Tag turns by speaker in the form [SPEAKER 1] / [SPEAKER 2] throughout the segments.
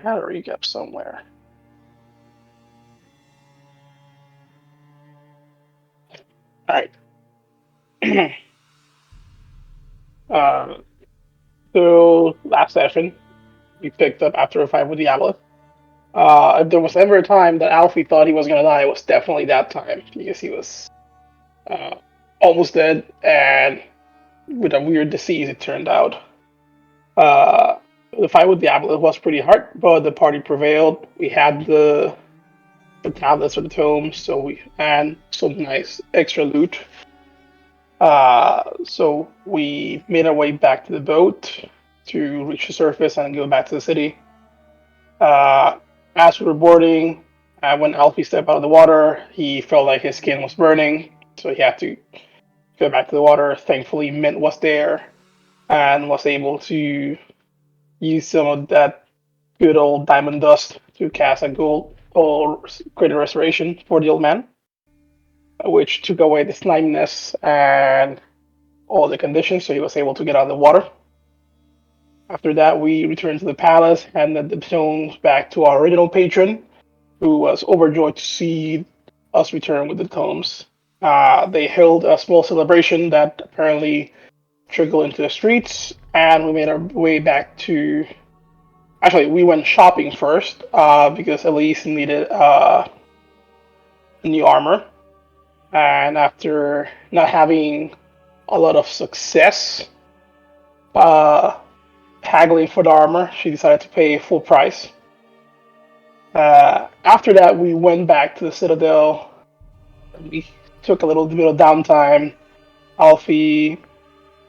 [SPEAKER 1] had a recap somewhere. All right. uh, so last session we picked up after a fight with Diablo. If there was ever a time that Alfie thought he was gonna die, it was definitely that time because he was uh, almost dead and with a weird disease. It turned out. Uh, the fight with Diablo was pretty hard, but the party prevailed. We had the tablets or the tomes, so we and some nice extra loot. So we made our way back to the boat to reach the surface and go back to the city. Uh, as we were boarding, when Alfie stepped out of the water, he felt like his skin was burning, so he had to go back to the water. Thankfully, Mint was there and was able to use some of that good old diamond dust to cast a gold or greater restoration for the old man, which took away the sliminess and all the conditions, so he was able to get out of the water. After that, we returned to the palace, handed the stones back to our original patron, who was overjoyed to see us return with the tomes. They held a small celebration that apparently trickled into the streets, and we made our way back to. Actually, we went shopping first because Elise needed new armor, and after not having a lot of success uh, haggling for the armor, she decided to pay full price. After that, we went back to the Citadel. We took a little bit of downtime. Alfie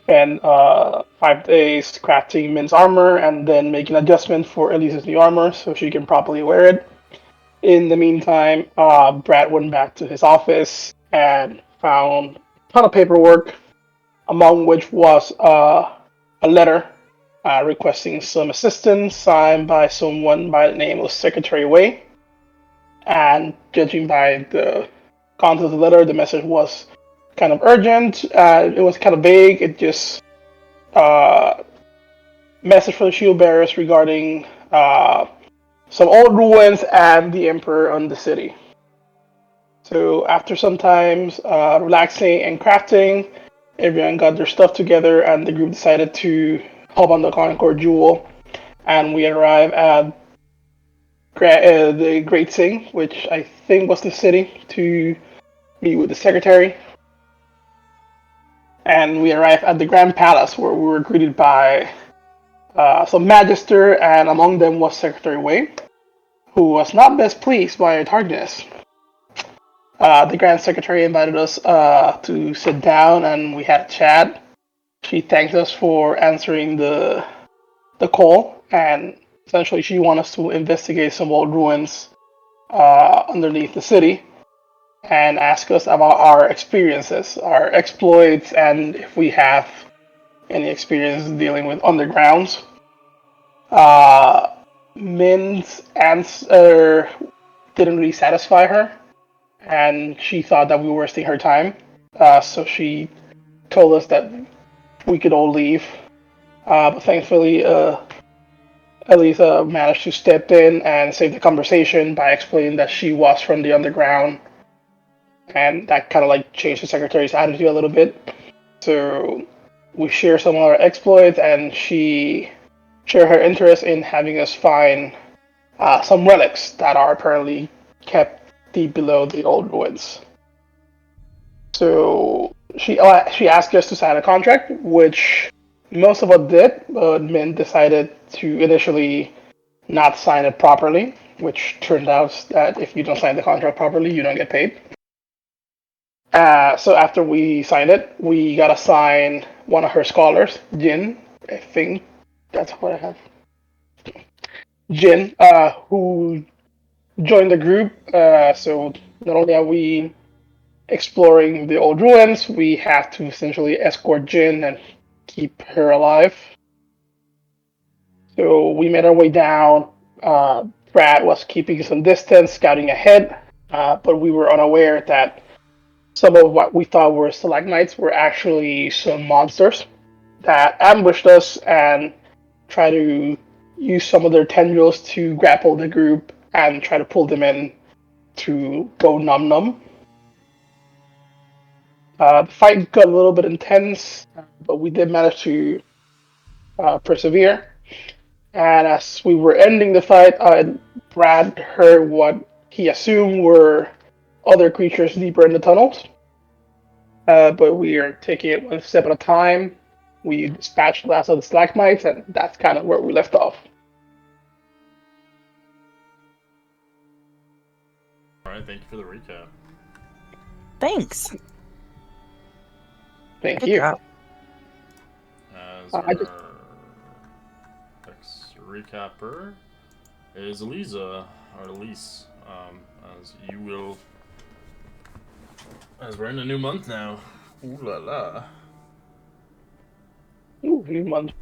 [SPEAKER 1] spent 5 days crafting Min's armor and then making adjustment for Elise's new armor so she can properly wear it. In the meantime, Brad went back to his office and found a ton of paperwork, among which was a letter requesting some assistance signed by someone by the name of Secretary Wei. And judging by the content of the letter, the message was kind of urgent. It was kind of vague. It just uh, message for the shield bearers regarding some old ruins and the emperor on the city. So after some time relaxing and crafting, everyone got their stuff together, and the group decided to hop on the Concord Jewel. And we arrive at the Great Sing, which I think was the city, to meet with the secretary. And we arrive at the Grand Palace, where we were greeted by some magister, and among them was Secretary Wei, who was not best pleased by our tardiness. The Grand Secretary invited us to sit down, and we had a chat. She thanked us for answering the call, and essentially she wanted us to investigate some old ruins underneath the city and ask us about our experiences, our exploits, and if we have any experience dealing with undergrounds. Uh, Min's answer didn't really satisfy her, and she thought that we were wasting her time. So she told us that we could all leave. But thankfully, Elisa managed to step in and save the conversation by explaining that she was from the underground, and that kind of like changed the secretary's attitude a little bit. So we share some of our exploits, and she shared her interest in having us find some relics that are apparently kept deep below the old ruins. So she asked us to sign a contract, which most of us did, but Min decided to initially not sign it properly, which turned out that if you don't sign the contract properly, you don't get paid. So after we signed it, we got assigned one of her scholars, Jin. I think that's what I have. Jin, who joined the group. So not only are we exploring the old ruins, we have to essentially escort Jin and keep her alive. So we made our way down. Brad was keeping some distance, scouting ahead, but we were unaware that some of what we thought were stalagmites were actually some monsters that ambushed us and tried to use some of their tendrils to grapple the group and try to pull them in to go num num. The fight got a little bit intense, but we did manage to persevere. And as we were ending the fight, Brad heard what he assumed were other creatures deeper in the tunnels. But we are taking it one step at a time. We dispatched the last of the stalagmites, and that's kind of where we left off.
[SPEAKER 2] Alright, thank you for the recap.
[SPEAKER 3] Thanks.
[SPEAKER 1] Thank
[SPEAKER 3] Good
[SPEAKER 1] you.
[SPEAKER 3] job.
[SPEAKER 2] As
[SPEAKER 1] I
[SPEAKER 2] our
[SPEAKER 1] just-
[SPEAKER 2] next recapper is Elisa, or Elise. As you will, as we're in a new month now. Ooh la la.
[SPEAKER 1] Ooh, new month.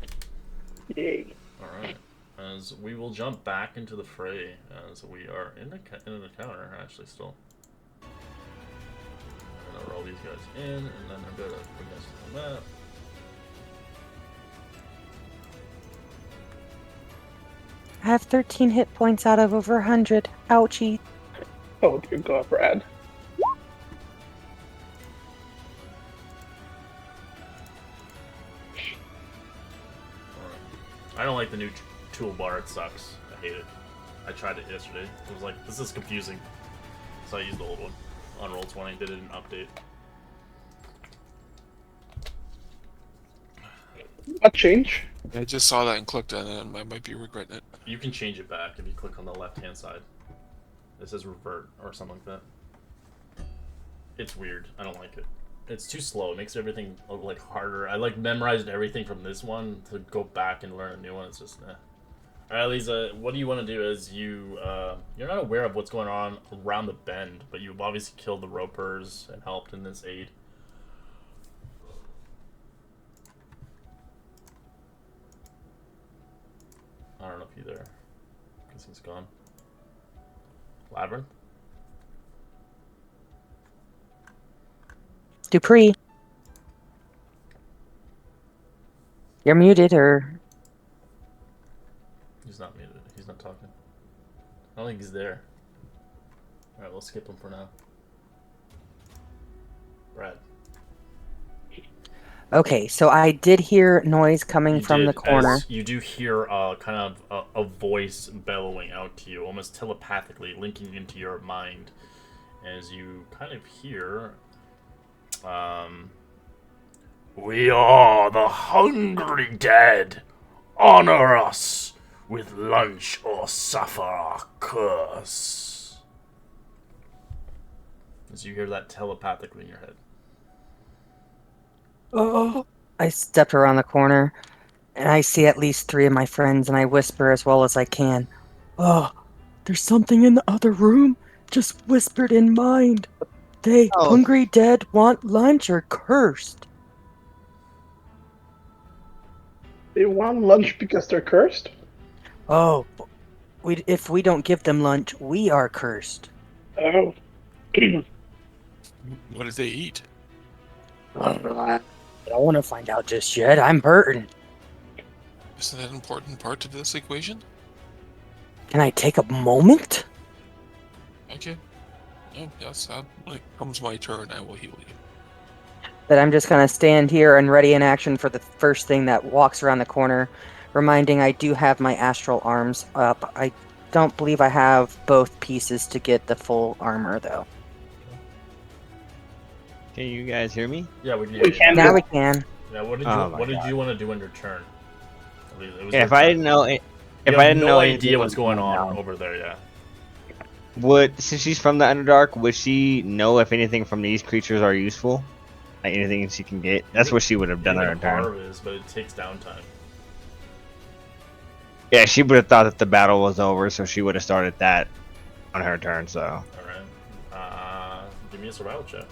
[SPEAKER 1] Yay.
[SPEAKER 2] Alright. As we will jump back into the fray, as we are in an encounter, actually, still. I'm gonna roll these guys in, and then I'm gonna bring us to the map.
[SPEAKER 3] I have 13 hit points out of over 100. Ouchie.
[SPEAKER 1] Oh, dear God, Brad.
[SPEAKER 2] I don't like the new toolbar, it sucks. I hate it. I tried it yesterday. It was like, this is confusing. So I used the old one on Roll20, did it in update.
[SPEAKER 1] What change?
[SPEAKER 4] I just saw that and clicked on it, and I might be regretting it.
[SPEAKER 2] You can change it back if you click on the left hand side. It says revert or something like that. It's weird. I don't like it. It's too slow. It makes everything look like harder. I like memorized everything from this one to go back and learn a new one. It's just Alright, Lisa, what do you want to do as you're not aware of what's going on around the bend, but you've obviously killed the ropers and helped in this aid. I don't know if he's there. Guess he's gone. Labyrinth?
[SPEAKER 3] Dupree. You're muted, or...
[SPEAKER 2] He's not muted. He's not talking. I don't think he's there. Alright, we'll skip him for now. Brad.
[SPEAKER 3] Okay, so I did hear noise coming
[SPEAKER 2] You
[SPEAKER 3] from
[SPEAKER 2] did,
[SPEAKER 3] the corner.
[SPEAKER 2] as you do hear kind of a voice bellowing out to you, almost telepathically, linking into your mind, as you kind of hear, we are the hungry dead. Honor us with lunch or suffer our curse. As you hear that telepathically in your head.
[SPEAKER 3] Oh. I stepped around the corner, and I see at least 3 of my friends, and I whisper as well as I can. Oh, there's something in the other room. Just whispered in mind. They hungry dead want lunch or cursed?
[SPEAKER 1] They want lunch because they're cursed?
[SPEAKER 3] Oh, if we don't give them lunch, we are cursed.
[SPEAKER 1] Oh.
[SPEAKER 4] What did they eat?
[SPEAKER 3] I don't want to find out just yet. I'm hurting.
[SPEAKER 4] Isn't that an important part of this equation?
[SPEAKER 3] Can I take a moment?
[SPEAKER 4] Okay. Oh, yes, when it comes my turn, I will heal you.
[SPEAKER 3] That I'm just going to stand here and ready in action for the first thing that walks around the corner, reminding I do have my astral arms up. I don't believe I have both pieces to get the full armor, though.
[SPEAKER 5] Can you guys hear me?
[SPEAKER 2] Yeah, we can.
[SPEAKER 1] We can.
[SPEAKER 3] Now we can.
[SPEAKER 2] Yeah, what did
[SPEAKER 5] Oh my
[SPEAKER 2] you want to do on your turn? It was
[SPEAKER 5] Yeah,
[SPEAKER 2] your
[SPEAKER 5] if I
[SPEAKER 2] turn.
[SPEAKER 5] didn't know,
[SPEAKER 2] You
[SPEAKER 5] if
[SPEAKER 2] have
[SPEAKER 5] I didn't
[SPEAKER 2] no
[SPEAKER 5] know
[SPEAKER 2] idea
[SPEAKER 5] anything
[SPEAKER 2] what's
[SPEAKER 5] was
[SPEAKER 2] going on
[SPEAKER 5] on,
[SPEAKER 2] over there, yeah.
[SPEAKER 5] since she's from the Underdark, would she know if anything from these creatures are useful? Like anything she can get? That's what she would have done on her
[SPEAKER 2] Even
[SPEAKER 5] turn.
[SPEAKER 2] Harv is, but it takes downtime.
[SPEAKER 5] Yeah, she would have thought that the battle was over, so she would have started that on her turn. So
[SPEAKER 2] Alright. Give me a survival check.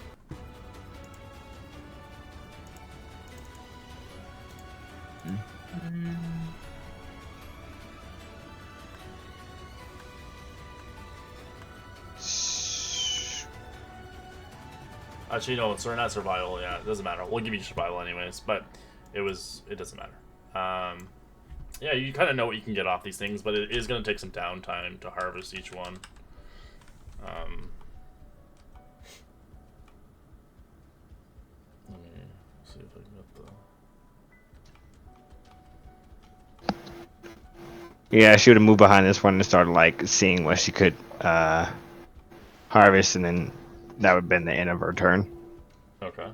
[SPEAKER 2] Actually, no, sorry, not survival. Yeah, it doesn't matter. We'll give you survival anyways, but it doesn't matter. Yeah, you kind of know what you can get off these things, but it is going to take some downtime to harvest each one. Let me see if I can get the...
[SPEAKER 5] Yeah, she would have moved behind this one and started like seeing what she could harvest, and then that would have been the end of her turn.
[SPEAKER 2] Okay.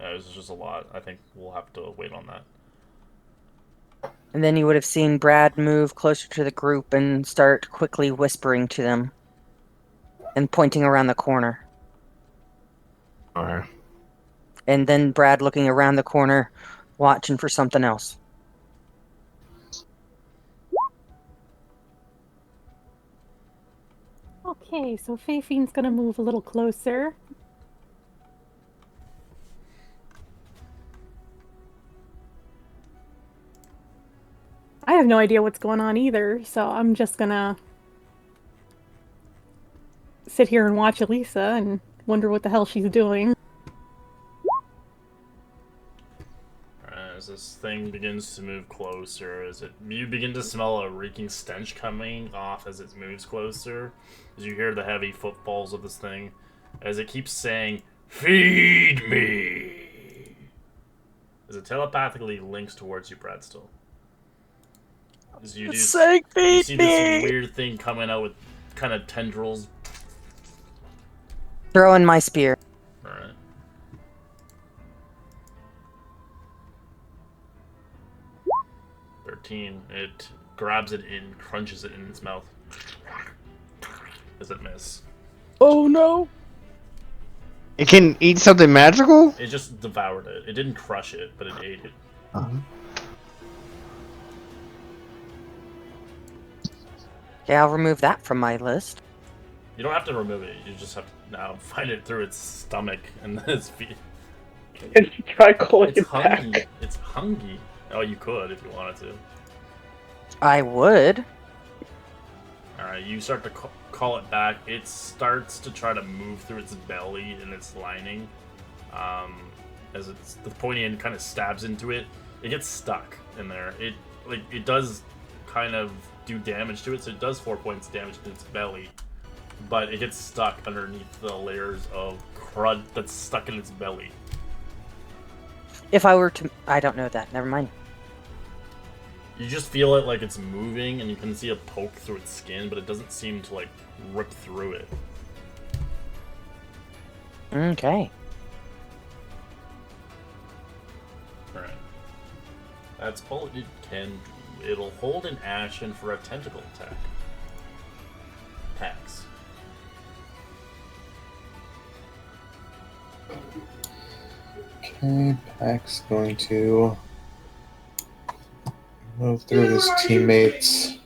[SPEAKER 2] Yeah, this is just a lot. I think we'll have to wait on that.
[SPEAKER 3] And then you would have seen Brad move closer to the group and start quickly whispering to them and pointing around the corner.
[SPEAKER 5] Alright.
[SPEAKER 3] And then Brad looking around the corner, watching for something else.
[SPEAKER 6] Okay, so Feifine's gonna move a little closer. I have no idea what's going on either, so I'm just gonna sit here and watch Elisa and wonder what the hell she's doing.
[SPEAKER 2] As this thing begins to move closer, you begin to smell a reeking stench coming off as it moves closer. As you hear the heavy footfalls of this thing, as it keeps saying, "Feed me!" As it telepathically links towards you, Brad, still. As you
[SPEAKER 3] Saying,
[SPEAKER 2] you
[SPEAKER 3] feed
[SPEAKER 2] see
[SPEAKER 3] me!
[SPEAKER 2] this weird thing coming out with kind of tendrils.
[SPEAKER 3] Throw in my spear.
[SPEAKER 2] Alright. It grabs it and crunches it in its mouth. Does it miss?
[SPEAKER 3] Oh no!
[SPEAKER 5] It can eat something magical?
[SPEAKER 2] It just devoured it. It didn't crush it, but it ate it.
[SPEAKER 3] Okay, I'll remove that from my list.
[SPEAKER 2] You don't have to remove it. You just have to now find it through its stomach and its feet.
[SPEAKER 1] And try calling
[SPEAKER 2] It's
[SPEAKER 1] it back.
[SPEAKER 2] hungry. It's hungry. Oh, you could if you wanted to.
[SPEAKER 3] I would.
[SPEAKER 2] Alright, you start to call it back. It starts to try to move through its belly and its lining. As the pointy end kind of stabs into it, it gets stuck in there. It does kind of do damage to it, so it does 4 points damage to its belly, but it gets stuck underneath the layers of crud that's stuck in its belly.
[SPEAKER 3] If I were to... I don't know that. Never mind.
[SPEAKER 2] You just feel it like it's moving, and you can see a poke through its skin, but it doesn't seem to like rip through it.
[SPEAKER 3] Okay.
[SPEAKER 2] Alright. That's all it can do. It'll hold an action for a tentacle attack. Attacks.
[SPEAKER 7] Okay, Pack's going to move through his teammates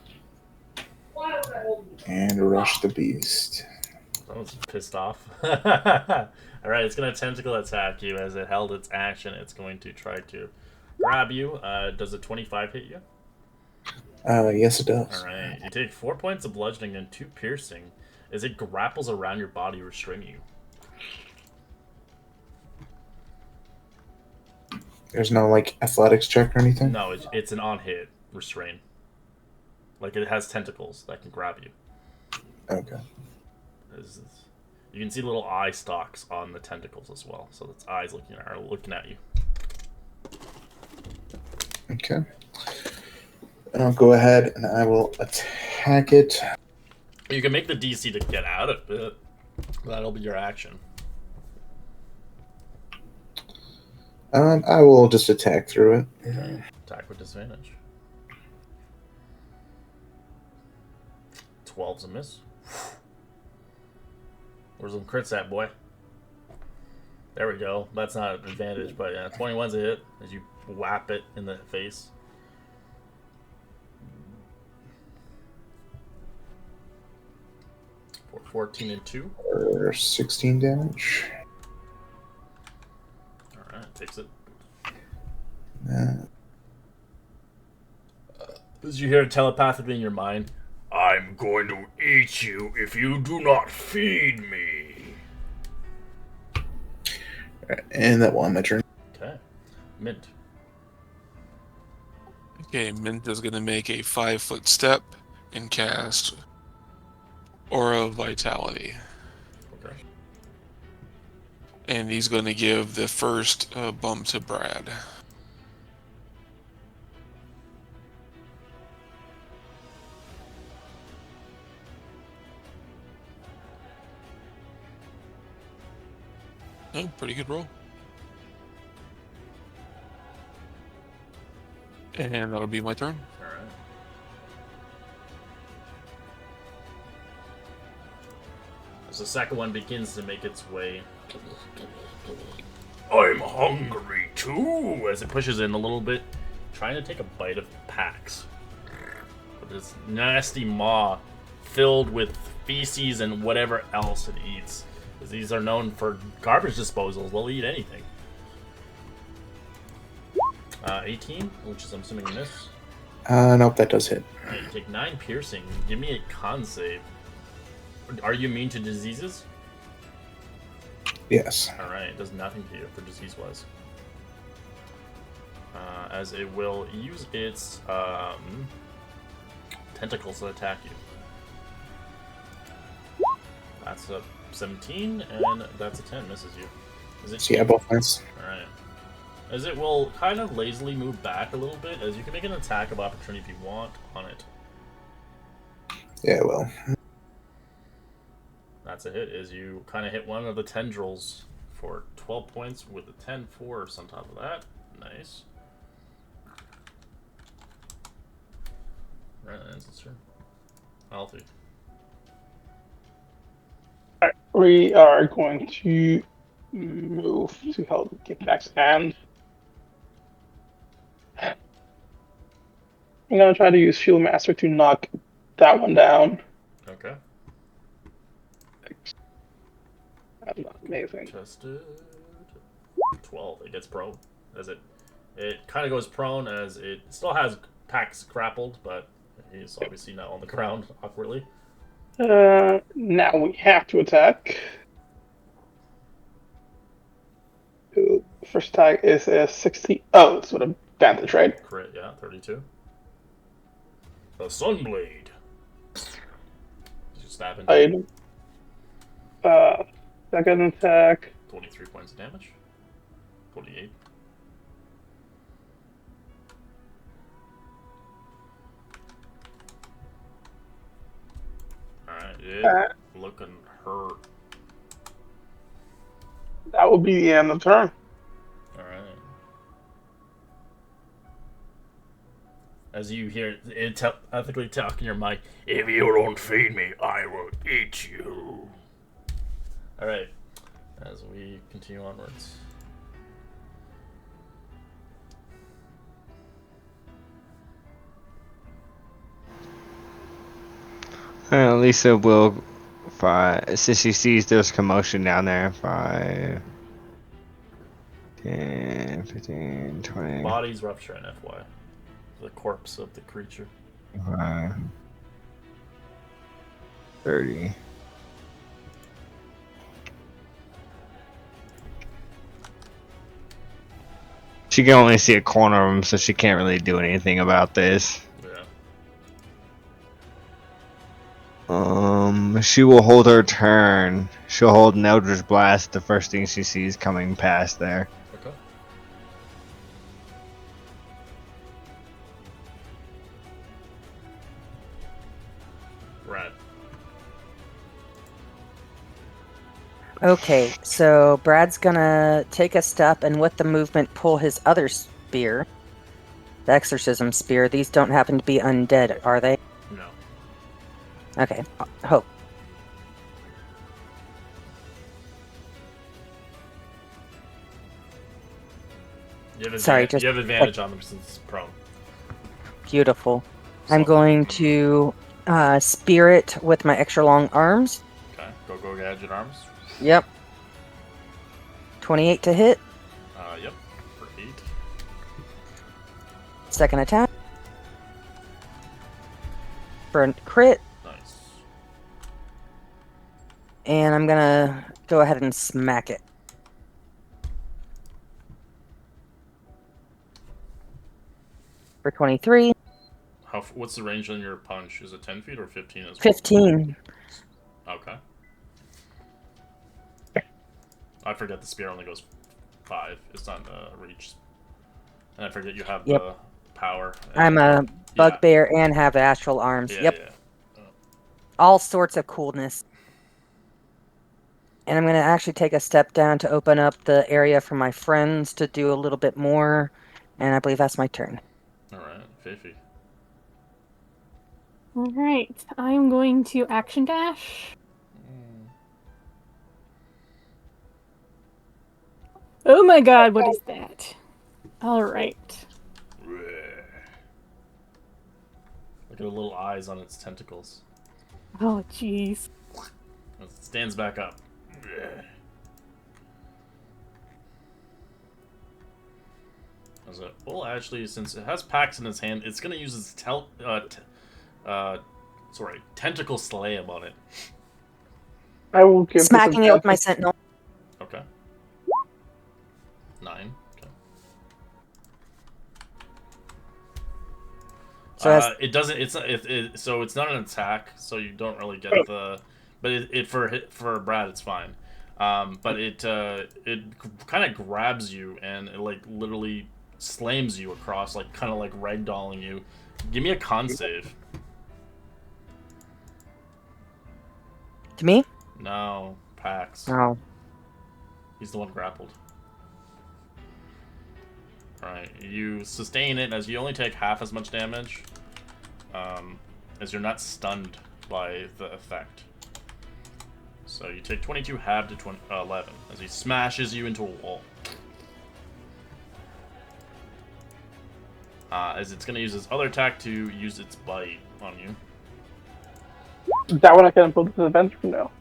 [SPEAKER 7] and rush the beast.
[SPEAKER 2] Someone's pissed off. Alright, it's going to tentacle attack you. As it held its action, it's going to try to grab you. Does a 25 hit you?
[SPEAKER 7] Yes, it does.
[SPEAKER 2] Alright, you take 4 points of bludgeoning and 2 piercing as it grapples around your body, restraining you.
[SPEAKER 7] There's no like athletics check or anything.
[SPEAKER 2] No, it's an on-hit restrain. Like it has tentacles that can grab you.
[SPEAKER 7] Okay.
[SPEAKER 2] You can see little eye stalks on the tentacles as well, so its eyes are looking at you.
[SPEAKER 7] Okay. I'll go ahead and I will attack it.
[SPEAKER 2] You can make the DC to get out of it. That'll be your action.
[SPEAKER 7] I will just attack through it.
[SPEAKER 2] Okay. Attack with disadvantage. 12's a miss. Where's them crits at, boy? There we go. That's not an advantage, but yeah, 21's a hit as you whap it in the face. For 14 and 2.
[SPEAKER 7] For 16 damage.
[SPEAKER 2] Alright, takes it. As you hear it telepathically in your mind, I'm going to eat you if you do not feed me.
[SPEAKER 7] And that will end my turn.
[SPEAKER 2] Okay. Mint.
[SPEAKER 4] Okay, Minta's gonna make a 5-foot step and cast Aura of Vitality.
[SPEAKER 2] Okay.
[SPEAKER 4] And he's gonna give the first bump to Brad. Oh, pretty good roll. And that'll be my turn.
[SPEAKER 2] Alright. As the second one begins to make its way. I'm hungry too! As it pushes in a little bit, trying to take a bite of Pax. With this nasty maw filled with feces and whatever else it eats. Because these are known for garbage disposals, they'll eat anything. 18, which is I'm assuming a miss.
[SPEAKER 7] Nope, that does hit.
[SPEAKER 2] Alright, you take 9 piercing. Give me a con save. Are you immune to diseases?
[SPEAKER 7] Yes.
[SPEAKER 2] Alright, it does nothing to you for disease-wise. As it will use its tentacles to attack you. That's a 17, and that's a 10, misses you. Is it?
[SPEAKER 7] So yeah, both miss.
[SPEAKER 2] Alright. As it will kind of lazily move back a little bit, as you can make an attack of opportunity if you want on it.
[SPEAKER 7] Yeah, well.
[SPEAKER 2] That's a hit, as you kind of hit one of the tendrils for 12 points with a 10 force on top of that. Nice. Right, that ends its turn. Alfie.
[SPEAKER 1] Alright, we are going to move to help get Max's hand. I'm gonna try to use Shield Master to knock that one down.
[SPEAKER 2] Okay.
[SPEAKER 1] That's not amazing.
[SPEAKER 2] Tested. 12. It gets prone. As it kind of goes prone as it still has Pax grappled, but he's obviously now on the ground awkwardly.
[SPEAKER 1] Now we have to attack. Ooh, first attack is a 60. Oh, it's with a advantage, right?
[SPEAKER 2] Crit, yeah, 32. The Sunblade. Just stab into
[SPEAKER 1] Second attack.
[SPEAKER 2] 23 points of damage. 28. Alright, looking hurt.
[SPEAKER 1] That will be the end of turn.
[SPEAKER 2] Alright. As you hear it ethically talk in your mind, if you don't feed me, I will eat you. Alright. As we continue onwards.
[SPEAKER 5] Lisa will, since she sees there's commotion down there, 5, 10, 15, 20,
[SPEAKER 2] Body's rupture in FY. The corpse of the creature.
[SPEAKER 5] 5, 30. She can only see a corner of him, so she can't really do anything about this.
[SPEAKER 2] Yeah.
[SPEAKER 5] She will hold her turn. She'll hold an Eldritch Blast, the first thing she sees coming past there.
[SPEAKER 2] Okay. Right.
[SPEAKER 3] Okay, so Brad's gonna take a step and with the movement pull his other spear. The exorcism spear. These don't happen to be undead, are they?
[SPEAKER 2] No.
[SPEAKER 3] Okay, hope.
[SPEAKER 2] You have
[SPEAKER 3] Sorry,
[SPEAKER 2] you have advantage on them since it's prone.
[SPEAKER 3] Beautiful. I'm
[SPEAKER 2] So-
[SPEAKER 3] going to spear it with my extra long arms.
[SPEAKER 2] Okay, go gadget arms.
[SPEAKER 3] Yep. 28 to hit.
[SPEAKER 2] Yep, for 8.
[SPEAKER 3] Second attack. For a crit.
[SPEAKER 2] Nice.
[SPEAKER 3] And I'm gonna go ahead and smack it. for 23.
[SPEAKER 2] What's the range on your punch? Is it 10 feet or 15 as well?
[SPEAKER 3] 15.
[SPEAKER 2] Okay. I forget the spear only goes 5. It's not reach. And I forget you have
[SPEAKER 3] Yep.
[SPEAKER 2] the power.
[SPEAKER 3] I'm a bugbear and have astral arms.
[SPEAKER 2] Yeah,
[SPEAKER 3] Yep.
[SPEAKER 2] yeah.
[SPEAKER 3] All sorts of coolness. And I'm going to actually take a step down to open up the area for my friends to do a little bit more. And I believe that's my turn.
[SPEAKER 2] Alright, Fifi.
[SPEAKER 6] Alright, I'm going to action dash. Oh my god, what is that? Alright.
[SPEAKER 2] Look at the little eyes on its tentacles.
[SPEAKER 6] Oh, jeez.
[SPEAKER 2] It stands back up. Well, actually, since it has Pax in his hand, it's gonna use its tentacle slam on it.
[SPEAKER 1] I will give
[SPEAKER 3] Smacking
[SPEAKER 1] this
[SPEAKER 3] it with my sentinel.
[SPEAKER 2] Okay. 9. Okay.
[SPEAKER 3] So that's-
[SPEAKER 2] It doesn't. It's not. So it's not an attack. So you don't really get the. But for Brad, it's fine. But it kind of grabs you and it like literally slams you across, like kind of like ragdolling you. Give me a con save.
[SPEAKER 3] To me?
[SPEAKER 2] No, Pax.
[SPEAKER 3] Oh.
[SPEAKER 2] He's the one grappled. Alright, you sustain it as you only take half as much damage, as you're not stunned by the effect. So you take 22 halved to 11 as he smashes you into a wall. As it's going to use its other attack to use its bite on you.
[SPEAKER 1] That one I can put this advantage from now.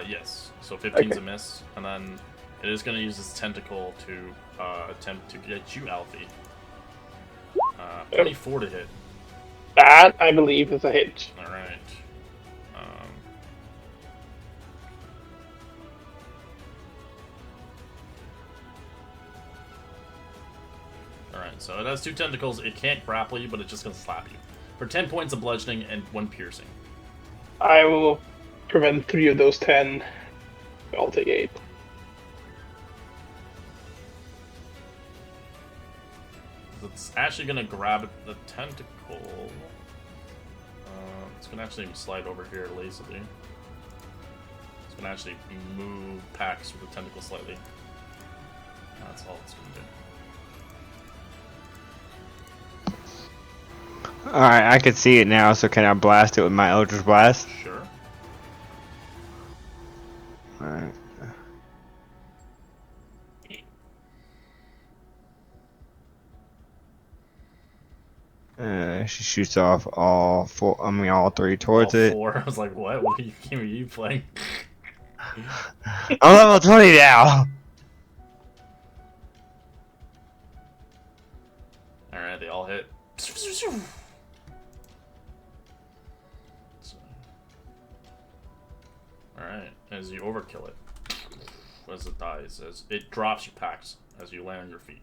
[SPEAKER 2] Yes. So 15's
[SPEAKER 1] Okay.
[SPEAKER 2] a miss, and then it is going to use its tentacle to attempt to get you, Alfie. 24 to hit.
[SPEAKER 1] That, I believe, is a hit.
[SPEAKER 2] Alright. Alright, so it has 2 tentacles. It can't grapple you, but it's just going to slap you. For 10 points of bludgeoning and 1 piercing.
[SPEAKER 1] I will prevent 3 of those 10. I'll take 8.
[SPEAKER 2] It's actually going to grab the tentacle. It's going to actually slide over here lazily. It's going to actually move Pax with the tentacle slightly. That's all it's going to do.
[SPEAKER 5] Alright, I can see it now, so can I blast it with my Eldritch Blast?
[SPEAKER 2] Sure.
[SPEAKER 5] Alright. She shoots off all 3 towards
[SPEAKER 2] All
[SPEAKER 5] it.
[SPEAKER 2] 4. I was like, what? What game are you playing?
[SPEAKER 5] I'm level 20 now!
[SPEAKER 2] Alright, they all hit. Alright, as you overkill it, as it dies, as it drops you Pax as you land on your feet.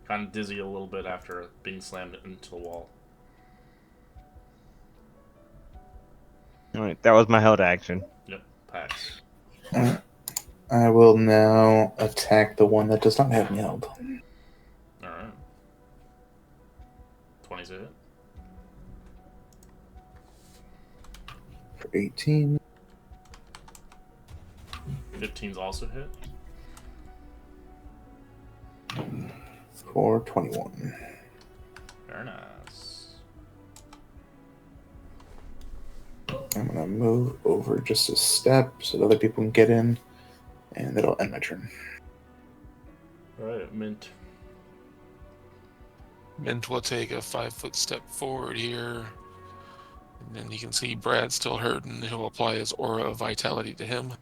[SPEAKER 2] Kind of dizzy a little bit after being slammed into the wall.
[SPEAKER 5] Alright, that was my held action.
[SPEAKER 2] Yep, Pax.
[SPEAKER 7] I will now attack the one that does not have me held.
[SPEAKER 2] Alright. 20's a hit.
[SPEAKER 7] For 18.
[SPEAKER 2] 15's also hit.
[SPEAKER 7] For 21.
[SPEAKER 2] Very nice.
[SPEAKER 7] I'm gonna move over just a step so that other people can get in, and that'll end my turn.
[SPEAKER 2] Alright, Mint.
[SPEAKER 4] Mint will take a 5-foot step forward here. And then you can see Brad still hurt, and he'll apply his aura of vitality to him.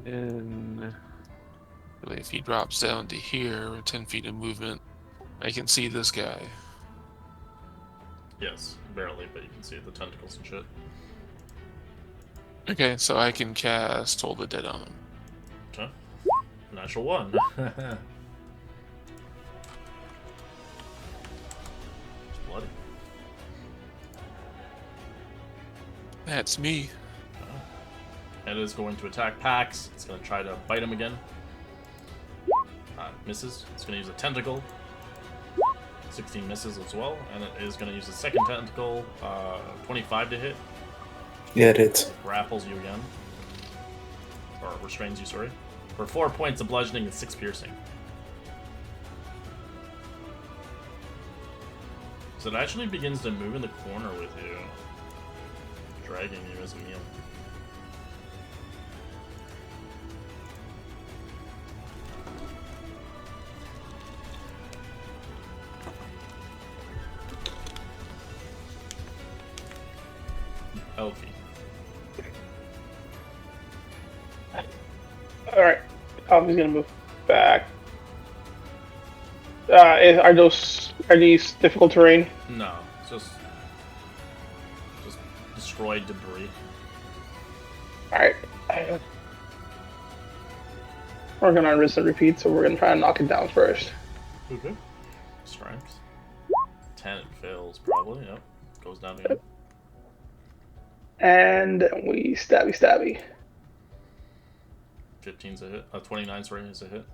[SPEAKER 4] And if he drops down to here, 10 feet of movement, I can see this guy.
[SPEAKER 2] Yes, barely, but you can see the tentacles and shit.
[SPEAKER 4] Okay, so I can cast Toll the Dead on him.
[SPEAKER 2] Okay. Natural one. It's bloody.
[SPEAKER 4] That's me.
[SPEAKER 2] And it is going to attack Pax. It's going to try to bite him again. Misses. It's going to use a tentacle. 16 misses as well. And it is going to use a second tentacle. 25 to hit.
[SPEAKER 7] Yeah, it hits.
[SPEAKER 2] Grapples you again. Or restrains you, sorry. For 4 points of bludgeoning and 6 piercing. So it actually begins to move in the corner with you. Dragging you as a meal. Elfie.
[SPEAKER 1] Alright. Alfie's gonna move back. Are these difficult terrain?
[SPEAKER 2] No, it's just destroyed debris.
[SPEAKER 1] Alright. We're gonna rinse and repeat, so we're gonna try and knock it down first.
[SPEAKER 2] Okay. Stripes. 10 it fails probably, yep. Goes down again.
[SPEAKER 1] And we stabby.
[SPEAKER 2] 15's a hit. 29, sorry, is a hit.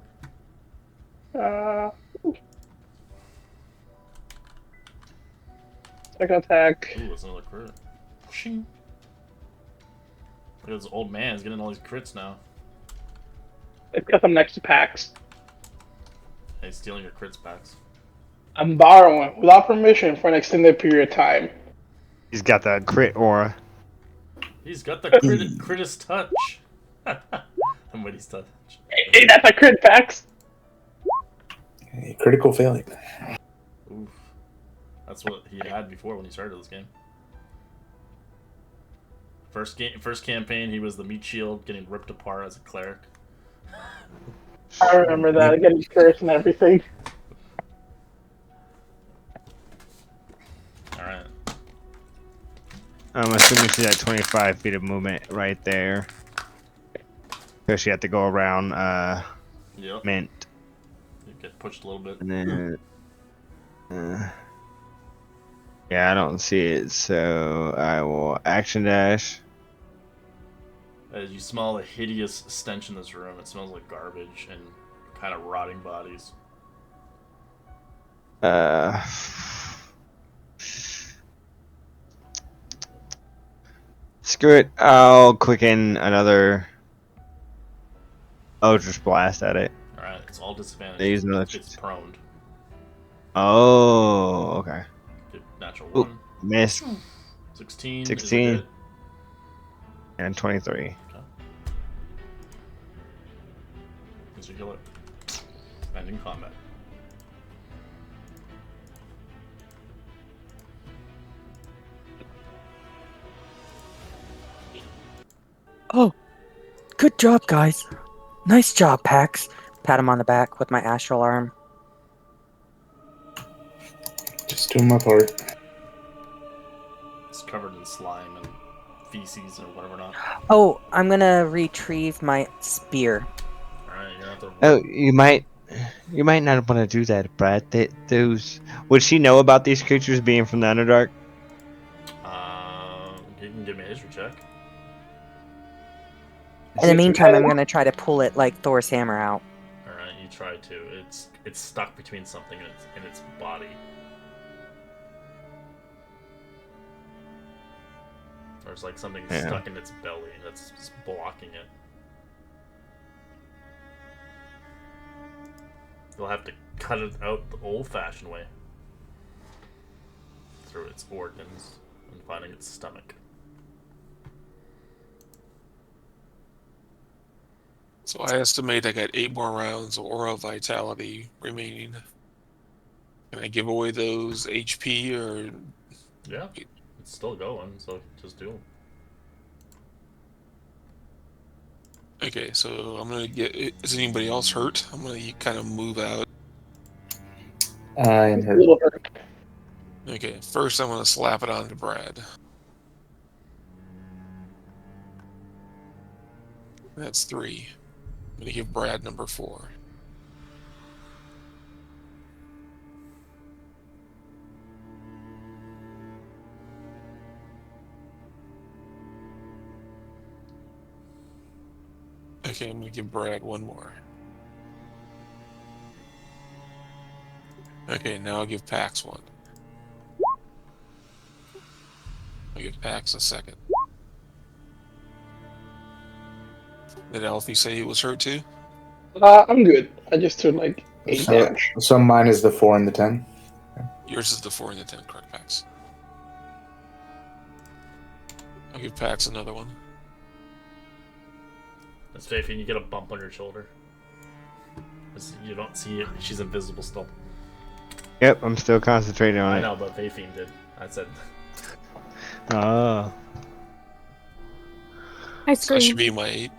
[SPEAKER 1] Second attack.
[SPEAKER 2] Ooh, that's another crit. Shing. Look at this old man, he's getting all these crits now.
[SPEAKER 1] It's because I'm next to Pax.
[SPEAKER 2] Hey, he's stealing your crits packs.
[SPEAKER 1] I'm borrowing without permission for an extended period of time.
[SPEAKER 5] He's got the crit aura.
[SPEAKER 2] He's got the critus touch. And what he's touch.
[SPEAKER 1] Hey, that's a crit, Pax.
[SPEAKER 7] A critical failure.
[SPEAKER 2] Oof. That's what he had before when he started this game. First campaign, he was the meat shield getting ripped apart as a cleric.
[SPEAKER 1] I remember that, getting cursed and everything.
[SPEAKER 2] Alright.
[SPEAKER 5] I'm assuming she's at 25 feet of movement right there. Because she had to go around
[SPEAKER 2] Yep.
[SPEAKER 5] Mint.
[SPEAKER 2] You get pushed a little bit.
[SPEAKER 5] And then... yeah, I don't see it, so I will action dash.
[SPEAKER 2] As you smell a hideous stench in this room, it smells like garbage and kind of rotting bodies.
[SPEAKER 5] Screw it. I'll quicken another Eldritch Blast at it.
[SPEAKER 2] Alright, it's all disadvantage.
[SPEAKER 5] They use another.
[SPEAKER 2] It's prone.
[SPEAKER 5] Oh, okay.
[SPEAKER 2] Good natural
[SPEAKER 5] Ooh.
[SPEAKER 2] 1.
[SPEAKER 5] Miss
[SPEAKER 2] 16.
[SPEAKER 5] 16.
[SPEAKER 2] Is a hit.
[SPEAKER 5] and 23.
[SPEAKER 2] As you kill it. Ending combat.
[SPEAKER 3] Oh, good job, guys. Nice job, Pax. Pat him on the back with my astral arm.
[SPEAKER 7] Just do my part.
[SPEAKER 2] It's covered in slime and feces or whatever not.
[SPEAKER 3] Oh, I'm gonna retrieve my spear.
[SPEAKER 2] Alright, you're gonna have to.
[SPEAKER 5] Oh, you might not want to do that, Brad. Would she know about these creatures being from the Underdark?
[SPEAKER 2] You can give me a history check.
[SPEAKER 3] In the meantime, I'm gonna try to pull it like Thor's hammer out.
[SPEAKER 2] Alright, you try to. It's stuck between something in its body. Or it's like something stuck in its belly that's just blocking it. You'll have to cut it out the old-fashioned way. Through its organs and finding its stomach.
[SPEAKER 4] So I estimate I got 8 more rounds of Aura Vitality remaining. Can I give away those HP or?
[SPEAKER 2] Yeah, it's still going, so just do them.
[SPEAKER 4] Okay, so I'm gonna get. Is anybody else hurt? I'm gonna kind of move out.
[SPEAKER 7] I am
[SPEAKER 1] A
[SPEAKER 7] hurt.
[SPEAKER 1] little hurt.
[SPEAKER 4] Okay, first I'm going to slap it onto Brad. That's 3. I'm going to give Brad number 4. Okay, I'm going to give Brad 1 more. Okay, now I'll give Pax 1. I'll give Pax a 2nd. Did Alfie say he was hurt too?
[SPEAKER 1] I'm good. I just took like 8
[SPEAKER 7] So,
[SPEAKER 1] damage.
[SPEAKER 7] so mine is the 4 and the 10.
[SPEAKER 4] Yours is the 4 and the 10, correct, Pax? I'll give Pax another 1.
[SPEAKER 2] That's Faith, and you get a bump on your shoulder. You don't see it. She's invisible still.
[SPEAKER 5] Yep, I'm still concentrating on
[SPEAKER 2] I
[SPEAKER 5] it.
[SPEAKER 2] know, but Faith did. I said.
[SPEAKER 5] Oh.
[SPEAKER 6] I
[SPEAKER 4] So that should
[SPEAKER 6] scream.
[SPEAKER 4] be my 8.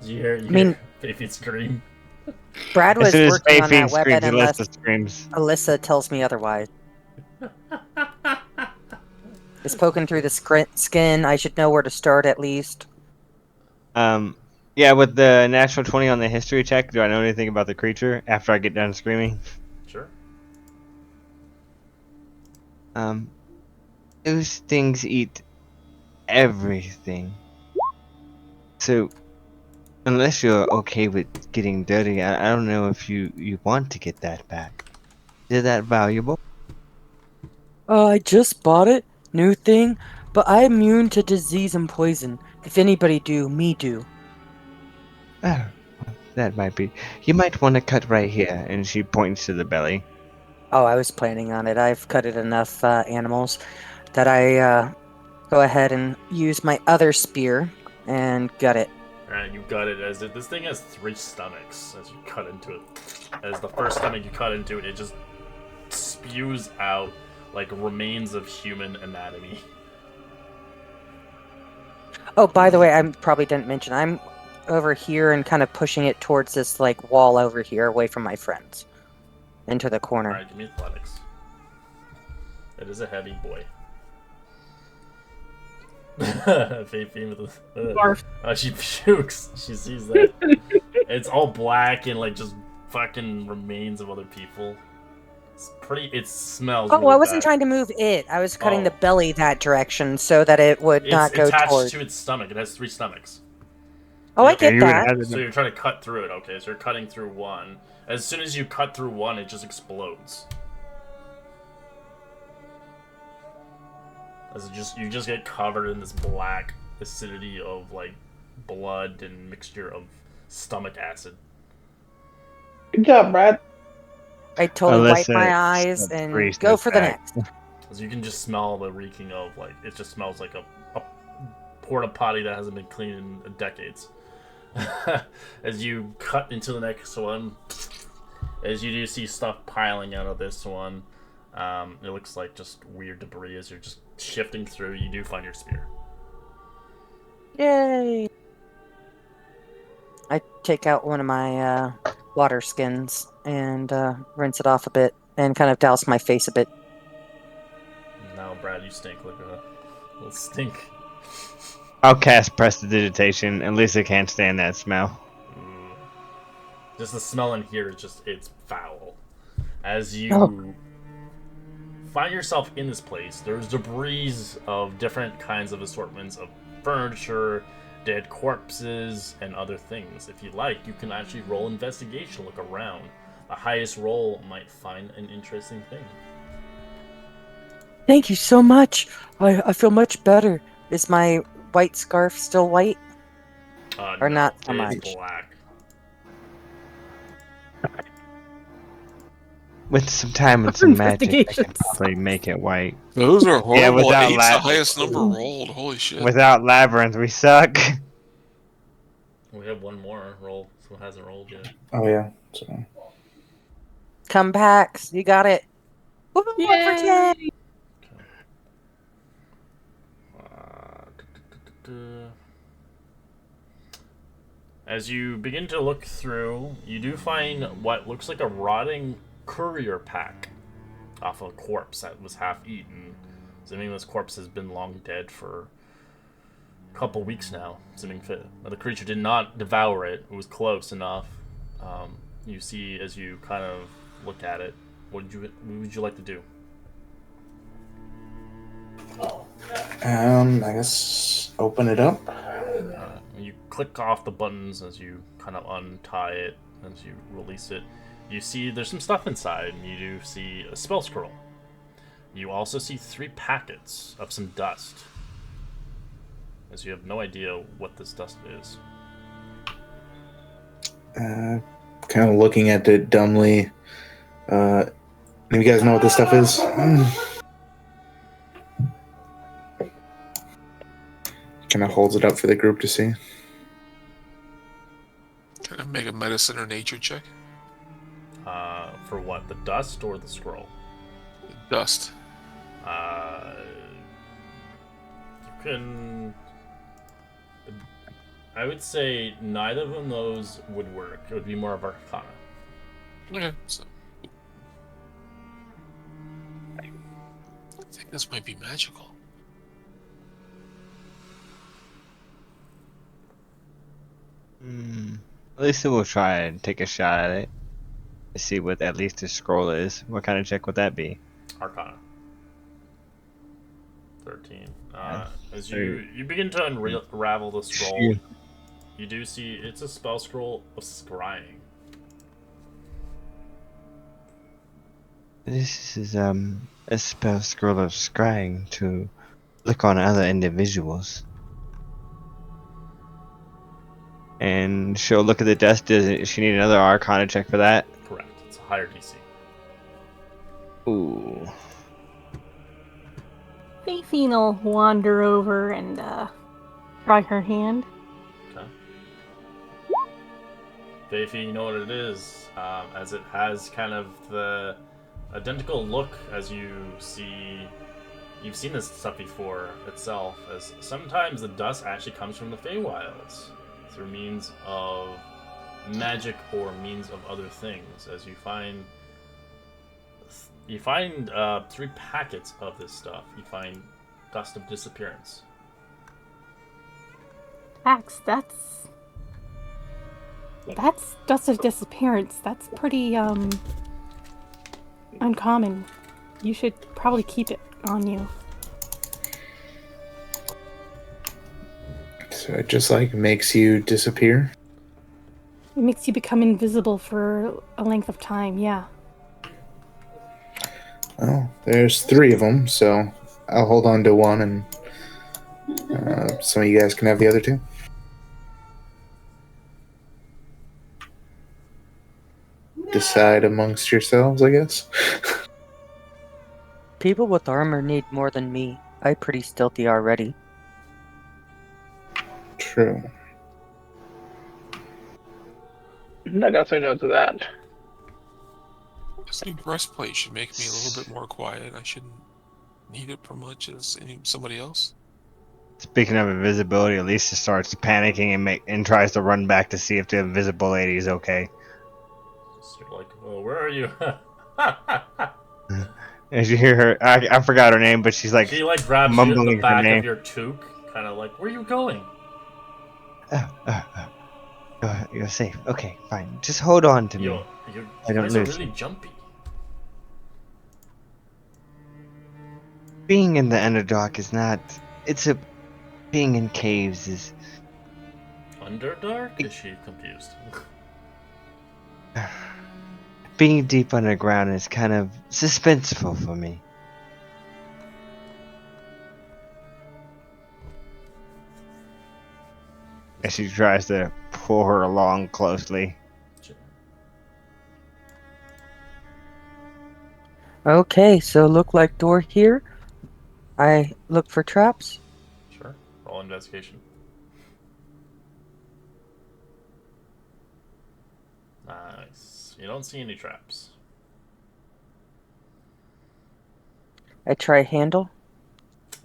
[SPEAKER 2] Did you hear? You
[SPEAKER 3] I mean-
[SPEAKER 2] hear Faith scream.
[SPEAKER 3] Brad
[SPEAKER 5] As
[SPEAKER 3] was
[SPEAKER 5] soon as
[SPEAKER 3] working on that
[SPEAKER 5] Bayfiend
[SPEAKER 3] weapon
[SPEAKER 5] screams,
[SPEAKER 3] unless
[SPEAKER 5] Alyssa screams.
[SPEAKER 3] Alyssa tells me otherwise. It's poking through the skin. I should know where to start at least.
[SPEAKER 5] Yeah, with the natural 20 on the history check, do I know anything about the creature after I get done screaming?
[SPEAKER 2] Sure.
[SPEAKER 5] Those things eat everything. So, unless you're okay with getting dirty, I don't know if you want to get that back. Is that valuable?
[SPEAKER 3] I just bought it. New thing. But I'm immune to disease and poison. If anybody do, me do.
[SPEAKER 5] Oh, that might be. You might want to cut right here. And she points to the belly.
[SPEAKER 3] Oh, I was planning on it. I've cutted enough animals that I go ahead and use my other spear and gut it.
[SPEAKER 2] Alright, you got it. This thing has 3 stomachs as you cut into it. As the first stomach you cut into it, it just spews out like remains of human anatomy.
[SPEAKER 3] Oh, by the way, I probably didn't mention I'm over here and kind of pushing it towards this like wall over here, away from my friends, into the corner.
[SPEAKER 2] Alright, give me athletics. It is a heavy boy. Faithfeem with the
[SPEAKER 6] Barf.
[SPEAKER 2] she pukes. She sees that. It's all black and like just fucking remains of other people. It's pretty. It smells.
[SPEAKER 3] Oh,
[SPEAKER 2] really
[SPEAKER 3] I wasn't
[SPEAKER 2] bad.
[SPEAKER 3] trying to move it. I was cutting the
[SPEAKER 2] Oh.
[SPEAKER 3] belly that direction so that it would
[SPEAKER 2] It's
[SPEAKER 3] not go
[SPEAKER 2] attached
[SPEAKER 3] towards.
[SPEAKER 2] to its stomach. It has 3 stomachs.
[SPEAKER 3] Oh, I
[SPEAKER 2] Yeah,
[SPEAKER 3] get
[SPEAKER 5] you would
[SPEAKER 3] that.
[SPEAKER 5] have
[SPEAKER 2] So you're trying to cut through it. Okay, so you're cutting through one. As soon as you cut through one, it just explodes. As you just get covered in this black acidity of like blood and mixture of stomach acid.
[SPEAKER 1] Good job, Brad.
[SPEAKER 3] I totally wipe
[SPEAKER 5] Alyssa
[SPEAKER 3] my eyes
[SPEAKER 5] said
[SPEAKER 3] and
[SPEAKER 5] 3
[SPEAKER 3] go
[SPEAKER 5] steps
[SPEAKER 3] for the
[SPEAKER 5] back.
[SPEAKER 3] next.
[SPEAKER 2] As you can just smell the reeking of like it just smells like a porta potty that hasn't been cleaned in decades. As you cut into the next one, as you do see stuff piling out of this one, it looks like just weird debris as you're just shifting through. You do find your spear.
[SPEAKER 3] Yay! I take out one of my water skins and rinse it off a bit and kind of douse my face a bit.
[SPEAKER 2] Now, Brad, you stink like a little stink.
[SPEAKER 5] I'll cast Prestidigitation. Alyssa can't stand that smell.
[SPEAKER 2] Just the smell in here is it's foul. As you
[SPEAKER 3] Oh.
[SPEAKER 2] find yourself in this place, there's debris of different kinds of assortments of furniture, dead corpses, and other things. If you like, you can actually roll investigation, look around. The highest roll might find an interesting thing.
[SPEAKER 3] Thank you so much. I feel much better. Is my white scarf still white? Or
[SPEAKER 2] No,
[SPEAKER 3] not so
[SPEAKER 2] it's
[SPEAKER 3] much.
[SPEAKER 2] black.
[SPEAKER 5] With some time and some magic, I can
[SPEAKER 6] Investigations.
[SPEAKER 5] probably make it white.
[SPEAKER 4] Those are horrible.
[SPEAKER 5] without
[SPEAKER 4] 8's the
[SPEAKER 5] that-
[SPEAKER 4] highest number rolled. Holy shit.
[SPEAKER 5] Without Labyrinth, we suck.
[SPEAKER 2] We have one more roll, so it hasn't rolled yet.
[SPEAKER 7] Oh yeah. So
[SPEAKER 3] Come back. You got it. Woo, one for 10.
[SPEAKER 2] As you begin to look through, you do find what looks like a rotting courier pack off a corpse that was half eaten. Assuming this corpse has been long dead for a couple weeks now. Assuming the creature did not devour it. It was close enough. You see as you kind of look at it. What would you like to do?
[SPEAKER 7] I guess open it up.
[SPEAKER 2] You click off the buttons as you kind of untie it, as you release it. You see there's some stuff inside, and you do see a spell scroll. You also see 3 packets of some dust, as you have no idea what this dust is.
[SPEAKER 7] Kind of looking at it dumbly. You guys know what this stuff is? Kind of holds it up for the group to see.
[SPEAKER 4] Can I make a medicine or nature check?
[SPEAKER 2] For what? The dust or the scroll?
[SPEAKER 4] Dust.
[SPEAKER 2] You can... I would say neither of those would work. It would be more of Arcana.
[SPEAKER 4] Okay, so I think this might be magical.
[SPEAKER 5] At least we'll try and take a shot at it. To see what at least the scroll is. What kind of check would that be?
[SPEAKER 2] Arcana. 13. As you begin to unravel the scroll, you do see it's a spell scroll of scrying.
[SPEAKER 5] This is a spell scroll of scrying to look on other individuals. And she'll look at the dust. Does she need another Arcana check for that?
[SPEAKER 2] Correct. It's a higher DC.
[SPEAKER 5] Ooh.
[SPEAKER 6] Faithine will wander over and try her hand.
[SPEAKER 2] Okay. Faithy, you know what it is, as it has kind of the identical look as you see. You've seen this stuff before itself, as sometimes the dust actually comes from the Feywilds through means of magic or means of other things. As you find 3 packets of this stuff. You find dust of disappearance.
[SPEAKER 6] Pax, that's dust of disappearance. That's pretty uncommon. You should probably keep it on you.
[SPEAKER 7] So it just like makes you disappear?
[SPEAKER 6] It makes you become invisible for a length of time, yeah.
[SPEAKER 7] Well, there's 3 of them, so I'll hold on to one, and some of you guys can have the other 2. Decide amongst yourselves, I guess.
[SPEAKER 3] People with armor need more than me. I'm pretty stealthy already.
[SPEAKER 7] True.
[SPEAKER 1] I'm not gonna say no to that.
[SPEAKER 4] This new breastplate should make me a little bit more quiet. I shouldn't need it for much as somebody else.
[SPEAKER 5] Speaking of invisibility, Elisa starts panicking and tries to run back to see if the invisible lady is okay.
[SPEAKER 2] So you're like, oh, where are you?
[SPEAKER 5] As you hear her, I forgot her name, but she's like
[SPEAKER 2] She like grabs you at
[SPEAKER 5] mumbling
[SPEAKER 2] the
[SPEAKER 5] her
[SPEAKER 2] back
[SPEAKER 5] name.
[SPEAKER 2] of your toque, kind of like, where are you going?
[SPEAKER 5] You're safe. Okay, fine. Just hold on to me.
[SPEAKER 2] You
[SPEAKER 5] I don't
[SPEAKER 2] guys are
[SPEAKER 5] lose
[SPEAKER 2] really
[SPEAKER 5] you.
[SPEAKER 2] jumpy.
[SPEAKER 5] Being in the Underdark is not. Being in caves is.
[SPEAKER 2] Underdark? Is she confused?
[SPEAKER 5] Being deep underground is kind of suspenseful for me. As she tries to pull her along closely.
[SPEAKER 3] Okay, so look like door here. I look for traps.
[SPEAKER 2] Sure. Roll investigation. Nice. You don't see any traps.
[SPEAKER 3] I try handle.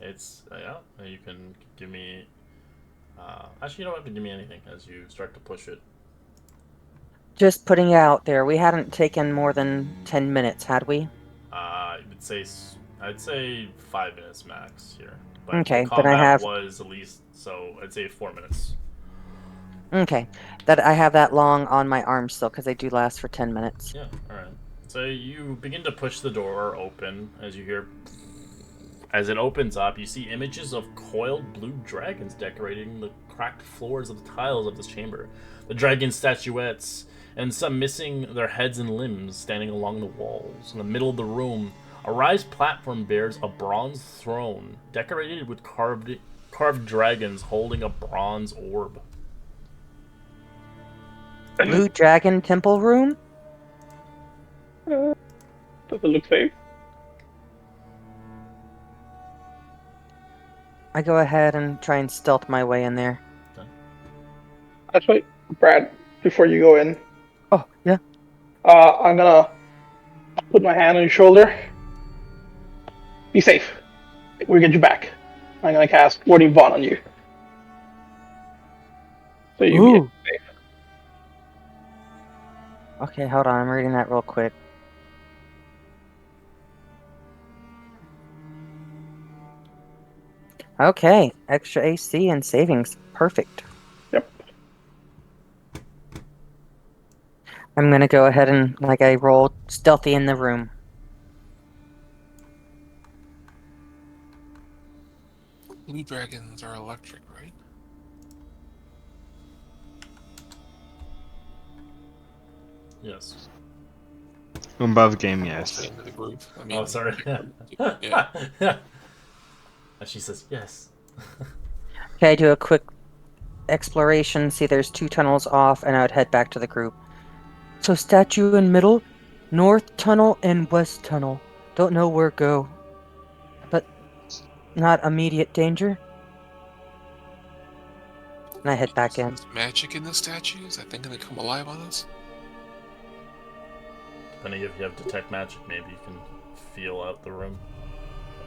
[SPEAKER 2] It's, yeah, you can give me... actually, you don't have to give me anything as you start to push it.
[SPEAKER 3] Just putting it out there. We hadn't taken more than 10 minutes, had we?
[SPEAKER 2] I'd say 5 minutes max here. But
[SPEAKER 3] Okay,
[SPEAKER 2] the
[SPEAKER 3] then I
[SPEAKER 2] combat
[SPEAKER 3] have-
[SPEAKER 2] was at least, so I'd say 4 minutes.
[SPEAKER 3] Okay, that I have that long on my arm still because they do last for 10 minutes.
[SPEAKER 2] Yeah, alright. So you begin to push the door open as you hear. As it opens up, you see images of coiled blue dragons decorating the cracked floors of the tiles of this chamber. The dragon statuettes, and some missing their heads and limbs, standing along the walls. In the middle of the room, a raised platform bears a bronze throne, decorated with carved dragons holding a bronze orb.
[SPEAKER 3] Blue Dragon Temple Room?
[SPEAKER 1] Does it look safe?
[SPEAKER 3] I go ahead and try and stealth my way in there.
[SPEAKER 1] Actually, Brad, before you go in,
[SPEAKER 3] Oh, yeah.
[SPEAKER 1] I'm gonna put my hand on your shoulder. Be safe. We'll get you back. I'm gonna cast Warding Vaughn on you. So you
[SPEAKER 3] Ooh.
[SPEAKER 1] be safe.
[SPEAKER 3] Okay, hold on. I'm reading that real quick. Okay, extra AC and savings. Perfect.
[SPEAKER 1] Yep.
[SPEAKER 3] I'm gonna go ahead and, like I rolled, stealthy in the room.
[SPEAKER 4] Blue dragons are electric, right?
[SPEAKER 2] Yes.
[SPEAKER 5] Above game,
[SPEAKER 4] I'll
[SPEAKER 5] yes.
[SPEAKER 4] stay into the group. I mean,
[SPEAKER 2] Oh, sorry.
[SPEAKER 4] yeah.
[SPEAKER 2] And she says yes.
[SPEAKER 3] Okay, I do a quick exploration, see there's 2 tunnels off, and I would head back to the group. So statue in middle, north tunnel and west tunnel. Don't know where go. But not immediate danger. And I head back in.
[SPEAKER 4] There's magic in the statue? Is that thing gonna come alive on us?
[SPEAKER 2] Depending if you have detect magic, maybe you can feel out the room.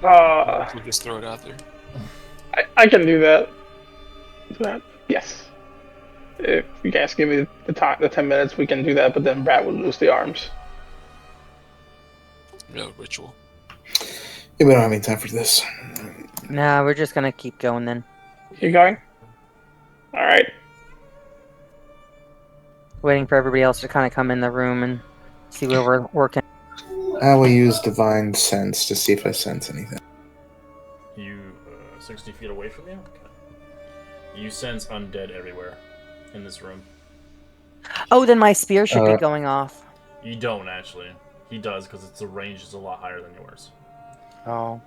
[SPEAKER 4] We'll just throw it out there.
[SPEAKER 1] I can do that. Yes. If you guys give me the time, the 10 minutes, we can do that. But then Brad will lose the arms.
[SPEAKER 4] No ritual.
[SPEAKER 7] Yeah, we don't have any time for this.
[SPEAKER 3] Nah, we're just gonna keep going then.
[SPEAKER 1] You going? All right.
[SPEAKER 3] Waiting for everybody else to kind of come in the room and see where we're working.
[SPEAKER 7] I will use Divine Sense to see if I sense anything.
[SPEAKER 2] You 60 feet away from you? Okay. You sense undead everywhere in this room.
[SPEAKER 3] Oh, then my spear should be
[SPEAKER 7] Uh,
[SPEAKER 3] going off.
[SPEAKER 2] You don't actually. He does because the range is a lot higher than yours.
[SPEAKER 3] Oh.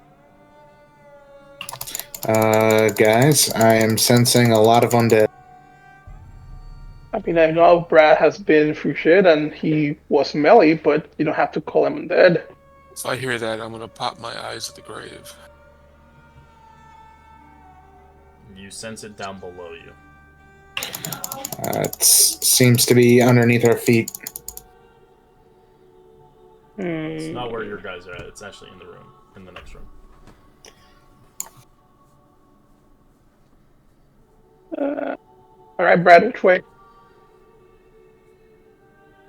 [SPEAKER 7] Guys, I am sensing a lot of undead.
[SPEAKER 1] I mean, I know Brad has been through shit and he was melee, but you don't have to call him undead.
[SPEAKER 4] If I hear that, I'm gonna pop my eyes at the grave.
[SPEAKER 2] You sense it down below you.
[SPEAKER 7] It seems to be underneath our feet.
[SPEAKER 2] It's not where your guys are at. It's actually in the room, in the next room.
[SPEAKER 1] All right, Brad, which way?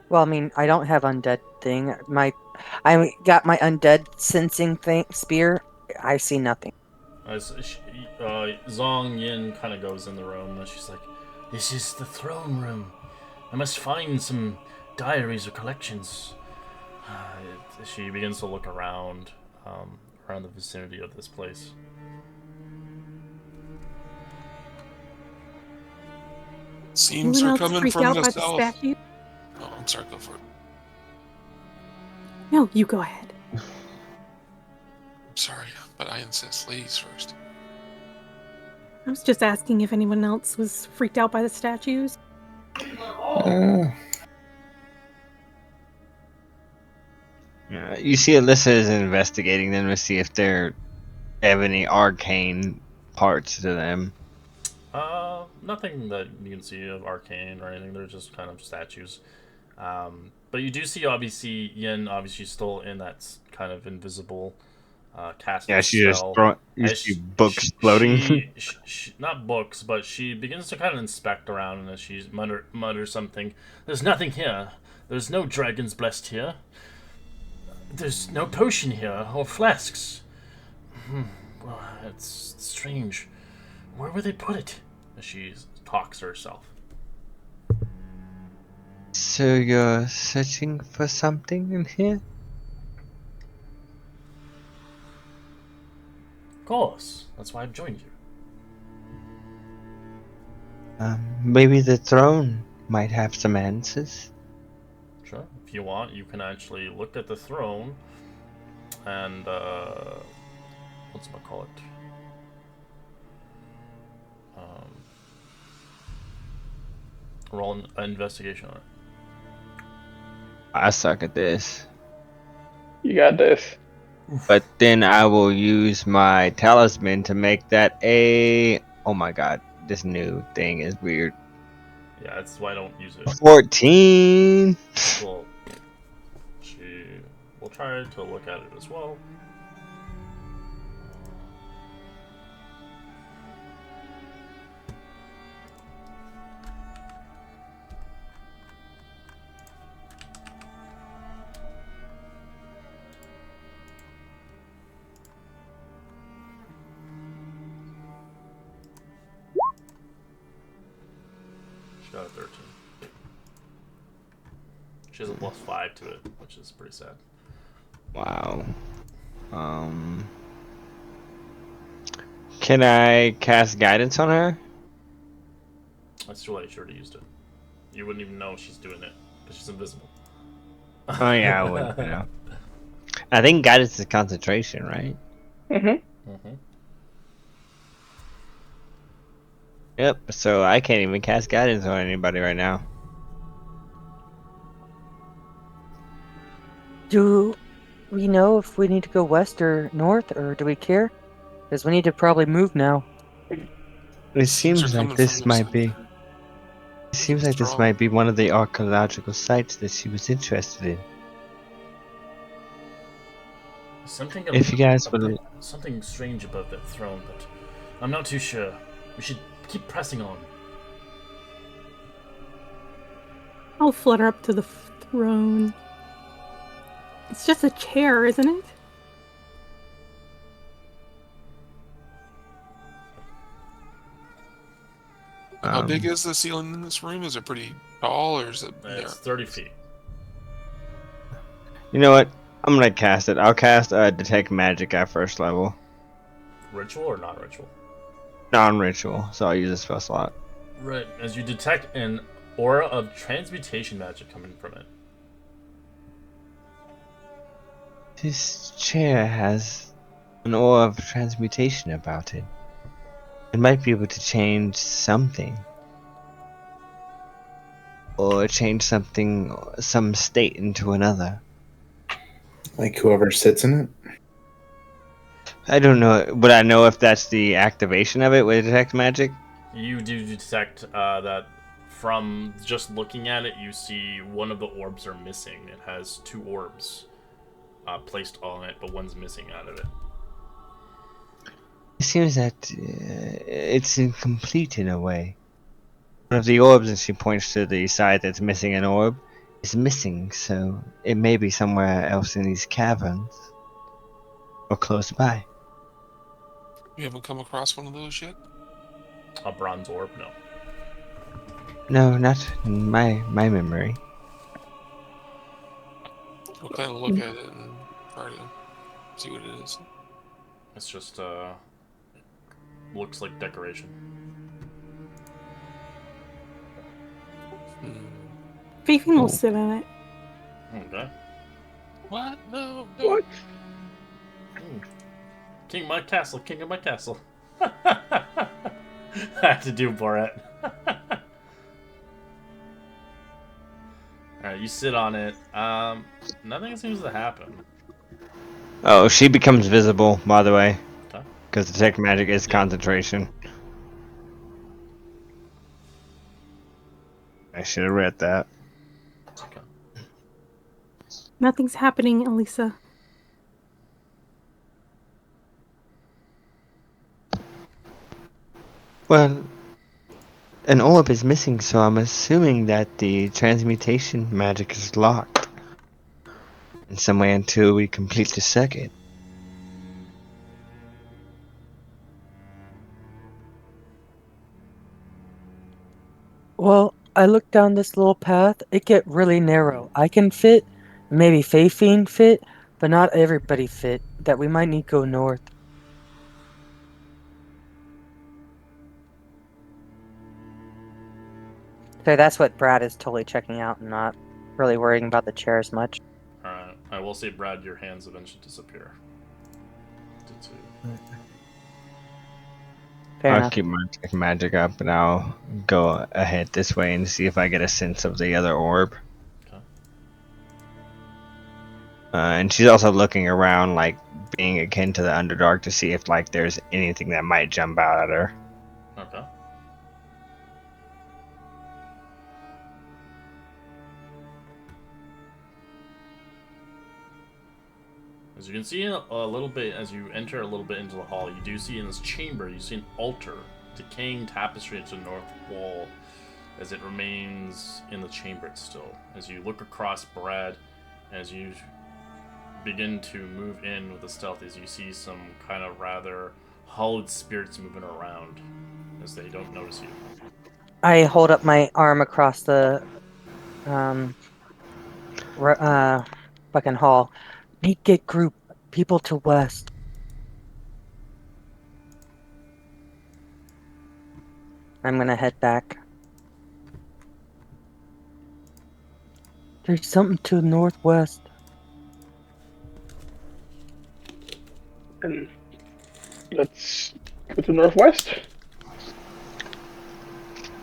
[SPEAKER 3] Well, I mean, I don't have undead thing. I got my undead sensing thing spear. I see nothing.
[SPEAKER 2] Zong Yin kind of goes in the room and she's like, "This is the throne room. I must find some diaries or collections." She begins to look around, around the vicinity of this place.
[SPEAKER 4] Seems
[SPEAKER 6] Anyone
[SPEAKER 4] they're
[SPEAKER 6] else
[SPEAKER 4] coming
[SPEAKER 6] freaked
[SPEAKER 4] from
[SPEAKER 6] out
[SPEAKER 4] the
[SPEAKER 6] by the
[SPEAKER 4] south.
[SPEAKER 6] statue?
[SPEAKER 4] Oh, I'm sorry, go for it.
[SPEAKER 6] No, you go ahead.
[SPEAKER 4] I'm sorry, but I insist ladies first.
[SPEAKER 6] I was just asking if anyone else was freaked out by the statues.
[SPEAKER 5] You see Alyssa is investigating them to see if there have any arcane parts to them.
[SPEAKER 2] Nothing that you can see of arcane or anything. They're just kind of statues. But you do see, obviously, Yin obviously still in that kind of invisible cast.
[SPEAKER 5] Yeah, she just
[SPEAKER 2] spell.
[SPEAKER 5] you
[SPEAKER 2] As
[SPEAKER 5] see books floating.
[SPEAKER 2] She, not books, but she begins to kind of inspect around, and as she mutters something, "There's nothing here. There's no dragons blessed here." There's no potion here, or flasks. Well, it's strange. Where would they put it? As she talks to herself.
[SPEAKER 5] So you're searching for something in here?
[SPEAKER 2] Of course. That's why I've joined you.
[SPEAKER 5] Maybe the throne might have some answers.
[SPEAKER 2] Sure. If you want, you can actually look at the throne and, whatchamacallit? Roll an investigation on it.
[SPEAKER 5] I suck at this.
[SPEAKER 1] You got this.
[SPEAKER 5] But then I will use my talisman to make that a... Oh my god, this new thing is weird.
[SPEAKER 2] Yeah, that's why I don't use it.
[SPEAKER 5] 14!
[SPEAKER 2] Well, we'll try to look at it as well. She got a 13. She has a +5 to it, which is pretty sad.
[SPEAKER 5] Wow. Can I cast guidance on her?
[SPEAKER 2] That's too late. She already used it. You wouldn't even know she's doing it because she's invisible.
[SPEAKER 5] Oh yeah, I would, you know. I think guidance is concentration, right?
[SPEAKER 2] Mm-hmm.
[SPEAKER 5] Yep, so I can't even cast guidance on anybody right now.
[SPEAKER 3] Do we know if we need to go west or north, or do we care? Because we need to probably move now.
[SPEAKER 5] It
[SPEAKER 4] Seems
[SPEAKER 5] seems
[SPEAKER 4] they're
[SPEAKER 5] like
[SPEAKER 4] coming
[SPEAKER 5] this
[SPEAKER 4] from this
[SPEAKER 5] might
[SPEAKER 4] side.
[SPEAKER 5] be... It seems like this
[SPEAKER 4] Strong.
[SPEAKER 5] might be one of the archaeological sites that she was interested in.
[SPEAKER 2] Something.
[SPEAKER 5] If you guys would...
[SPEAKER 2] Something strange above that throne, but I'm not too sure. We should keep pressing on.
[SPEAKER 6] I'll flutter up to the throne. It's just a chair, isn't it?
[SPEAKER 4] How big is the ceiling in this room? Is it pretty tall, or is it?
[SPEAKER 2] It's 30 feet.
[SPEAKER 5] You know what? I'm gonna cast it. I'll cast Detect Magic at first level.
[SPEAKER 2] Ritual or non-ritual?
[SPEAKER 5] Non-ritual, so I'll use a spell slot.
[SPEAKER 2] Right. As you detect an aura of transmutation magic coming from it.
[SPEAKER 5] This chair has an aura of transmutation about it. It might be able to change something. Or change something, some state into another.
[SPEAKER 7] Like whoever sits in it.
[SPEAKER 5] I don't know. Would I know if that's the activation of it with Detect Magic?
[SPEAKER 2] You do detect that from just looking at it, you see one of the orbs are missing. It has 2 orbs placed on it, but one's missing out of it.
[SPEAKER 5] It seems that it's incomplete in a way. One of the orbs, and she points to the side that's missing an orb, is missing, so it may be somewhere else in these caverns. Or close by.
[SPEAKER 4] You haven't come across one of those yet?
[SPEAKER 2] A bronze orb? No.
[SPEAKER 5] No, not in my memory.
[SPEAKER 4] We'll kind of look at it and try to see what it is.
[SPEAKER 2] It's just, looks like decoration.
[SPEAKER 6] Faithing will sit in it.
[SPEAKER 2] Okay.
[SPEAKER 4] What? No.
[SPEAKER 1] What?
[SPEAKER 2] King of my castle, king of my castle. I had to do Borat. Alright, you sit on it. Nothing seems to happen.
[SPEAKER 5] Oh, she becomes visible, by the way.
[SPEAKER 2] Okay.
[SPEAKER 5] Because Detect Magic is concentration. I should have read that.
[SPEAKER 2] Okay.
[SPEAKER 6] Nothing's happening, Elisa.
[SPEAKER 5] Well, an orb is missing, so I'm assuming that the transmutation magic is locked. in some way until we complete the circuit.
[SPEAKER 3] Well, I look down this little path. It get really narrow. I can fit, maybe Fayfiend fit, but not everybody fit. That we might need to go north. So that's what Brad is totally checking out and not really worrying about the chair as much.
[SPEAKER 2] Alright, I will say, Brad, your hands eventually disappear.
[SPEAKER 3] Fair
[SPEAKER 5] I'll
[SPEAKER 3] enough.
[SPEAKER 5] keep my magic up and I'll go ahead this way and see if I get a sense of the other orb.
[SPEAKER 2] Okay.
[SPEAKER 5] And she's also looking around, like being akin to the Underdark, to see if like there's anything that might jump out at her.
[SPEAKER 2] Okay. As you can see a little bit, as you enter a little bit into the hall, you do see in this chamber, you see an altar, decaying tapestry to the north wall, as it remains in the chamber still. As you look across Brad, as you begin to move in with the stealth, as you see some kind of rather hollowed spirits moving around, as they don't notice you.
[SPEAKER 3] I hold up my arm across the fucking hall. Need to get group people to west. I'm gonna head back. There's something to the northwest.
[SPEAKER 1] And let's go to northwest.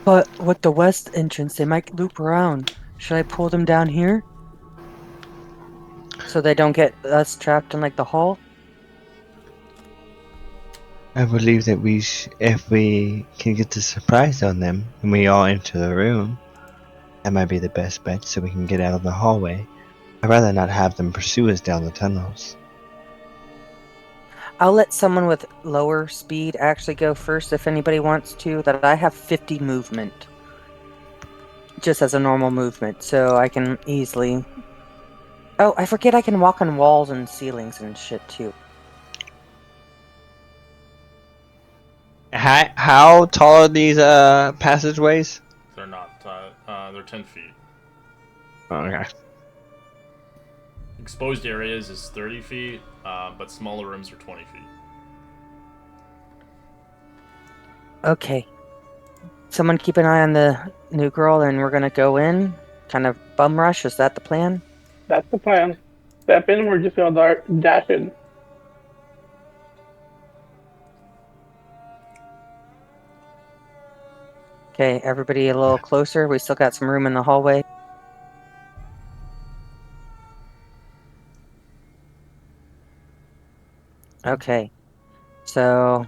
[SPEAKER 3] But with the west entrance, they might loop around. Should I pull them down here? So they don't get us trapped in like the hall?
[SPEAKER 5] I believe that if we can get the surprise on them and we all enter the room, that might be the best bet so we can get out of the hallway. I'd rather not have them pursue us down the tunnels.
[SPEAKER 3] I'll let someone with lower speed actually go first if anybody wants to. That I have 50 movement. Just as a normal movement, so I can easily... Oh, I forget I can walk on walls and ceilings and shit too.
[SPEAKER 5] How tall are these passageways?
[SPEAKER 2] They're not, they're 10 feet.
[SPEAKER 5] Okay.
[SPEAKER 2] Exposed areas is 30 feet, but smaller rooms are 20 feet.
[SPEAKER 3] Okay. Someone keep an eye on the new girl and we're gonna go in. Kind of bum rush, is that the plan?
[SPEAKER 1] That's the plan. Step in, we're just gonna dash in.
[SPEAKER 3] Okay, everybody a little closer. We still got some room in the hallway. Okay. So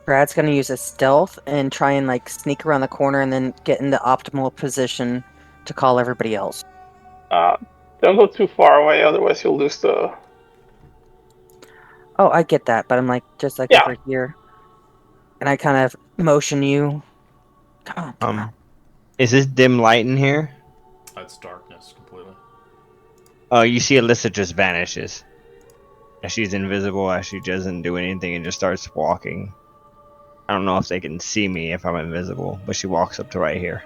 [SPEAKER 3] Brad's gonna use a stealth and try and like sneak around the corner and then get in the optimal position to call everybody else.
[SPEAKER 1] Don't go too far away, otherwise you'll lose the...
[SPEAKER 3] Oh, I get that, but I'm like just like
[SPEAKER 1] Yeah.
[SPEAKER 3] over here. And I kind of motion you. Come on, come on.
[SPEAKER 5] Is this dim light in here?
[SPEAKER 2] That's darkness completely.
[SPEAKER 5] Oh, you see Alyssa just vanishes. As she's invisible, as she doesn't do anything and just starts walking. I don't know if they can see me if I'm invisible, but she walks up to right here.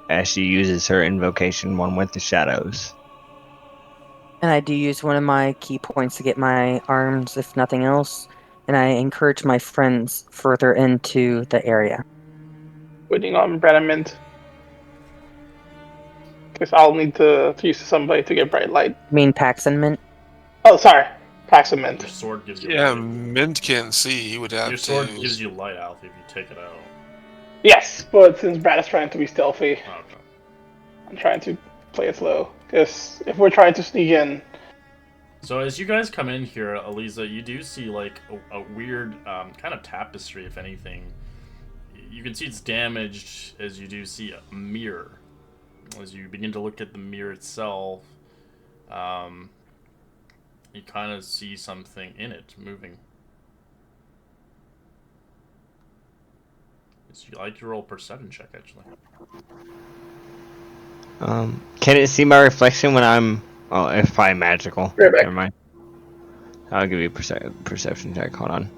[SPEAKER 5] As she uses her invocation, one with the shadows.
[SPEAKER 3] And I do use one of my key points to get my arms, if nothing else. And I encourage my friends further into the area.
[SPEAKER 1] Waiting on Brad and Mint. Because I'll need to use somebody to get bright light.
[SPEAKER 3] I mean Pax and Mint.
[SPEAKER 1] Oh, sorry. Pax and Mint.
[SPEAKER 2] Your sword gives you
[SPEAKER 4] Yeah,
[SPEAKER 2] light.
[SPEAKER 4] Mint can't see. He would have
[SPEAKER 2] Your
[SPEAKER 4] to.
[SPEAKER 2] sword gives you light, Alf, if you take it out.
[SPEAKER 1] Yes, but since Brad is trying to be stealthy,
[SPEAKER 2] Oh, okay.
[SPEAKER 1] I'm trying to play it slow. Because if we're trying to sneak in...
[SPEAKER 2] So as you guys come in here, Eliza, you do see like a weird kind of tapestry, if anything. You can see it's damaged as you do see a mirror. As you begin to look at the mirror itself, you kind of see something in it moving. So you like to roll a perception check, actually.
[SPEAKER 5] Can it see my reflection when I'm Oh, F5 magical.
[SPEAKER 1] Right back.
[SPEAKER 5] Never mind. I'll give you a perception check. Hold on.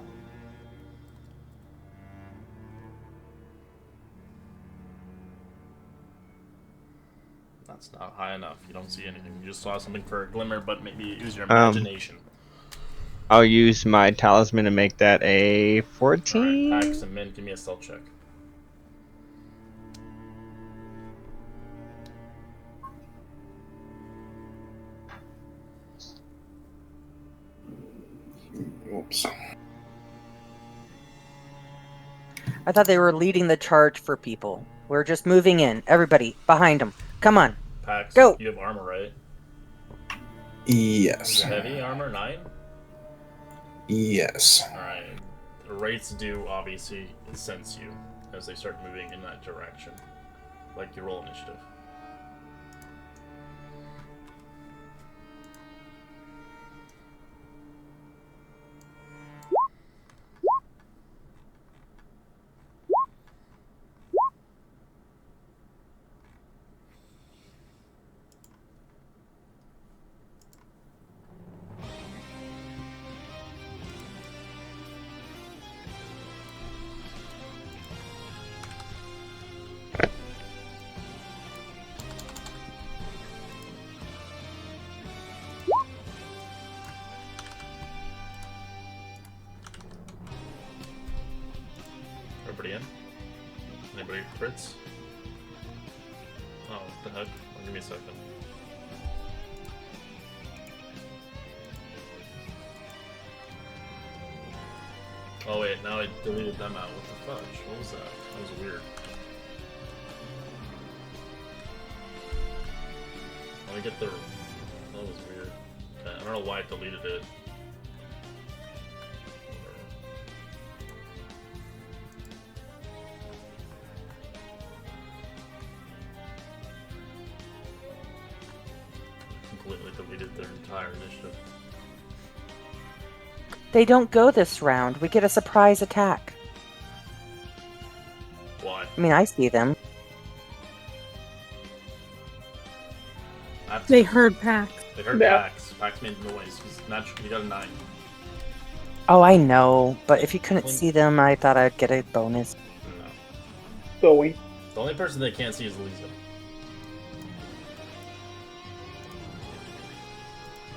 [SPEAKER 2] That's not high enough. You don't see anything. You just saw something for a glimmer, but maybe use your
[SPEAKER 5] Um,
[SPEAKER 2] imagination.
[SPEAKER 5] I'll use my talisman to make that a 14.
[SPEAKER 2] Alright, Pax and Min, give me a stealth check.
[SPEAKER 7] Oops.
[SPEAKER 3] I thought they were leading the charge for people. We're just moving in. Everybody, behind them. Come on.
[SPEAKER 2] Pax,
[SPEAKER 3] Go.
[SPEAKER 2] you have armor, right?
[SPEAKER 7] Yes.
[SPEAKER 2] Heavy armor, 9?
[SPEAKER 7] Yes.
[SPEAKER 2] Alright. The wraiths do obviously sense you as they start moving in that direction. Like you roll initiative. Everybody in? Anybody crits? Oh, what the heck? Oh, give me a second. Oh wait, now I deleted them out. What the fudge? What was that? That was weird. Let me get the... That was weird. Okay, I don't know why I deleted it. Completely deleted their entire initiative.
[SPEAKER 3] They don't go this round. We get a surprise attack.
[SPEAKER 2] Why?
[SPEAKER 3] I mean, I see them.
[SPEAKER 6] They heard Pax.
[SPEAKER 2] They heard
[SPEAKER 1] Yeah.
[SPEAKER 2] Pax. Pax made noise. He got a 9.
[SPEAKER 3] Oh, I know. But if you couldn't see them, I thought I'd get a bonus.
[SPEAKER 2] No.
[SPEAKER 1] So we.
[SPEAKER 2] The only person they can't see is Lisa.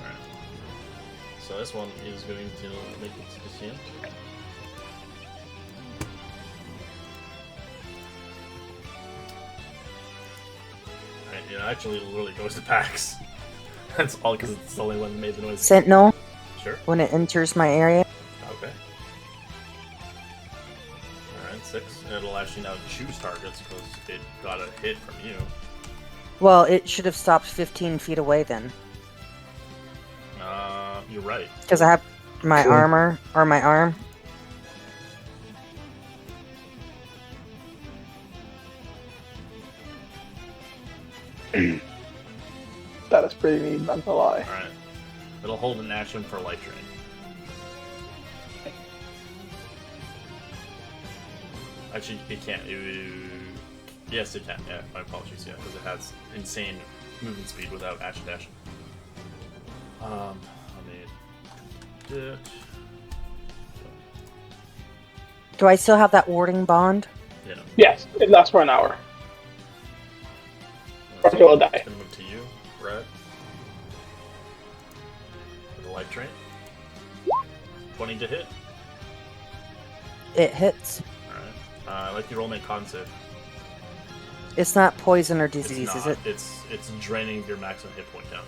[SPEAKER 2] Alright. So this one is going to make it to the scene. Alright, it actually literally goes to Pax. That's all because it's the only one that made the noise.
[SPEAKER 3] Sentinel,
[SPEAKER 2] Sure.
[SPEAKER 3] when it enters my area.
[SPEAKER 2] Okay. Alright, 6. It'll actually now choose targets because it got a hit from you.
[SPEAKER 3] Well, it should have stopped 15 feet away then.
[SPEAKER 2] You're right.
[SPEAKER 3] Because I have my armor, or my arm.
[SPEAKER 1] That is pretty neat, not gonna lie.
[SPEAKER 2] Alright. It'll hold an action for Light Drain. Actually, it can't. Yes, it can. Yeah, my apologies. Yeah, because it has insane movement speed without action dash. I made it.
[SPEAKER 3] Do I still have that warding bond?
[SPEAKER 2] Yeah.
[SPEAKER 1] Yes, it lasts for an hour. Or he'll die.
[SPEAKER 2] It's gonna move to you, Brad. With the Light Drain. 20 to hit.
[SPEAKER 3] It hits.
[SPEAKER 2] Alright. I'd like you to roll my con save.
[SPEAKER 3] It's not poison or
[SPEAKER 2] It's
[SPEAKER 3] disease,
[SPEAKER 2] not.
[SPEAKER 3] is it?
[SPEAKER 2] It's draining your maximum hit point down.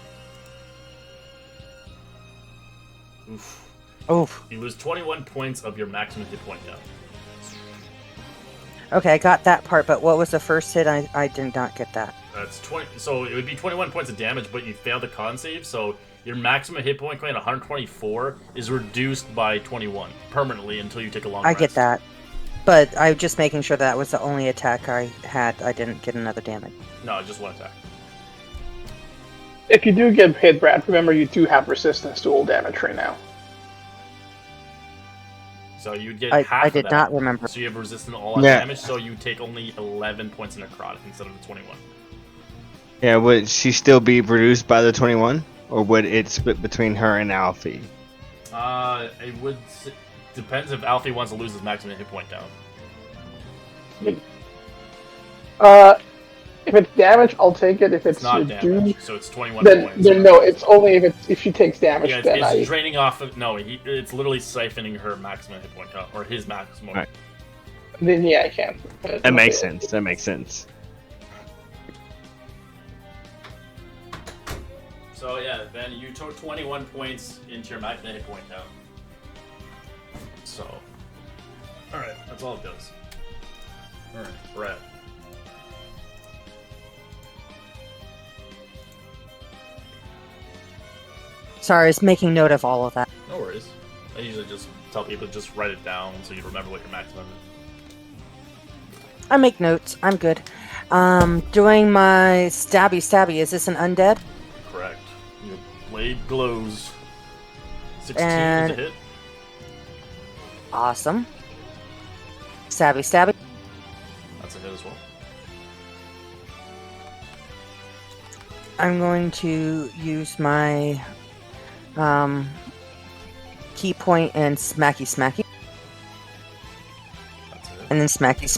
[SPEAKER 2] Oof.
[SPEAKER 3] Oof.
[SPEAKER 2] You lose 21 points of your maximum hit point down.
[SPEAKER 3] Okay, I got that part, but what was the first hit? I did not get that.
[SPEAKER 2] That's 20. So it would be 21 points of damage, but you failed the con save. So your maximum hit point at 124 is reduced by 21 permanently until you take a long
[SPEAKER 3] I
[SPEAKER 2] rest.
[SPEAKER 3] get that. But I'm just making sure that was the only attack I had. I didn't get another damage.
[SPEAKER 2] No, just one attack.
[SPEAKER 1] If you do get hit, Brad, remember you do have resistance to all damage right now.
[SPEAKER 2] So you'd get
[SPEAKER 3] I
[SPEAKER 2] half of
[SPEAKER 3] did
[SPEAKER 2] that.
[SPEAKER 3] not remember.
[SPEAKER 2] So you have resistance to all that
[SPEAKER 5] Yeah.
[SPEAKER 2] damage, so you take only 11 points in necrotic instead of the 21.
[SPEAKER 5] Yeah, would she still be reduced by the 21? or would it split between her and Alfie?
[SPEAKER 2] It would depends if Alfie wants to lose his maximum hit point down.
[SPEAKER 1] If it's damage, I'll take it. If
[SPEAKER 2] It's
[SPEAKER 1] it's
[SPEAKER 2] not
[SPEAKER 1] your
[SPEAKER 2] damage,
[SPEAKER 1] doom,
[SPEAKER 2] so it's 21
[SPEAKER 1] then
[SPEAKER 2] points.
[SPEAKER 1] no. It's only if she takes damage.
[SPEAKER 2] Yeah,
[SPEAKER 1] then
[SPEAKER 2] it's draining off of it's literally siphoning her maximum hit point count or his maximum.
[SPEAKER 5] Right.
[SPEAKER 1] Then yeah, I can. But
[SPEAKER 5] That makes sense. That makes sense.
[SPEAKER 2] So yeah, then you took 21 points into your maximum hit point count. So, all right, that's all it does. All right, Brett.
[SPEAKER 3] Sorry, I was making note of all of that.
[SPEAKER 2] No worries. I usually just tell people to just write it down so you remember what your maximum is.
[SPEAKER 3] I make notes. I'm good. Doing my stabby. Is this an undead?
[SPEAKER 2] Correct. Your blade glows. 16
[SPEAKER 3] And-
[SPEAKER 2] is a hit.
[SPEAKER 3] Awesome. Stabby.
[SPEAKER 2] That's a hit as well.
[SPEAKER 3] I'm going to use my key point and smacky,
[SPEAKER 2] That's a hit.
[SPEAKER 3] and then smacky.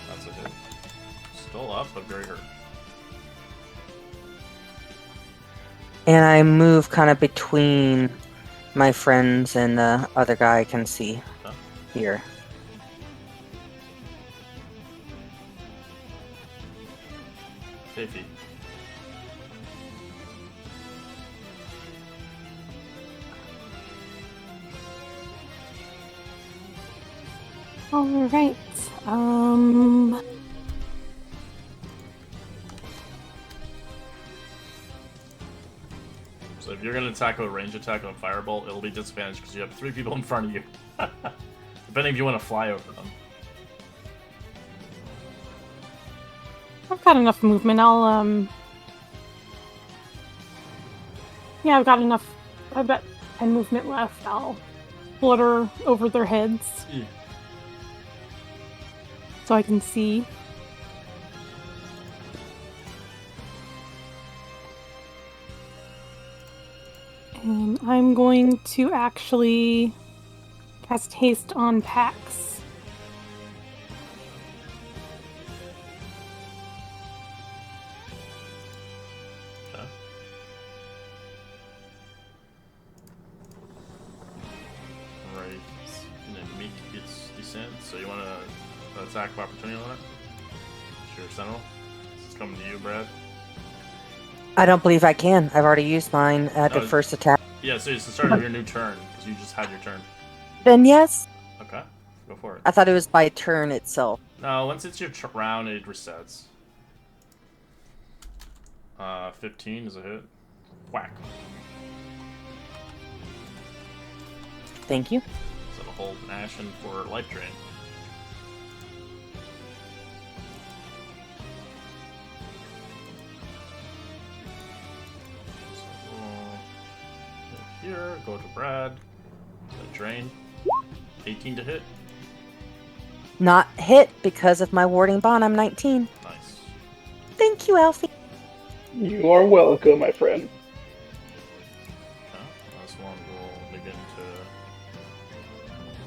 [SPEAKER 2] That's a hit. Still up, but very hurt.
[SPEAKER 3] And I move kind of between my friends and the other guy I can see
[SPEAKER 2] Okay.
[SPEAKER 3] here.
[SPEAKER 2] Fifi.
[SPEAKER 6] All right.
[SPEAKER 2] So if you're gonna attack with a range attack on a fireball, it'll be disadvantaged because you have 3 people in front of you. Depending if you want to fly over them.
[SPEAKER 6] I've got enough movement. Yeah, I've got enough. I've got 10 movement left. I'll flutter over their heads
[SPEAKER 2] Yeah.
[SPEAKER 6] so I can see. And I'm going to actually cast haste on Pax.
[SPEAKER 2] Okay. Alright. And then meet its descent. So you want to attack of opportunity on it? Sure, Sentinel. This is coming to you, Brad.
[SPEAKER 3] I don't believe I can. I've already used mine at the
[SPEAKER 2] Oh.
[SPEAKER 3] first attack.
[SPEAKER 2] Yeah, so it's the start of your new turn because you just had your turn.
[SPEAKER 3] Then yes.
[SPEAKER 2] Okay, go for it.
[SPEAKER 3] I thought it was by turn itself.
[SPEAKER 2] No, once it's your round, it resets. 15 is a hit. Whack.
[SPEAKER 3] Thank you.
[SPEAKER 2] So it'll hold an action for life drain. So we'll go here, go to Brad. Life drain. 18 to hit.
[SPEAKER 3] Not hit because of my warding bond. I'm 19.
[SPEAKER 2] Nice.
[SPEAKER 3] Thank you, Alfie.
[SPEAKER 1] You are welcome, my friend.
[SPEAKER 2] Okay, this one will begin to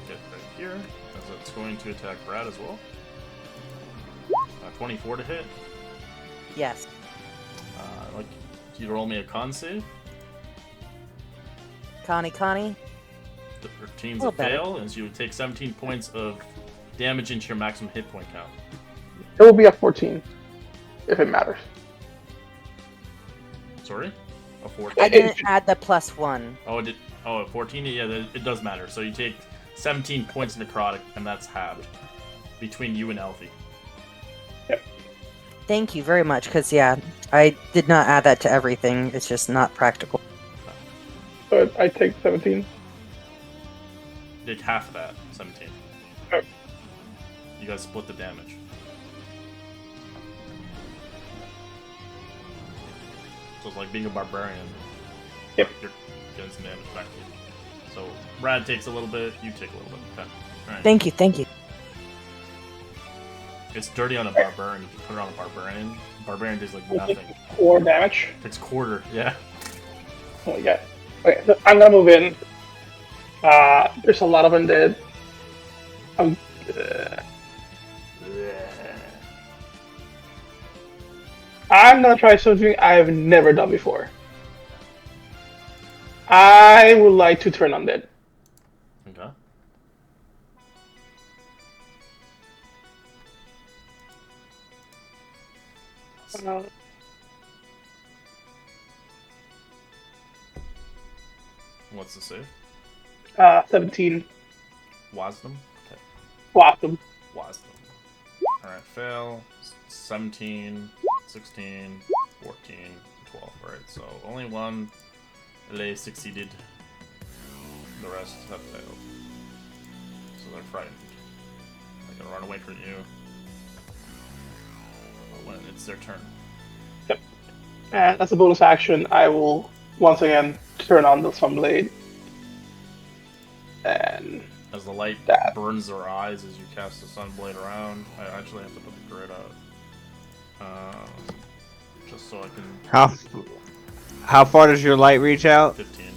[SPEAKER 2] get right here, as it's going to attack Brad as well. 24 to hit.
[SPEAKER 3] Yes.
[SPEAKER 2] Like, do you roll me a con save?
[SPEAKER 3] Connie.
[SPEAKER 2] The 13's a
[SPEAKER 3] little better.
[SPEAKER 2] fail, and so you would take 17 points of damage into your maximum hit point count.
[SPEAKER 1] It will be a 14, if it matters.
[SPEAKER 2] Sorry? A 14?
[SPEAKER 3] I didn't add the +1.
[SPEAKER 2] Oh, it did. Oh, a 14? Yeah, it does matter. So you take 17 points necrotic, and that's halved between you and Alfie.
[SPEAKER 3] Thank you very much, because, yeah, I did not add that to everything. It's just not practical.
[SPEAKER 1] So I take 17.
[SPEAKER 2] Take half of that, 17.
[SPEAKER 1] Okay.
[SPEAKER 2] You guys split the damage. So it's like being a barbarian.
[SPEAKER 1] Yep.
[SPEAKER 2] You're getting some damage back to you. So Brad takes a little bit, you take a little bit. Okay. Alright.
[SPEAKER 3] Thank you.
[SPEAKER 2] It's dirty on a barbarian. If you put it on a barbarian, barbarian does like nothing.
[SPEAKER 1] 4 damage.
[SPEAKER 2] It's quarter, yeah.
[SPEAKER 1] Oh my god. Okay, so I'm gonna move in. There's a lot of undead. I'm gonna try something I've never done before. I would like to turn undead.
[SPEAKER 2] Okay. What's the save?
[SPEAKER 1] 17.
[SPEAKER 2] Wisdom? Okay.
[SPEAKER 1] Wasdom.
[SPEAKER 2] Wisdom. Alright, fail. 17, 16, 14, 12. Alright, so only one Lay succeeded. The rest have failed. So they're frightened. They're gonna run away from you. When it's their turn.
[SPEAKER 1] And as a bonus action, I will once again turn on the Sunblade. And
[SPEAKER 2] As the light
[SPEAKER 1] that.
[SPEAKER 2] burns their eyes as you cast the Sunblade around, I actually have to put the grid out. Just so I can...
[SPEAKER 5] How far does your light reach out?
[SPEAKER 2] 15.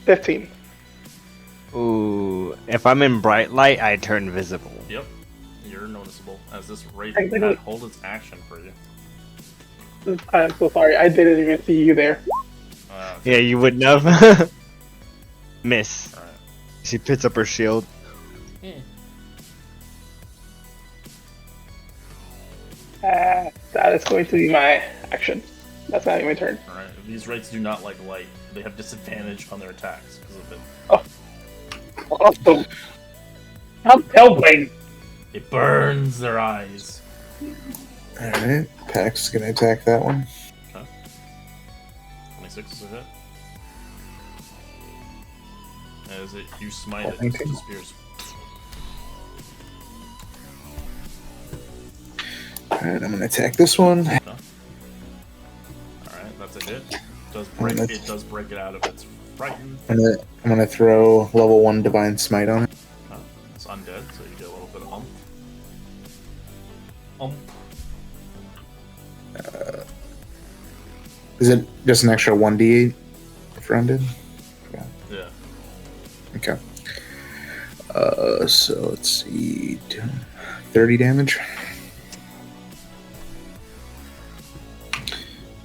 [SPEAKER 1] 15.
[SPEAKER 5] Ooh, if I'm in bright light, I turn visible.
[SPEAKER 2] Yep. You're noticeable as this Wraith
[SPEAKER 1] I think
[SPEAKER 2] cannot
[SPEAKER 1] it-
[SPEAKER 2] hold its action for you.
[SPEAKER 1] I'm so sorry, I didn't even see you there.
[SPEAKER 5] Yeah, you wouldn't have. Miss.
[SPEAKER 2] Alright.
[SPEAKER 5] She picks up her shield.
[SPEAKER 1] That is going to be my action. That's not even my turn.
[SPEAKER 2] Alright. These Wraiths do not like light. They have disadvantage on their attacks because of it.
[SPEAKER 1] Awesome. How's Hellblade?
[SPEAKER 2] It burns their eyes.
[SPEAKER 7] Alright, Pax gonna attack that one.
[SPEAKER 2] 26 is a hit. As it, you smite it, it
[SPEAKER 7] 19.
[SPEAKER 2] disappears.
[SPEAKER 7] Alright, I'm gonna attack this one.
[SPEAKER 2] Alright, that's a hit. It does break it out of its frightened.
[SPEAKER 7] I'm gonna throw level 1 Divine Smite on it.
[SPEAKER 2] It's undead, so you get a little bit of
[SPEAKER 7] Is it just an extra 1d8 for undead?
[SPEAKER 2] Yeah.
[SPEAKER 7] Okay. So let's see. 30 damage.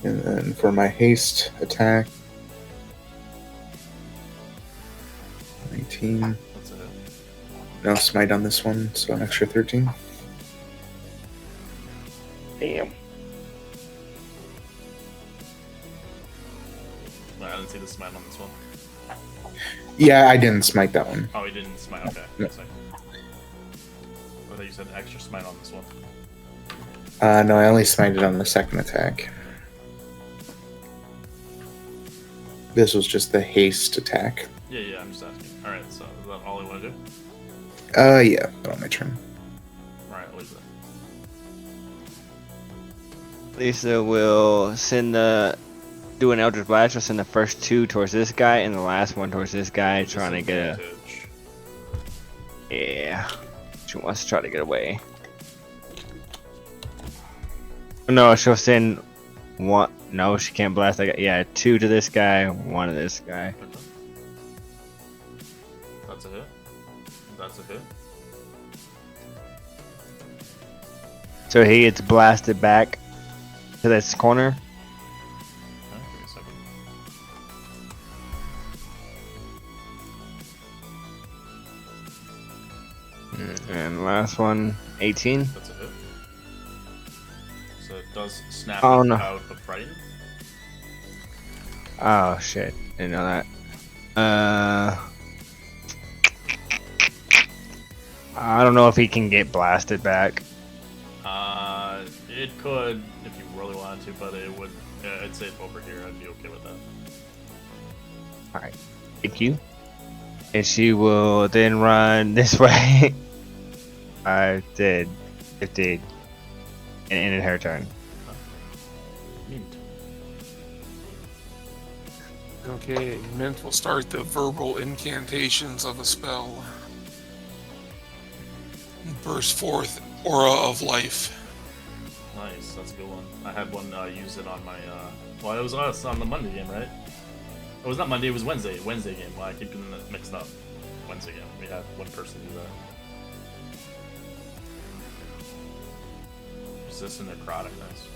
[SPEAKER 7] And then for my haste attack, 19.
[SPEAKER 2] That's a hit.
[SPEAKER 7] No smite on this one, so an extra 13.
[SPEAKER 1] Damn.
[SPEAKER 2] Well, I didn't see the smite on this one.
[SPEAKER 7] Yeah, I didn't smite that one.
[SPEAKER 2] Oh, he didn't smite. Okay.
[SPEAKER 7] No.
[SPEAKER 2] Sorry. I thought you said extra smite on this one.
[SPEAKER 7] No, I only smited on the second attack. This was just the haste attack.
[SPEAKER 2] Yeah, I'm just asking. Alright, so is that all you want to do?
[SPEAKER 7] Yeah, on my turn.
[SPEAKER 2] Alright, I'll leave that.
[SPEAKER 5] Lisa will do an Eldritch Blast. Will send the first 2 towards this guy and the last one towards this guy, trying to get a.
[SPEAKER 2] Disadvantage.
[SPEAKER 5] Yeah. She wants to try to get away. No, she'll send one. No, she can't blast that guy. Yeah, 2 to this guy, 1 to this guy.
[SPEAKER 2] Okay. That's a hit. That's a hit.
[SPEAKER 5] So he gets blasted back to this corner.
[SPEAKER 2] Okay, give me a second.
[SPEAKER 5] And last one, 18.
[SPEAKER 2] That's a hit. So it does snap
[SPEAKER 5] Oh,
[SPEAKER 2] it
[SPEAKER 5] no.
[SPEAKER 2] out of frightened.
[SPEAKER 5] Oh shit, didn't know that. I don't know if he can get blasted back.
[SPEAKER 2] It could if you really wanted to, but it would. I'd say over here. I'd be okay with that.
[SPEAKER 5] Alright, thank you. And she will then run this way. I did 15. And ended her turn.
[SPEAKER 2] Neat.
[SPEAKER 4] Okay, Mint will start the verbal incantations of a spell. Burst forth Aura of Life.
[SPEAKER 2] Nice, that's a good one. I had one use it on my. Well, it was us on the Monday game, right? It was not Monday. It was Wednesday. Wednesday game. Well, I keep getting it mixed up. Wednesday game. We had one person do that. Resistant necrotic, nice.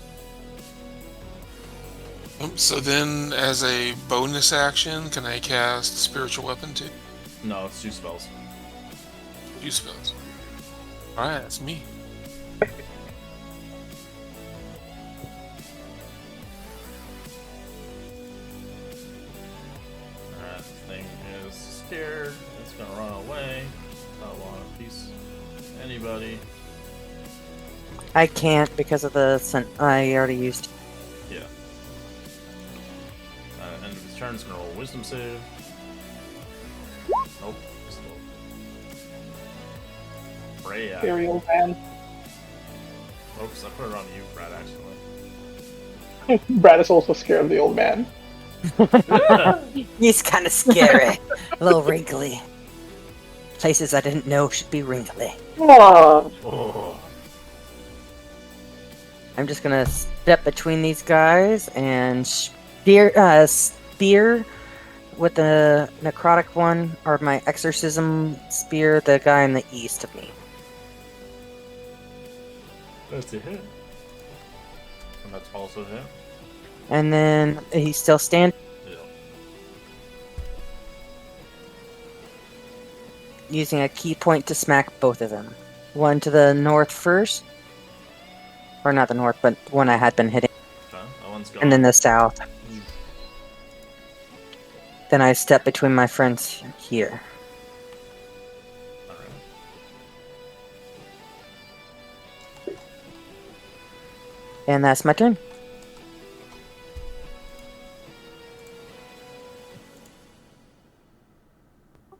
[SPEAKER 4] So then, as a bonus action, can I cast Spiritual Weapon too?
[SPEAKER 2] No, it's 2 spells.
[SPEAKER 4] 2 spells. Alright, that's me.
[SPEAKER 2] Alright, this thing is scared. It's gonna run away. I don't want a piece. Anybody?
[SPEAKER 3] I can't because of the I already used.
[SPEAKER 2] Yeah. End of his turn, it's gonna roll a wisdom save. Nope. Still. Freya.
[SPEAKER 1] Very old man.
[SPEAKER 2] Oops, I put it on you, Brad, actually.
[SPEAKER 1] Brad is also scared of the old man.
[SPEAKER 3] He's kind of scary, a little wrinkly. Places I didn't know should be wrinkly.
[SPEAKER 2] Oh.
[SPEAKER 3] I'm just gonna step between these guys and spear with the necrotic one, or my exorcism spear, the guy in the east of me.
[SPEAKER 2] That's a hit. And that's also a hit.
[SPEAKER 3] And then he's still standing,
[SPEAKER 2] Yeah.
[SPEAKER 3] using a key point to smack both of them. One to the north first. Or not the north, but one I had been hitting.
[SPEAKER 2] Okay, that one's gone.
[SPEAKER 3] And then the south. Then I step between my friends here.
[SPEAKER 2] Alright.
[SPEAKER 3] And that's my turn.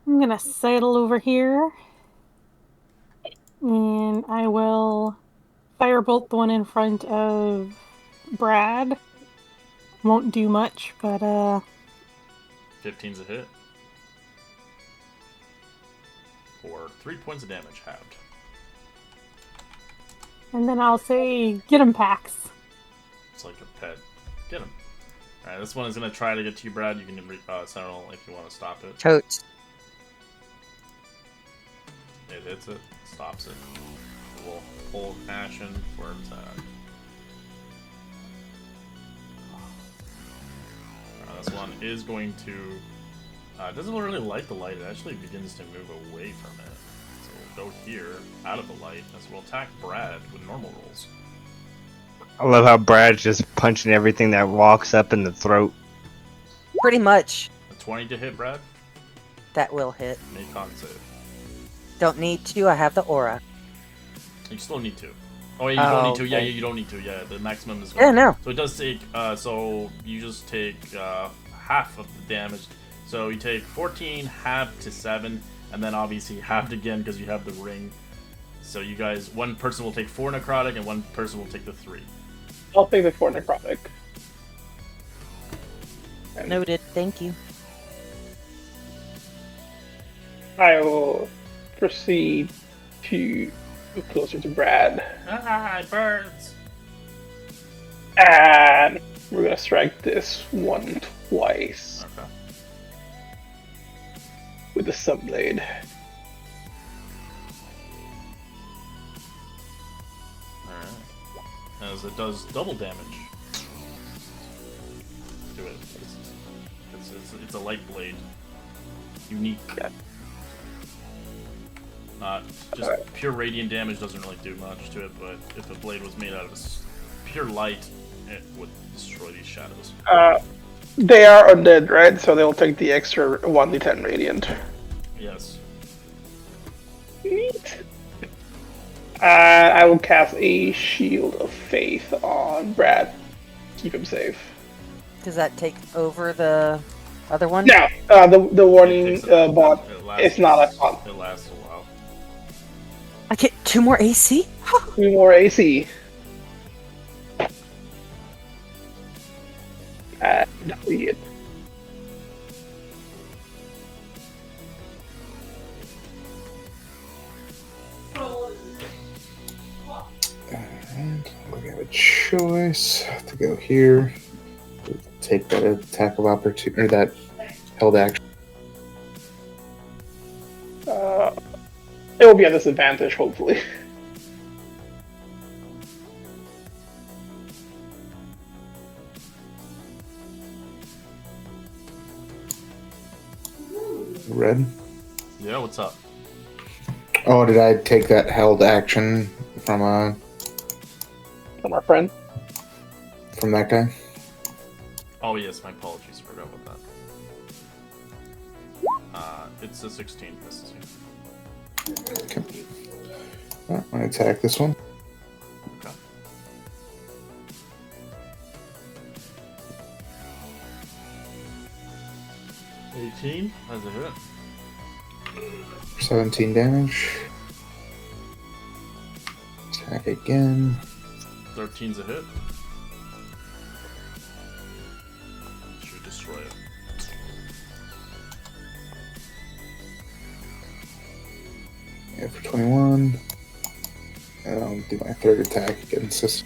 [SPEAKER 6] I'm gonna settle over here. And I will firebolt the one in front of Brad. Won't do much, but
[SPEAKER 2] 15's a hit. For 3 points of damage halved.
[SPEAKER 6] and then I'll say get him Pax.
[SPEAKER 2] It's like a pet. Get him. Alright, this one is gonna try to get to you, Brad. You can Sentinel if you want to stop it.
[SPEAKER 3] Totes.
[SPEAKER 2] It hits it, stops it. We'll hold action for attack. This one is going to. It doesn't really like the light. It actually begins to move away from it. So we'll go here, out of the light, as we'll attack Brad with normal rolls.
[SPEAKER 5] I love how Brad's just punching everything that walks up in the throat.
[SPEAKER 3] Pretty much.
[SPEAKER 2] A 20 to hit, Brad.
[SPEAKER 3] That will hit.
[SPEAKER 2] Make con save.
[SPEAKER 3] Don't need to, I have the aura.
[SPEAKER 2] You still need to. Oh, yeah, you don't need to. Yeah,
[SPEAKER 3] okay.
[SPEAKER 2] you don't need to. Yeah, the maximum is.
[SPEAKER 3] Yeah, no.
[SPEAKER 2] So it does take. So you just take half of the damage. So you take 14, halved to 7, and then obviously halved again because you have the ring. So you guys, one person will take 4 necrotic, and one person will take the 3.
[SPEAKER 1] I'll take the 4 necrotic. And
[SPEAKER 3] Noted, thank you.
[SPEAKER 1] I will proceed to move closer to Brad.
[SPEAKER 2] Ah, it burns.
[SPEAKER 1] And we're gonna strike this one twice
[SPEAKER 2] Okay.
[SPEAKER 1] with the subblade.
[SPEAKER 2] Alright. As it does double damage. Do it. It's a light blade. Unique.
[SPEAKER 1] Yeah.
[SPEAKER 2] Not just
[SPEAKER 1] Alright.
[SPEAKER 2] pure radiant damage doesn't really do much to it, but if the blade was made out of pure light, it would destroy these shadows.
[SPEAKER 1] They are undead, right? So they'll take the extra 1d10 radiant.
[SPEAKER 2] Yes.
[SPEAKER 1] Neat. I will cast a Shield of Faith on Brad. Keep him safe.
[SPEAKER 3] Does that take over the other one?
[SPEAKER 1] Now, the warning bot,
[SPEAKER 2] It lasts-
[SPEAKER 1] it's not a con.
[SPEAKER 2] It lasts a while.
[SPEAKER 3] I get 2 more AC?
[SPEAKER 1] 2 more AC. That'll be it.
[SPEAKER 7] And we have a choice to go here. Take that attack of opportunity, or that held action.
[SPEAKER 1] It will be a disadvantage, hopefully.
[SPEAKER 7] Red.
[SPEAKER 2] Yeah, what's up?
[SPEAKER 7] Oh, did I take that held action from
[SPEAKER 1] From our friend.
[SPEAKER 7] that guy?
[SPEAKER 2] Oh yes, my apologies. Forgot about that. It's a 16. Misses you.
[SPEAKER 7] Okay. I'm gonna attack this one.
[SPEAKER 2] Okay. $18 as a hit.
[SPEAKER 7] 17 damage. Attack again.
[SPEAKER 2] 13's a hit. Should destroy it.
[SPEAKER 7] Yeah, for 21. And I'll do my third attack against this.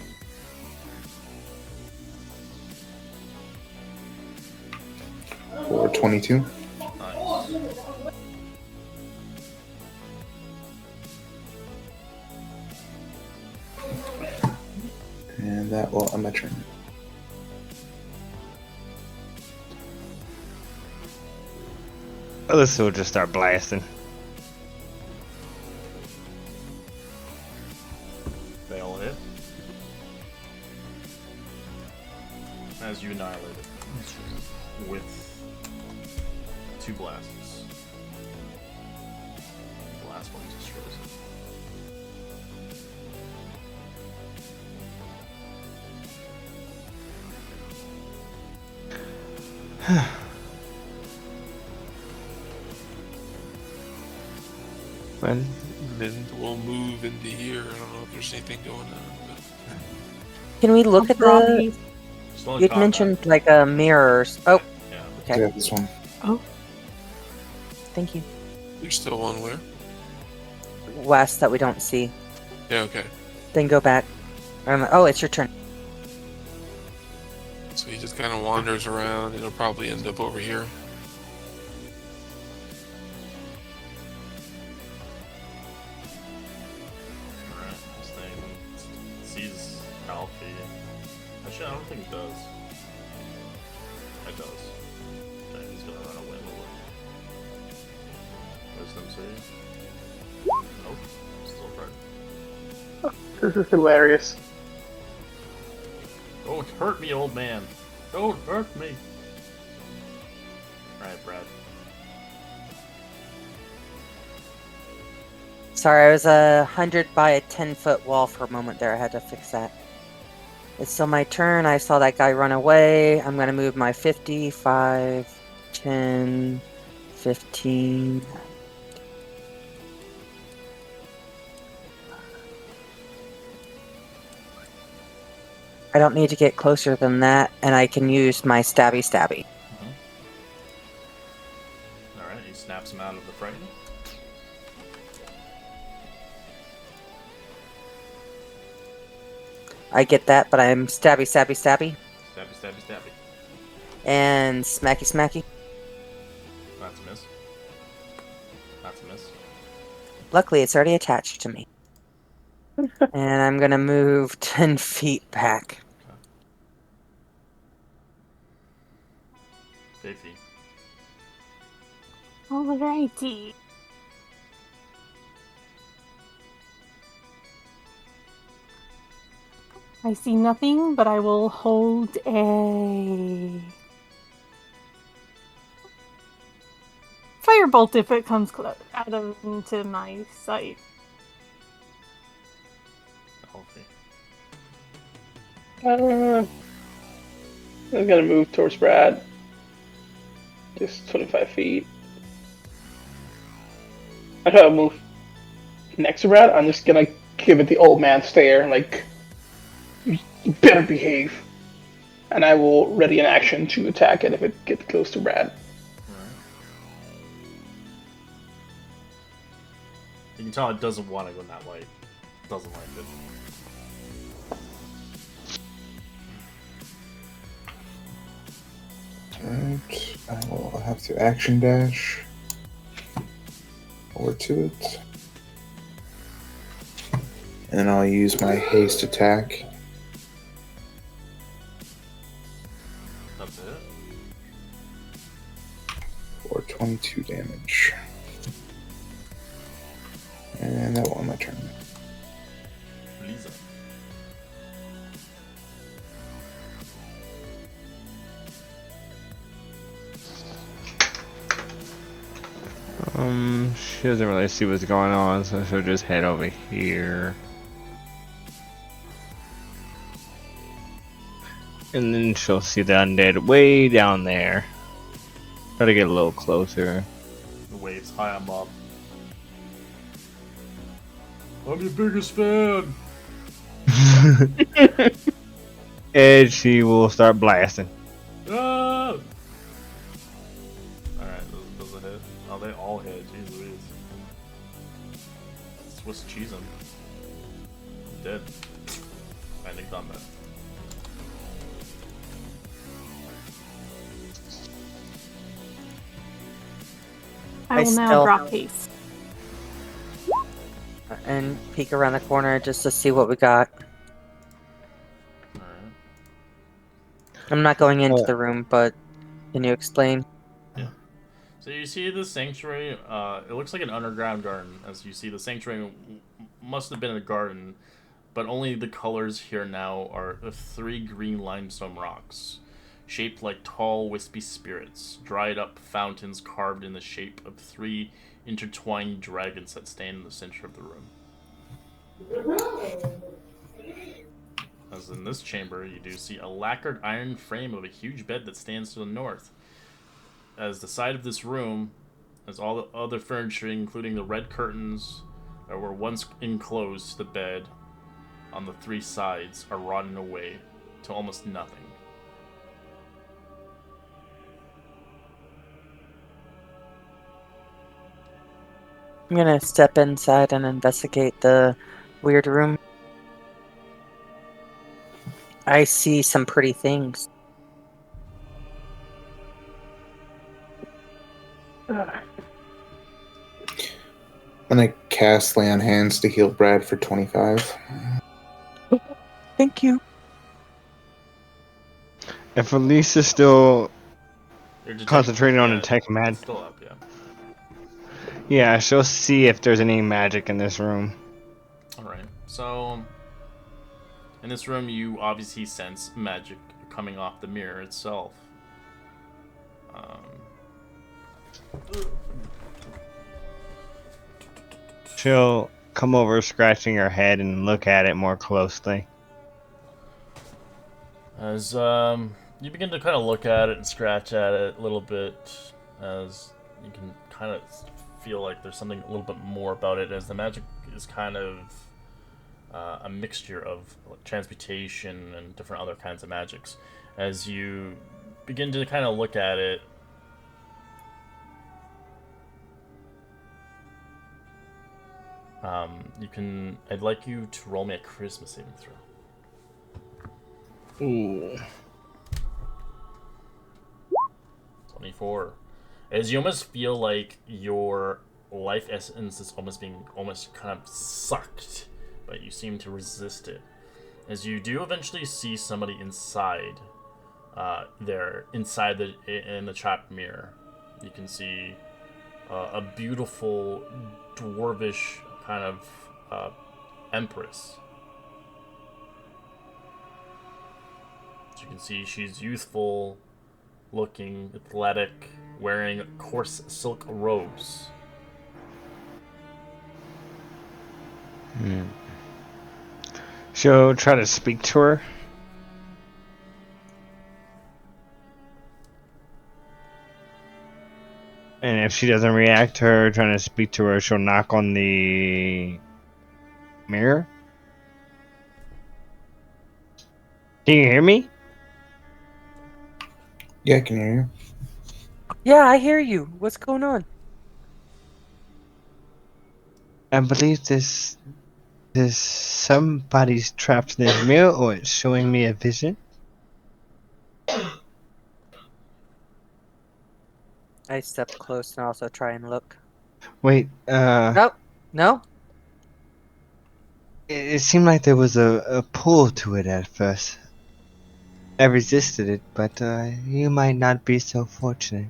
[SPEAKER 7] For 22.
[SPEAKER 2] Nice.
[SPEAKER 7] And that will end my turn.
[SPEAKER 5] Alyssa will just start blasting.
[SPEAKER 2] They all hit. As you annihilate it with 2 blasts. The last one destroys it.
[SPEAKER 5] Well,
[SPEAKER 4] And then we'll move into here. I don't know if there's anything going on, but
[SPEAKER 3] Can we look at the?
[SPEAKER 6] Robbie.
[SPEAKER 2] Still in
[SPEAKER 3] You'd
[SPEAKER 2] combat.
[SPEAKER 3] mentioned like mirrors. Oh,
[SPEAKER 2] Yeah.
[SPEAKER 3] okay.
[SPEAKER 7] Yeah, this one.
[SPEAKER 3] Thank you.
[SPEAKER 4] there's still one where?
[SPEAKER 3] West that we don't see.
[SPEAKER 4] Yeah, okay.
[SPEAKER 3] Then go back. Oh, it's your turn.
[SPEAKER 4] So he just kind of wanders around. It'll probably end up over here.
[SPEAKER 2] Alright, this thing sees Alfie. Actually, I don't think it does. It does. Okay, he's gonna run away a little bit. Wisdom save. Nope. Still right.
[SPEAKER 1] This is hilarious.
[SPEAKER 2] Don't hurt me, old man. Don't hurt me. Alright, Brad.
[SPEAKER 3] Sorry, I was 100 by a 10-foot wall for a moment there. I had to fix that. It's still my turn. I saw that guy run away. I'm going to move my 50, 5, 10, 15. I don't need to get closer than that, and I can use my stabby.
[SPEAKER 2] Alright, he snaps him out of the frighten.
[SPEAKER 3] I get that, but I'm stabby.
[SPEAKER 2] Stabby, stabby, stabby.
[SPEAKER 3] And smacky.
[SPEAKER 2] That's a miss. That's a miss.
[SPEAKER 3] Luckily, it's already attached to me. And I'm gonna move 10 feet back.
[SPEAKER 2] Davey.
[SPEAKER 6] Alrighty. I see nothing, but I will hold a firebolt if it comes out of into my sight.
[SPEAKER 2] Alfie.
[SPEAKER 1] I'm gonna move towards Brad. Just 25 feet. I try to move next to Brad. I'm just gonna give it the old man stare, like, you better behave. And I will ready an action to attack it if it gets close to Brad.
[SPEAKER 2] Alright. You can tell it doesn't want to go that way. It doesn't like it.
[SPEAKER 7] I will have to action dash over to it. And then I'll use my haste attack.
[SPEAKER 2] That's it.
[SPEAKER 7] For 22 damage. And that will end my turn.
[SPEAKER 2] Lisa.
[SPEAKER 5] She doesn't really see what's going on, so she'll just head over here. And then she'll see the undead way down there. Try to get a little closer.
[SPEAKER 2] The waves high on Bob. I'm your biggest fan.
[SPEAKER 5] And she will start blasting.
[SPEAKER 2] Ah! Alright, those a hit. Oh, they all hit. Jeez Louise. Swiss cheese him. Dead. Ending combat.
[SPEAKER 6] I will now
[SPEAKER 3] still-
[SPEAKER 6] drop haste.
[SPEAKER 3] And peek around the corner just to see what we got.
[SPEAKER 2] Alright.
[SPEAKER 3] I'm not going into the room, but can you explain?
[SPEAKER 2] So you see the sanctuary, it looks like an underground garden. As you see, the sanctuary must have been a garden, but only the colors here now are of 3 green limestone rocks, shaped like tall, wispy spirits, dried up fountains carved in the shape of 3 intertwined dragons that stand in the center of the room. As in this chamber, you do see a lacquered iron frame of a huge bed that stands to the north. As the side of this room, as all the other furniture, including the red curtains that were once enclosed to the bed on the 3 sides, are rotting away to almost nothing.
[SPEAKER 3] I'm gonna step inside and investigate the weird room. I see some pretty things.
[SPEAKER 7] I'm gonna cast Lay on Hands to heal Brad for 25.
[SPEAKER 3] Thank you.
[SPEAKER 5] If Elise is still
[SPEAKER 2] You're detect-
[SPEAKER 5] concentrating on
[SPEAKER 2] yeah,
[SPEAKER 5] detect
[SPEAKER 2] it's
[SPEAKER 5] magic,
[SPEAKER 2] still up, yeah.
[SPEAKER 5] yeah, she'll see if there's any magic in this room.
[SPEAKER 2] Alright, so in this room you obviously sense magic coming off the mirror itself.
[SPEAKER 5] She'll come over, scratching her head, and look at it more closely.
[SPEAKER 2] As you begin to kind of look at it and scratch at it a little bit, as you can kind of feel like there's something a little bit more about it, as the magic is kind of a mixture of transmutation and different other kinds of magics. As you begin to kind of look at it, I'd like you to roll me a charisma saving throw.
[SPEAKER 5] Ooh.
[SPEAKER 2] 24. As you almost feel like your life essence is almost being kind of sucked, but you seem to resist it. As you do eventually see somebody inside, in the trapped mirror. You can see a beautiful dwarvish kind of empress. As you can see, she's youthful looking, athletic, wearing coarse silk robes.
[SPEAKER 5] She'll try to speak to her. And if she doesn't react to her trying to speak to her, she'll knock on the mirror. Can you hear me?
[SPEAKER 7] Yeah, I can hear you.
[SPEAKER 3] Yeah, I hear you. What's going on?
[SPEAKER 5] I believe there's somebody's trapped in this mirror, or it's showing me a vision.
[SPEAKER 3] I step close and also try and look.
[SPEAKER 5] Wait,
[SPEAKER 3] Nope. No?
[SPEAKER 5] it seemed like there was a pull to it at first. I resisted it, but you might not be so fortunate.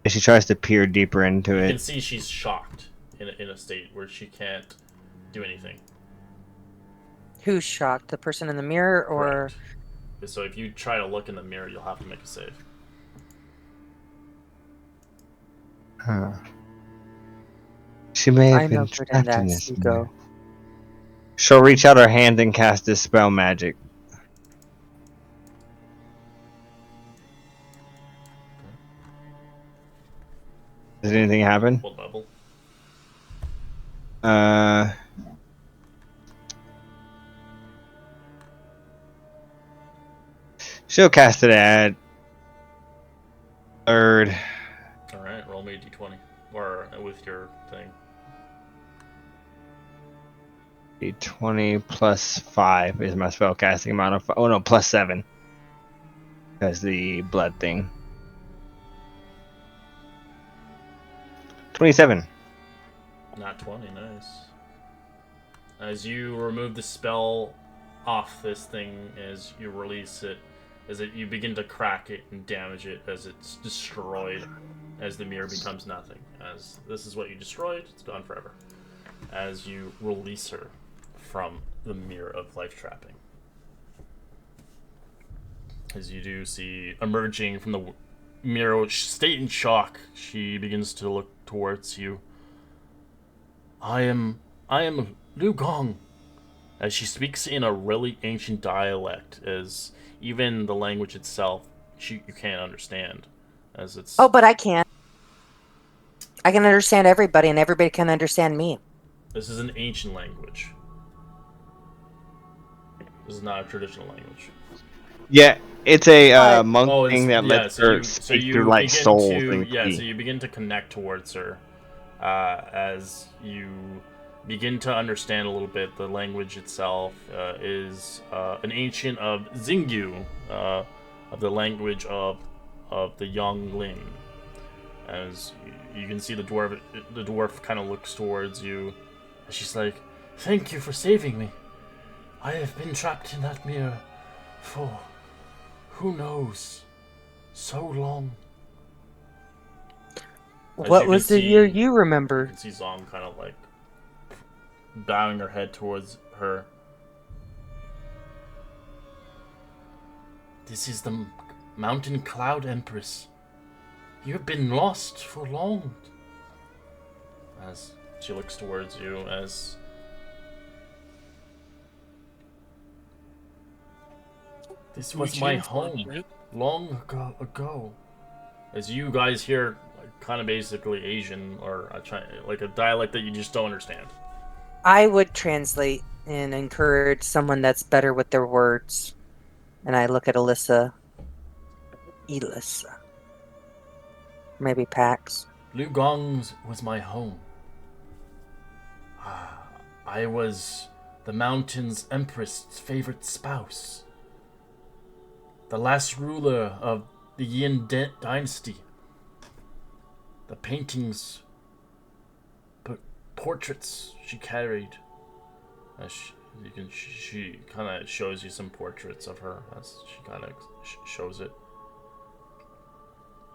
[SPEAKER 5] And she tries to peer deeper into
[SPEAKER 2] You can
[SPEAKER 5] it.
[SPEAKER 2] see she's shocked in a state where she can't do anything.
[SPEAKER 3] Who's shocked? The person in the mirror or.
[SPEAKER 2] Correct. So if you try to look in the mirror, you'll have to make a save.
[SPEAKER 5] Huh. She may have
[SPEAKER 3] I'm
[SPEAKER 5] been
[SPEAKER 3] no good in
[SPEAKER 5] trapped
[SPEAKER 3] that,
[SPEAKER 5] in this
[SPEAKER 3] Seago.
[SPEAKER 5] mirror. She'll reach out her hand and cast Dispel Magic. Does anything happen?
[SPEAKER 2] What level?
[SPEAKER 5] She'll cast it at third.
[SPEAKER 2] Alright, roll me a d20. Or with your thing.
[SPEAKER 5] D20 plus 5 is my spell casting modifier. Oh no, plus 7. Because the blood thing. 27.
[SPEAKER 2] Not 20, nice. As you remove the spell off this thing, as you release it, you begin to crack it and damage it as it's destroyed, as the mirror becomes nothing. As this is what you destroyed, it's gone forever. As you release her from the mirror of life trapping. As you do see emerging from the mirror, state in shock, she begins to look towards you. I am Liu Gong. As she speaks in a really ancient dialect, as even the language itself, you can't understand, as it's.
[SPEAKER 3] Oh, but I can. I can understand everybody, and everybody can understand me.
[SPEAKER 2] This is an ancient language. This is not a traditional language.
[SPEAKER 5] Yeah, it's a monk thing that
[SPEAKER 2] yeah,
[SPEAKER 5] lets her speak through like
[SPEAKER 2] begin
[SPEAKER 5] souls
[SPEAKER 2] to,
[SPEAKER 5] and
[SPEAKER 2] yeah,
[SPEAKER 5] ki.
[SPEAKER 2] so you begin to connect towards her, as you begin to understand a little bit. The language itself is an ancient of Xingyu, of the language of the Yongling. As you can see, the dwarf kind of looks towards you. She's like, "Thank you for saving me. I have been trapped in that mirror for who knows so long." As
[SPEAKER 3] What
[SPEAKER 2] you
[SPEAKER 3] was
[SPEAKER 2] can
[SPEAKER 3] the year
[SPEAKER 2] see-
[SPEAKER 3] you
[SPEAKER 2] You
[SPEAKER 3] remember?
[SPEAKER 2] can see Zong kind of like bowing her head towards her. This is the Mountain Cloud Empress. You have been lost for long. As she looks towards you, as this was
[SPEAKER 4] We
[SPEAKER 2] my
[SPEAKER 4] came for
[SPEAKER 2] home
[SPEAKER 4] it.
[SPEAKER 2] long ago. As you guys hear, like, kind of basically Asian or like a dialect that you just don't understand.
[SPEAKER 3] I would translate and encourage someone that's better with their words. And I look at Alyssa. Elissa. Maybe Pax.
[SPEAKER 2] Liu Gong's was my home. I was the mountain's empress' favorite spouse. The last ruler of the Yin dynasty. The paintings, portraits she carried. She kind of shows you some portraits of her as she kind of shows it.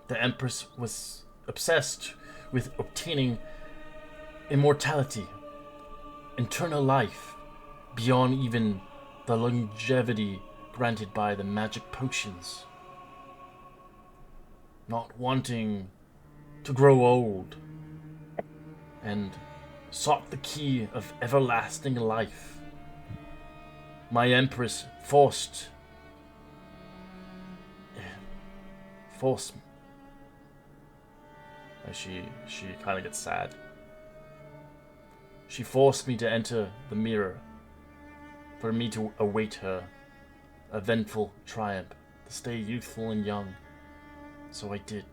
[SPEAKER 2] The Empress was obsessed with obtaining immortality, eternal life, beyond even the longevity granted by the magic potions. Not wanting to grow old, and sought the key of everlasting life. My Empress forced she kind of gets sad. She forced me to enter the mirror, for me to await her eventful triumph, to stay youthful and young. So I did.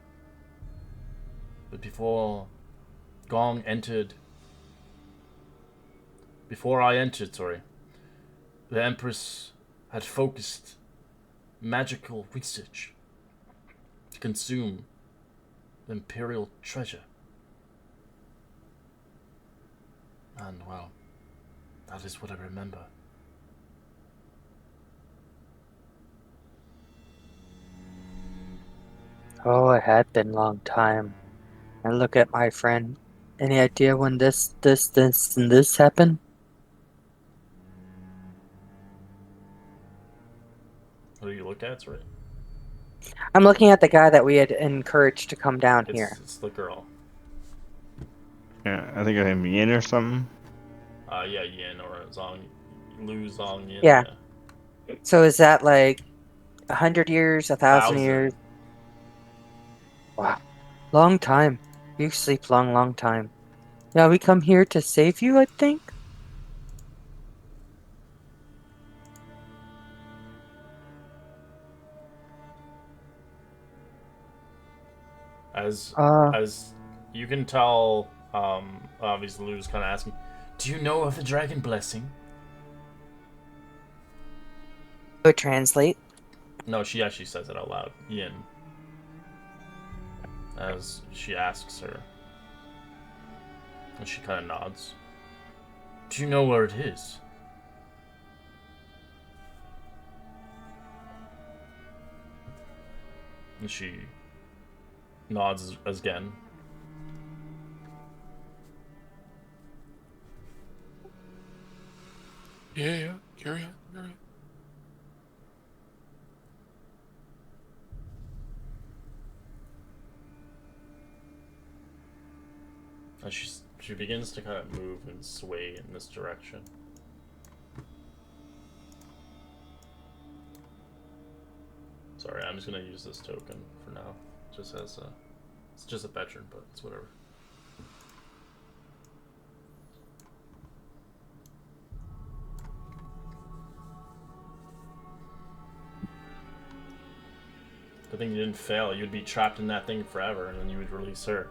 [SPEAKER 2] But before I entered, the Empress had focused magical research to consume Imperial treasure. And, well, that is what I remember.
[SPEAKER 3] Oh, it had been a long time. I look at my friend. Any idea when this happened?
[SPEAKER 2] Who do you look at? It's right.
[SPEAKER 3] I'm looking at the guy that we had encouraged to come down here.
[SPEAKER 2] It's the girl.
[SPEAKER 5] Yeah, I think of him Yin or something.
[SPEAKER 2] Yeah, Yin or Zong, Lu Zong Yin.
[SPEAKER 3] Yeah. So is that like 100 years, 1,000
[SPEAKER 2] 1,000.
[SPEAKER 3] years? Wow. Long time. You sleep long time. Yeah, we come here to save you, I think?
[SPEAKER 2] As
[SPEAKER 3] Uh,
[SPEAKER 2] as you can tell, obviously Lu's kind of asking, "Do you know of the dragon blessing?"
[SPEAKER 3] would translate.
[SPEAKER 2] No, she actually says it out loud. Yin. As she asks her, and she kind of nods. Do you know where it is? And she nods again.
[SPEAKER 4] Yeah, carry on.
[SPEAKER 2] And she begins to kind of move and sway in this direction. Sorry, I'm just gonna use this token for now, just as a. It's just a veteran, but it's whatever. Good thing you didn't fail. You'd be trapped in that thing forever, and then you would release her.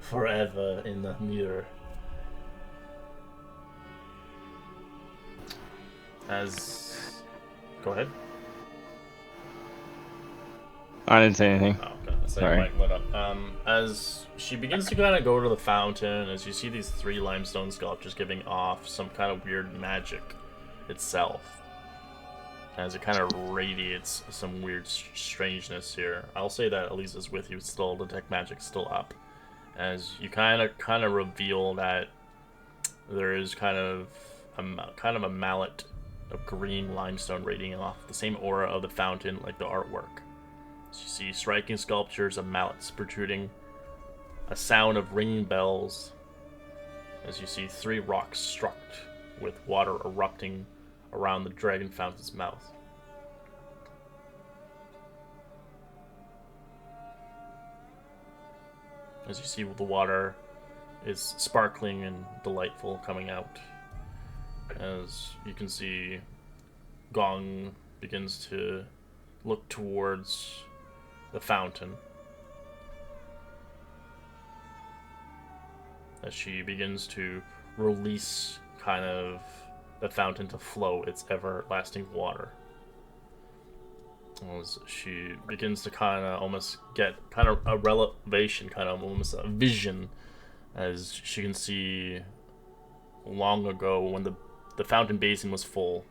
[SPEAKER 2] Forever in the mirror. Go ahead.
[SPEAKER 5] I didn't say anything.
[SPEAKER 2] Oh, okay. So
[SPEAKER 5] Sorry.
[SPEAKER 2] your mic lit up. As she begins to kind of go to the fountain, as you see these 3 limestone sculptures giving off some kind of weird magic itself. As it kind of radiates some weird strangeness here. I'll say that Elisa is with you still. Detect magic's still up. As you kind of reveal that there is kind of a mallet of green limestone radiating off the same aura of the fountain, like the artwork. So you see striking sculptures of mallets protruding, a sound of ringing bells, as you see 3 rocks struck with water erupting around the dragon fountain's mouth. As you see, the water is sparkling and delightful coming out. As you can see, Gong begins to look towards the fountain. As she begins to release kind of the fountain to flow its everlasting water. As she begins to kind of almost get kind of a revelation, kind of almost a vision, as she can see long ago when the fountain basin was full.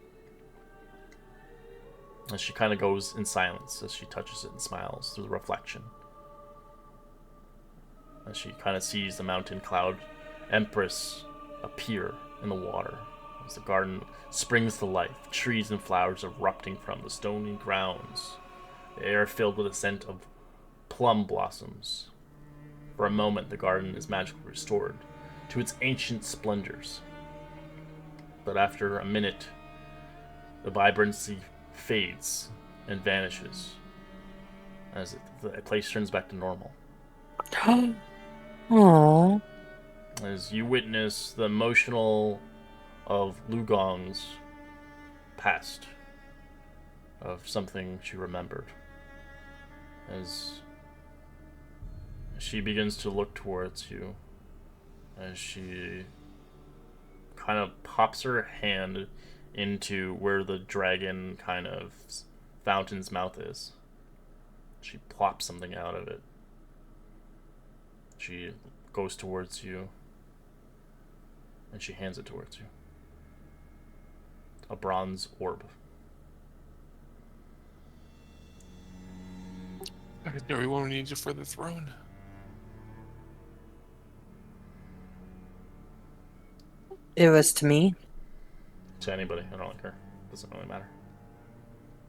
[SPEAKER 2] As she kind of goes in silence as she touches it and smiles through the reflection. As she kind of sees the mountain cloud empress appear in the water. As the garden springs to life, trees and flowers erupting from the stony grounds. The air filled with a scent of plum blossoms. For a moment, the garden is magically restored to its ancient splendors. But after a minute, the vibrancy fades and vanishes as the place turns back to normal.
[SPEAKER 3] Aww.
[SPEAKER 2] As you witness the emotional of Lugong's past, of something she remembered. As she begins to look towards you, as she kind of pops her hand into where the dragon kind of fountain's mouth is. She plops something out of it. She goes towards you, and she hands it towards you. A bronze orb.
[SPEAKER 4] I guess everyone needs it for the throne.
[SPEAKER 3] It was to me.
[SPEAKER 2] To anybody, I don't care. Doesn't really matter.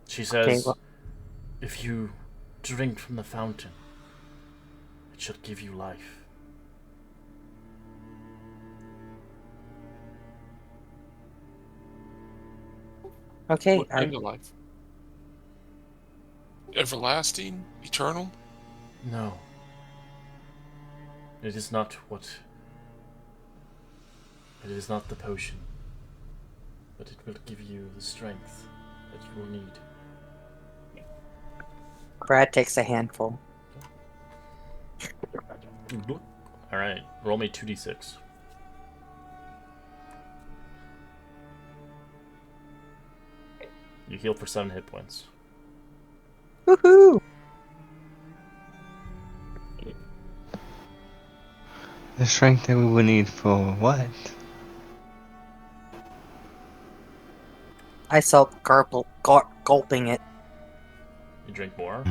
[SPEAKER 2] She
[SPEAKER 3] Okay,
[SPEAKER 2] says,
[SPEAKER 3] well,
[SPEAKER 2] if you drink from the fountain, it shall give you life.
[SPEAKER 3] okay.
[SPEAKER 4] What kind of life? Everlasting? Eternal?
[SPEAKER 2] No. It is not what... It is not the potion. But it will give you the strength that you will need.
[SPEAKER 3] Brad takes a handful.
[SPEAKER 2] Alright, roll me 2d6. You heal for 7 hit points.
[SPEAKER 3] Woohoo!
[SPEAKER 5] The strength that we would need for what?
[SPEAKER 3] I saw gulping it.
[SPEAKER 2] You drink more?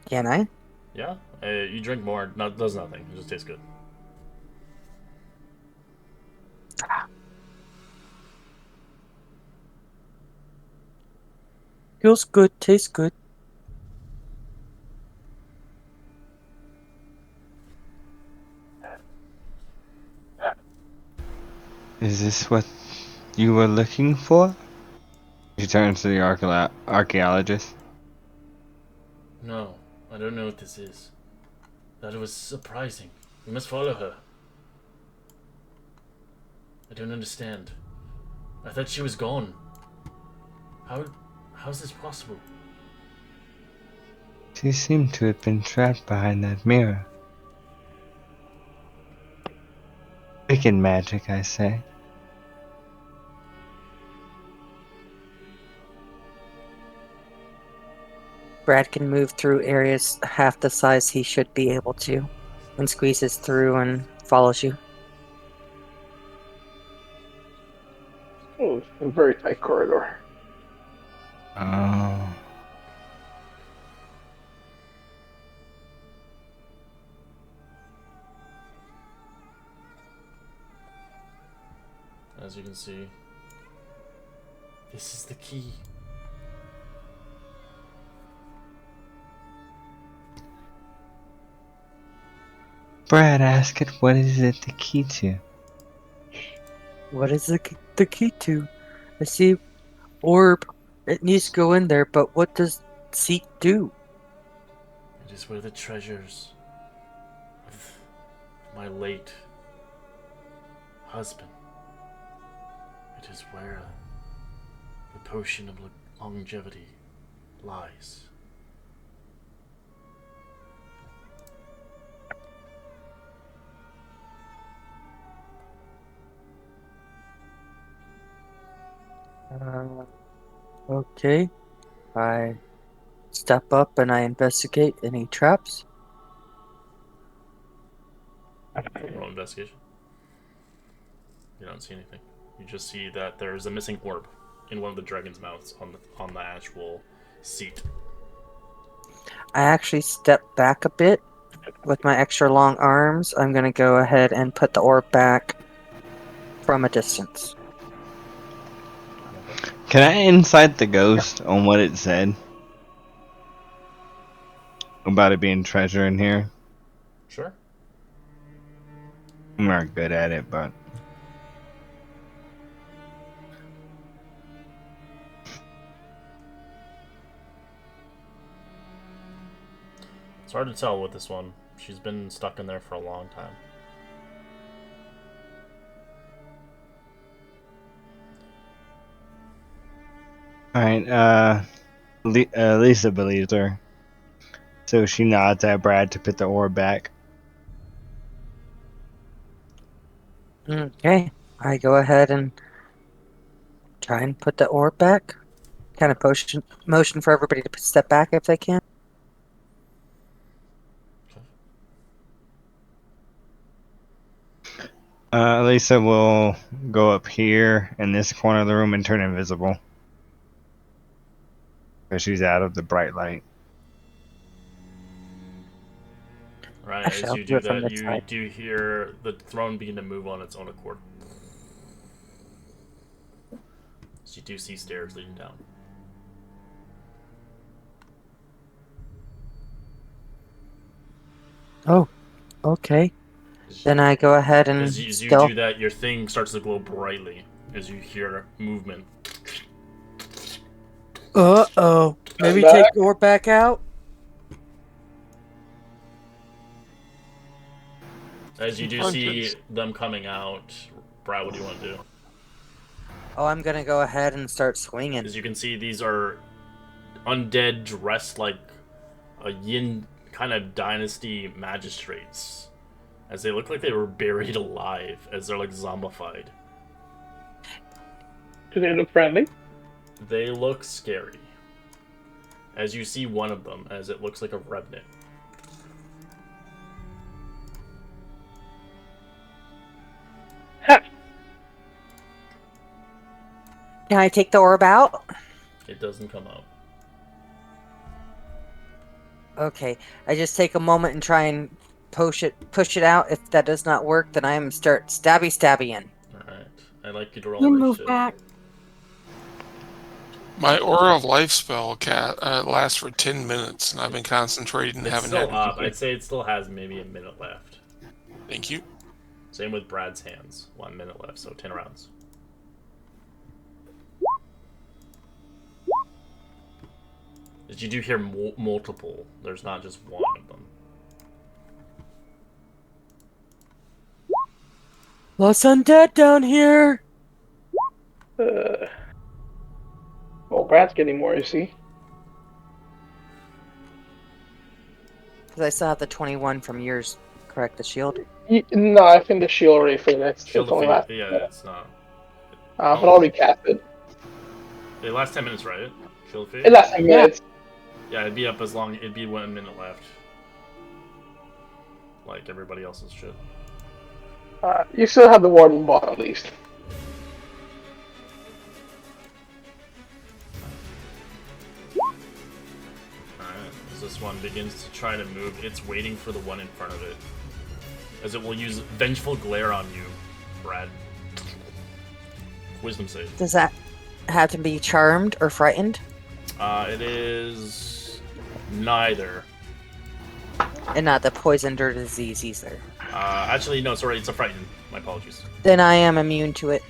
[SPEAKER 3] Can I?
[SPEAKER 2] Yeah? You drink more, does nothing. It just tastes good.
[SPEAKER 3] Feels good, tastes good.
[SPEAKER 5] Is this what you were looking for? She turns to the archaeologist.
[SPEAKER 2] No, I don't know what this is. That was surprising. We must follow her. I don't understand. I thought she was gone. How's this possible?
[SPEAKER 5] She seemed to have been trapped behind that mirror. Wicked magic, I say.
[SPEAKER 3] Brad can move through areas half the size he should be able to, and squeezes through and follows you.
[SPEAKER 1] Oh, it's a very tight corridor.
[SPEAKER 5] Oh.
[SPEAKER 2] As you can see, this is the key.
[SPEAKER 5] Brad, ask it, what is it the key to?
[SPEAKER 3] What is the key to? I see orb. It needs to go in there, but what does seek do?
[SPEAKER 2] It is where the treasures of my late husband. It is where the potion of longevity lies.
[SPEAKER 3] Okay. I step up and I investigate any traps.
[SPEAKER 2] Roll investigation. You don't see anything. You just see that there's a missing orb in one of the dragon's mouths on the actual seat.
[SPEAKER 3] I actually step back a bit with my extra long arms. I'm gonna go ahead and put the orb back from a distance.
[SPEAKER 5] Can I insight the ghost on what it said? About it being treasure in here?
[SPEAKER 2] Sure.
[SPEAKER 5] I'm not good at it, but...
[SPEAKER 2] It's hard to tell with this one. She's been stuck in there for a long time.
[SPEAKER 5] Alright, Lisa believes her. So she nods at Brad to put the orb back.
[SPEAKER 3] Okay. I go ahead and try and put the orb back. Kind of motion for everybody to step back if they can.
[SPEAKER 5] Lisa will go up here in this corner of the room and turn invisible. Because she's out of the bright light.
[SPEAKER 2] Right,
[SPEAKER 3] Actually,
[SPEAKER 2] as
[SPEAKER 3] I'll
[SPEAKER 2] you
[SPEAKER 3] do
[SPEAKER 2] do
[SPEAKER 3] it from
[SPEAKER 2] that,
[SPEAKER 3] this
[SPEAKER 2] you
[SPEAKER 3] side.
[SPEAKER 2] do hear the throne begin to move on its own accord. So you do see stairs leading down.
[SPEAKER 3] Oh, okay. Then I go ahead and
[SPEAKER 2] As you
[SPEAKER 3] stealth.
[SPEAKER 2] do that, your thing starts to glow brightly as you hear movement.
[SPEAKER 3] Uh-oh. Maybe
[SPEAKER 1] back.
[SPEAKER 3] take the orb back out?
[SPEAKER 2] As you do
[SPEAKER 4] Confronted.
[SPEAKER 2] see them coming out, Brad, what do you want to do?
[SPEAKER 3] Oh, I'm gonna go ahead and start swinging.
[SPEAKER 2] As you can see, these are undead dressed like a yin kind of dynasty magistrates. As they look like they were buried alive, as they're like zombified.
[SPEAKER 1] Do they look friendly?
[SPEAKER 2] They look scary. As you see one of them, as it looks like a revenant.
[SPEAKER 1] Ha!
[SPEAKER 3] Can I take the orb out?
[SPEAKER 2] It doesn't come out.
[SPEAKER 3] Okay. I just take a moment and try and push it out. If that does not work, then I am start stabby-in.
[SPEAKER 2] Alright. I'd like you to roll
[SPEAKER 6] Then move
[SPEAKER 2] initiative.
[SPEAKER 6] back.
[SPEAKER 4] My Aura of Life spell lasts for 10 minutes, and I've been concentrating and
[SPEAKER 2] It's
[SPEAKER 4] haven't
[SPEAKER 2] still
[SPEAKER 4] had
[SPEAKER 2] up.
[SPEAKER 4] to.
[SPEAKER 2] I'd say it still has maybe a minute left.
[SPEAKER 4] Thank you.
[SPEAKER 2] Same with Brad's hands. 1 minute left, so 10 rounds. As you do hear multiple. There's not just one of them.
[SPEAKER 3] Lots undead down here!
[SPEAKER 1] Well, Brad's getting more, you see.
[SPEAKER 3] Because I still have the 21 from yours, correct? The shield?
[SPEAKER 1] No, I think the shield already faded. It's
[SPEAKER 2] Shield
[SPEAKER 1] only
[SPEAKER 2] of
[SPEAKER 1] last.
[SPEAKER 2] Fate, yeah, it's not.
[SPEAKER 1] But I'll recast it.
[SPEAKER 2] It lasts 10 minutes, right? Shield of Fate?
[SPEAKER 1] It lasts 10 minutes.
[SPEAKER 2] Yeah, it'd be up as long. It'd be 1 minute left. Like everybody else's shit.
[SPEAKER 1] You still have the warden bot at least.
[SPEAKER 2] Alright, as this one begins to try to move, it's waiting for the one in front of it. As it will use Vengeful Glare on you, Brad. Wisdom save.
[SPEAKER 3] Does that have to be charmed or frightened?
[SPEAKER 2] It is neither.
[SPEAKER 3] And not the poisoned or disease either.
[SPEAKER 2] Actually, no, sorry, it's a frighten. My apologies.
[SPEAKER 3] Then I am immune to it.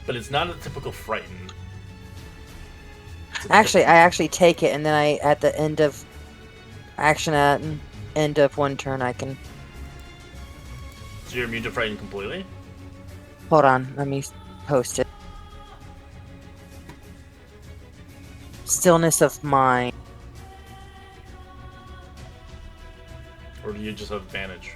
[SPEAKER 2] But it's not a typical frighten.
[SPEAKER 3] Actually, I actually take it, and then I, at the end of action, at end of one turn, I can...
[SPEAKER 2] So you're immune to frighten completely?
[SPEAKER 3] Hold on, let me post it. Stillness of mind.
[SPEAKER 2] Or do you just have advantage?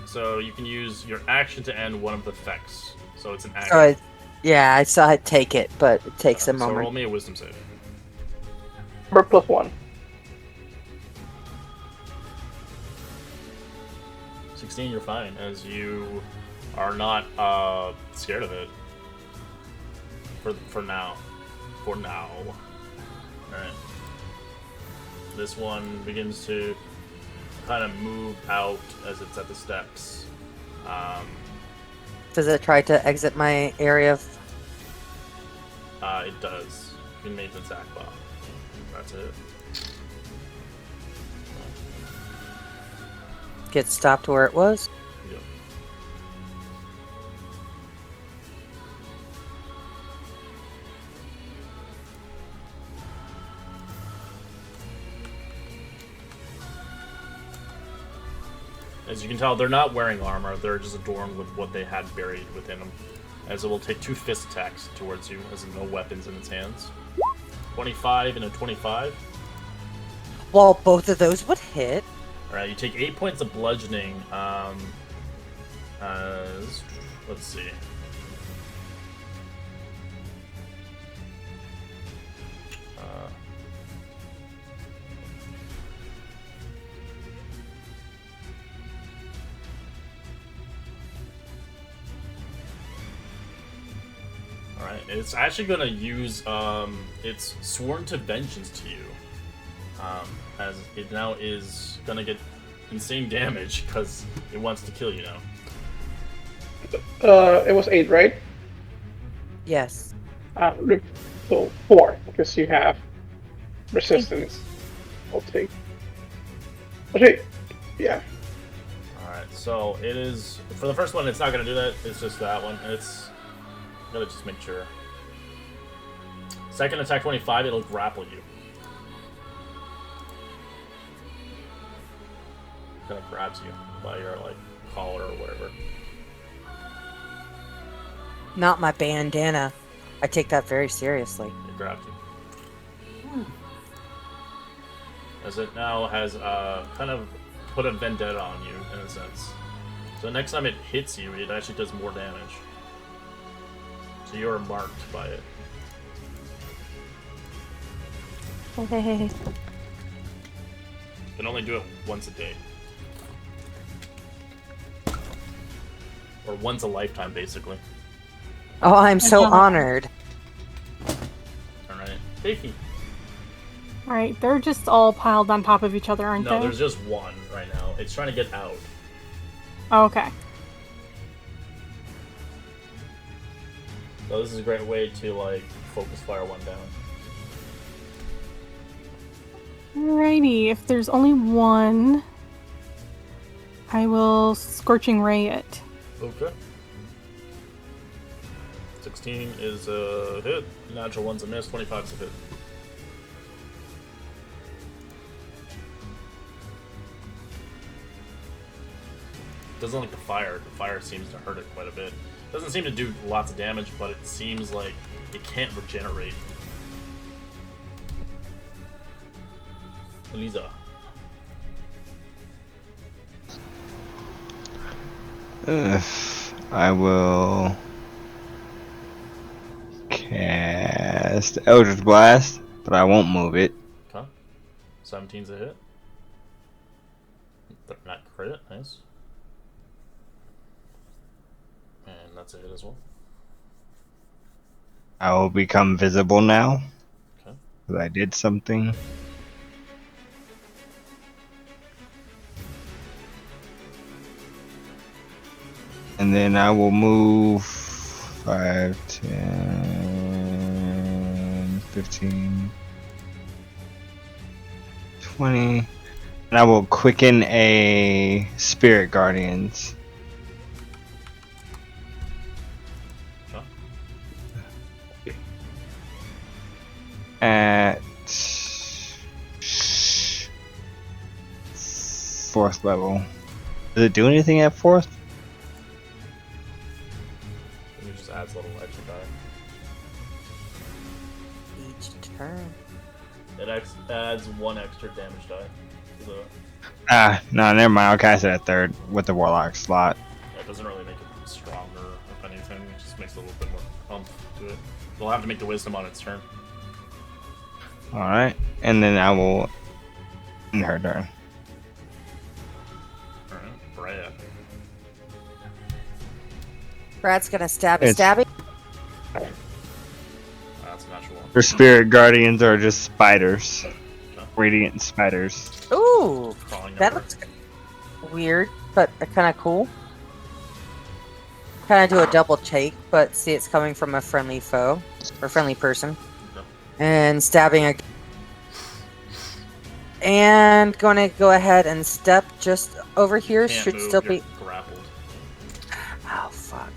[SPEAKER 2] So you can use your action to end one of the effects. So it's an action.
[SPEAKER 3] So yeah, I saw it take it, but it takes a
[SPEAKER 2] So
[SPEAKER 3] moment.
[SPEAKER 2] roll me a wisdom save.
[SPEAKER 1] Number +1.
[SPEAKER 2] 16, you're fine, as you are not scared of it. For now. For now. Alright. This one begins to kind of move out as it's at the steps.
[SPEAKER 3] Does it try to exit my area of...
[SPEAKER 2] It does. You can make an attack bot. That's it.
[SPEAKER 3] Get stopped where it was?
[SPEAKER 2] Yep. As you can tell, they're not wearing armor, they're just adorned with what they had buried within them. As it will take 2 fist attacks towards you, as no weapons in its hands. 25 and a 25.
[SPEAKER 3] Well, both of those would hit.
[SPEAKER 2] Alright, you take 8 points of bludgeoning, as... let's see. Alright, it's actually gonna use its Sworn to Vengeance to you. As it now is gonna get insane damage because it wants to kill you now.
[SPEAKER 1] It was 8, right?
[SPEAKER 3] Yes.
[SPEAKER 1] So 4, because you have resistance. I'll take. Okay, yeah.
[SPEAKER 2] Alright, so it is for the first one. It's not gonna do that. It's just that one. It's gotta just make sure. Second attack 25. It'll grapple you. Kind of grabs you by your like collar or whatever.
[SPEAKER 3] Not my bandana. I take that very seriously.
[SPEAKER 2] It grabs you. As it now has kind of put a vendetta on you in a sense. So next time it hits you, it actually does more damage. So you're marked by it.
[SPEAKER 3] Hey.
[SPEAKER 2] You can only do it once a day. Or once a lifetime, basically.
[SPEAKER 3] Oh, I'm so honored.
[SPEAKER 2] Alright. Safety.
[SPEAKER 6] Alright, they're just all piled on top of each other, aren't
[SPEAKER 2] No,
[SPEAKER 6] they?
[SPEAKER 2] there's just one right now. It's trying to get out.
[SPEAKER 6] Oh, okay.
[SPEAKER 2] So this is a great way to, like, focus fire one down.
[SPEAKER 6] Alrighty, if there's only one, I will Scorching Ray it.
[SPEAKER 2] Okay. 16 is a hit. Natural one's a miss. 25 is a hit. Doesn't like the fire. The fire seems to hurt it quite a bit. Doesn't seem to do lots of damage, but it seems like it can't regenerate. Eliza.
[SPEAKER 5] I will cast Eldritch Blast, but I won't move it.
[SPEAKER 2] Okay. 17's a hit. But not crit. Nice. And that's a hit as well.
[SPEAKER 5] I will become visible now.
[SPEAKER 2] Okay.
[SPEAKER 5] Because I did something. And then I will move 5, 10, 15, 20. And I will quicken a Spirit Guardians.
[SPEAKER 2] Okay.
[SPEAKER 5] At 4th level. Does it do anything at 4th?
[SPEAKER 2] And it just adds a little extra die.
[SPEAKER 3] Each turn.
[SPEAKER 2] It adds 1 extra damage die to the.
[SPEAKER 5] No, never mind. I'll cast it at 3rd with the Warlock slot.
[SPEAKER 2] Yeah, it doesn't really make it stronger, if anything. It just makes a little bit more oomph to it. We'll have to make the wisdom on its turn.
[SPEAKER 5] Alright. And then I will end her turn.
[SPEAKER 2] Alright, Brad.
[SPEAKER 3] Brad's gonna stabby
[SPEAKER 5] It's-
[SPEAKER 3] stabby.
[SPEAKER 2] That's a natural one.
[SPEAKER 5] Her Spirit Guardians are just spiders. Radiant spiders.
[SPEAKER 3] Ooh,
[SPEAKER 2] Crawling
[SPEAKER 3] that
[SPEAKER 2] number.
[SPEAKER 3] looks weird, but kind of cool. Kind of do a double take, but see it's coming from a friendly foe or friendly person,
[SPEAKER 2] Okay.
[SPEAKER 3] and stabbing a. And going to go ahead and step just over here.
[SPEAKER 2] Can't
[SPEAKER 3] Should
[SPEAKER 2] move,
[SPEAKER 3] still
[SPEAKER 2] you're
[SPEAKER 3] be.
[SPEAKER 2] grappled.
[SPEAKER 3] Oh fuck!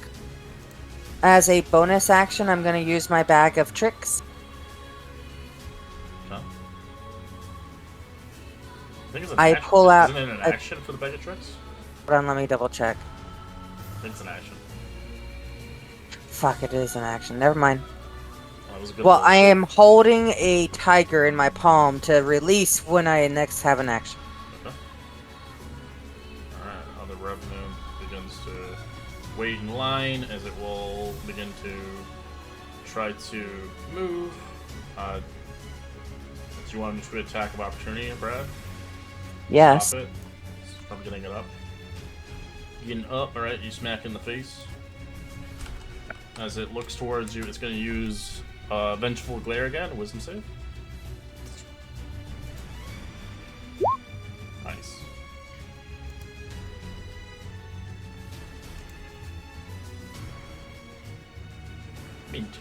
[SPEAKER 3] As a bonus action, I'm going to use my bag of tricks.
[SPEAKER 2] Okay. I think it's an
[SPEAKER 3] I
[SPEAKER 2] action.
[SPEAKER 3] pull out
[SPEAKER 2] Isn't it an
[SPEAKER 3] a-
[SPEAKER 2] action for the bag of tricks?
[SPEAKER 3] Hold on, let me double check.
[SPEAKER 2] I think it's an action.
[SPEAKER 3] Fuck, it is an action. Never mind.
[SPEAKER 2] That was a good
[SPEAKER 3] Well,
[SPEAKER 2] roll.
[SPEAKER 3] I am holding a tiger in my palm to release when I next have an action.
[SPEAKER 2] Okay. Alright, other revenue begins to wait in line as it will begin to try to move. Do you want to attack of opportunity, Brad?
[SPEAKER 3] Yes.
[SPEAKER 2] Stop it from getting it up. Getting up, alright, you smack in the face. As it looks towards you, it's going to use Vengeful Glare again. Wisdom save. Nice. Mint.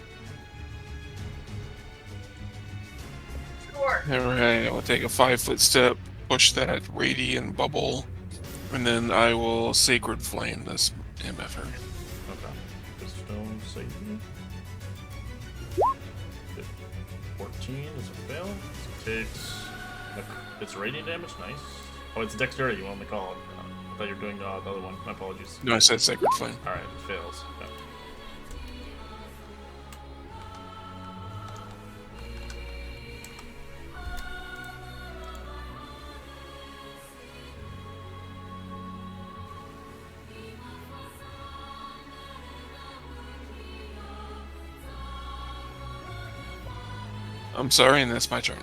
[SPEAKER 4] Alright, I'll take a 5-foot step, push that radiant bubble, and then I will Sacred Flame this MFR.
[SPEAKER 2] Okay. Stone Satan. 14 is a fail. So it takes. It's radiant damage. Nice. Oh, it's dexterity. You want me to call it? I thought you were doing the other one. My apologies.
[SPEAKER 4] No, I said Sacred Flame.
[SPEAKER 2] All right, it fails. Okay.
[SPEAKER 4] I'm sorry, and that's my turn.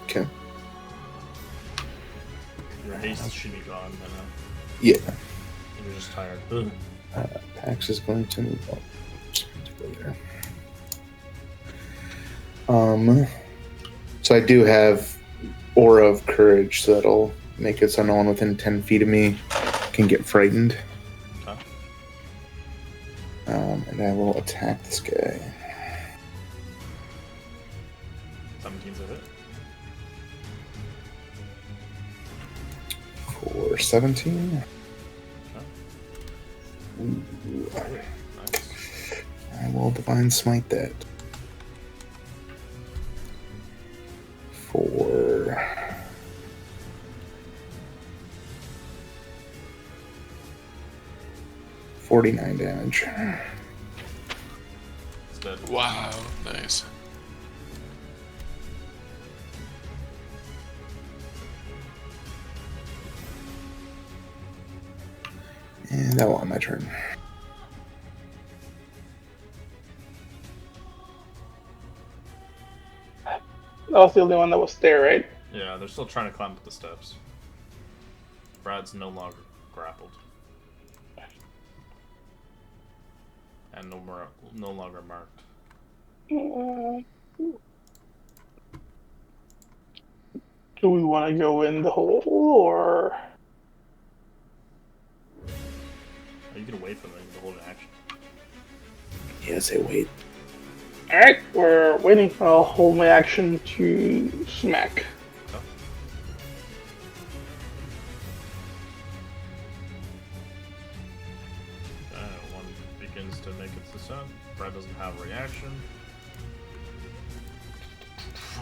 [SPEAKER 7] Okay.
[SPEAKER 2] Your haste should be gone by now.
[SPEAKER 7] Yeah.
[SPEAKER 2] You're just tired. Ugh.
[SPEAKER 7] Pax is going to move up. So I do have Aura of Courage, so that'll make it so no one within 10 feet of me can get frightened.
[SPEAKER 2] Okay.
[SPEAKER 7] And I will attack this guy.
[SPEAKER 2] 17's a hit.
[SPEAKER 7] For 17.
[SPEAKER 2] Okay.
[SPEAKER 7] Ooh.
[SPEAKER 2] Nice.
[SPEAKER 7] I will Divine Smite that. For 49 damage.
[SPEAKER 2] It's dead.
[SPEAKER 4] Wow, nice.
[SPEAKER 7] And that will end my turn.
[SPEAKER 1] That was the only one that was there, right?
[SPEAKER 2] Yeah, they're still trying to climb up the steps. Brad's no longer grappled. And no longer marked.
[SPEAKER 1] Do we want to go in the hole, or
[SPEAKER 2] Oh, you can wait for them to hold an action.
[SPEAKER 7] Yes, I wait.
[SPEAKER 1] alright? We're waiting. I'll hold my action to smack.
[SPEAKER 2] One begins to make its descent. Brad doesn't have a reaction.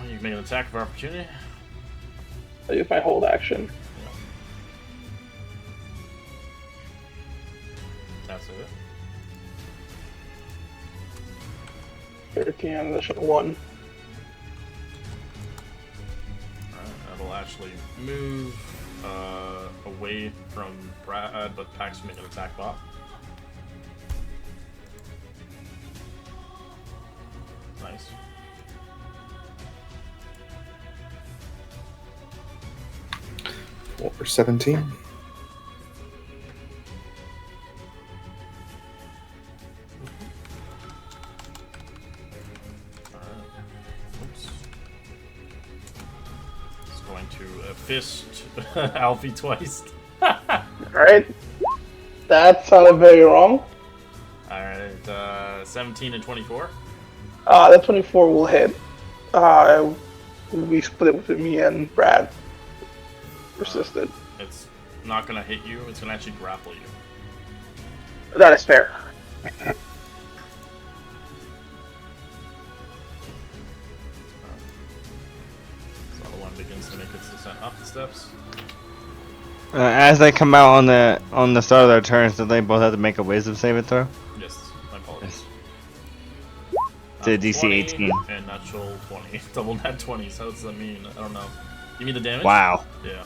[SPEAKER 2] You can make an attack of opportunity.
[SPEAKER 1] I use my hold action.
[SPEAKER 2] That's it.
[SPEAKER 1] 13 additional 1.
[SPEAKER 2] Alright, that'll actually move away from Brad, but Pax will make an attack bot. Nice.
[SPEAKER 7] For 17.
[SPEAKER 2] Oops. It's going to fist Alfie twice.
[SPEAKER 1] Alright. That sounded very wrong.
[SPEAKER 2] Alright, 17 and 24.
[SPEAKER 1] That 24 will hit. We split it with me and Brad. Persisted.
[SPEAKER 2] It's not gonna hit you, it's gonna actually grapple you.
[SPEAKER 1] That is fair.
[SPEAKER 2] So the one begins to make its descent up the steps.
[SPEAKER 5] As they come out on the start of their turns, do they both have to make a wisdom saving throw?
[SPEAKER 2] Yes, my apologies.
[SPEAKER 5] To DC
[SPEAKER 2] 20
[SPEAKER 5] 18.
[SPEAKER 2] And natural 20. Double nat 20s, how does that mean? I don't know. Give me the damage?
[SPEAKER 5] Wow.
[SPEAKER 2] Yeah.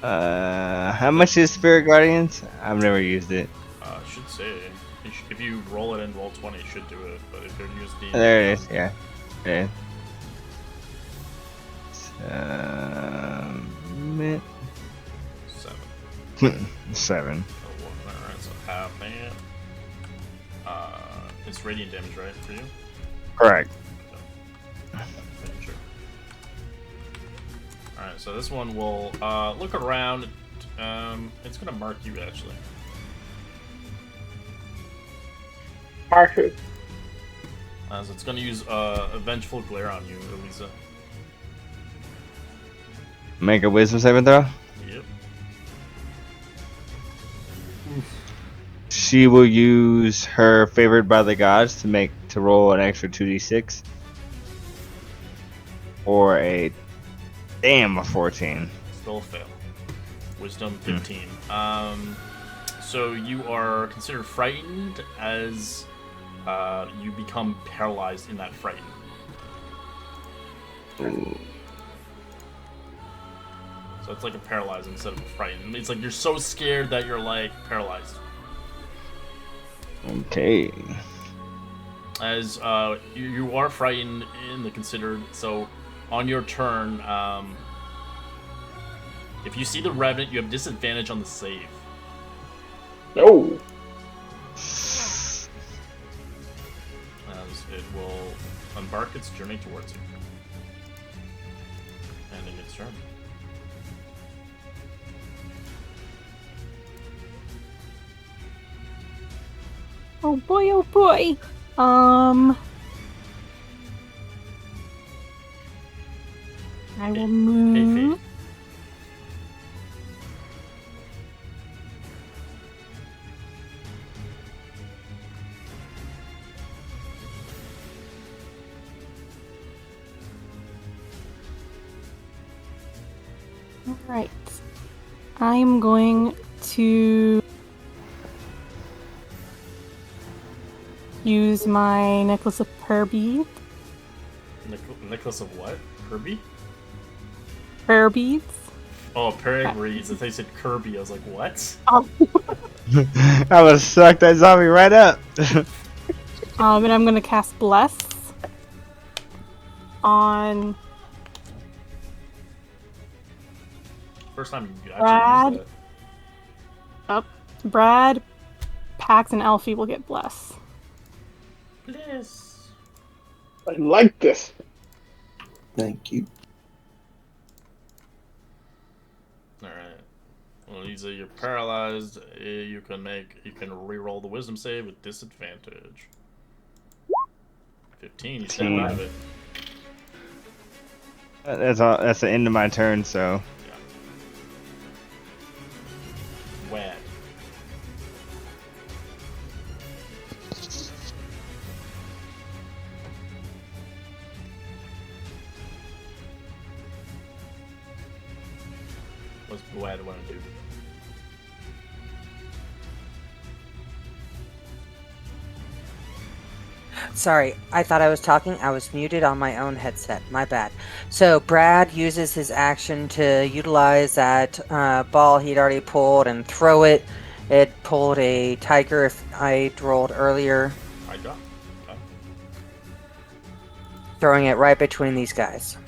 [SPEAKER 5] How much is Spirit Guardians? I've never used it.
[SPEAKER 2] Should say. If you roll it and roll 20, it should do it. But if you use the.
[SPEAKER 5] There it is, yeah. Okay.
[SPEAKER 2] 7.
[SPEAKER 5] 7.
[SPEAKER 2] Oh, alright, so half that. It's radiant damage, right, for you?
[SPEAKER 5] Correct.
[SPEAKER 2] Making sure. Alright, so this one will look around. It's gonna mark you, actually.
[SPEAKER 1] Mark it.
[SPEAKER 2] So it's gonna use a Vengeful Glare on you, Elisa.
[SPEAKER 5] Make a wisdom saving throw.
[SPEAKER 2] Yep.
[SPEAKER 5] She will use her favored by the gods to roll an extra 2d6. Or a 14.
[SPEAKER 2] Still a fail. Wisdom 15. So you are considered frightened as you become paralyzed in that frighten. So it's like a paralyzed instead of a frightened. It's like you're so scared that you're like paralyzed.
[SPEAKER 5] Okay.
[SPEAKER 2] As you are frightened in the considered. So on your turn, if you see the Revenant, you have disadvantage on the save.
[SPEAKER 1] No.
[SPEAKER 2] As it will embark its journey towards you. Ending its turn.
[SPEAKER 6] Oh boy, oh boy. I will move.
[SPEAKER 2] Faith.
[SPEAKER 6] Alright. I'm going to use my Necklace of Prayer Beads.
[SPEAKER 2] Necklace of what? Kirby?
[SPEAKER 6] Prayer Beads.
[SPEAKER 2] Oh, prayer reads. I thought you said Kirby. I was like, what?
[SPEAKER 5] I was sucked that zombie right up.
[SPEAKER 6] And I'm going to cast Bless on
[SPEAKER 2] First time you
[SPEAKER 6] Brad.
[SPEAKER 2] actually used that.
[SPEAKER 6] Brad, Pax, and Elfie will get Bless.
[SPEAKER 2] Bliss.
[SPEAKER 1] I like this.
[SPEAKER 7] Thank you.
[SPEAKER 2] Alright. Well, Lisa, you're paralyzed. You can re-roll the wisdom save with disadvantage. 15, you snap out of it.
[SPEAKER 5] That's the end of my turn, so.
[SPEAKER 2] Yeah. Wham. What's Blad want to do?
[SPEAKER 3] Sorry, I thought I was talking. I was muted on my own headset. My bad. So Brad uses his action to utilize that ball he'd already pulled and throw it. It pulled a tiger if I rolled earlier,
[SPEAKER 2] I got. Okay.
[SPEAKER 3] throwing it right between these guys.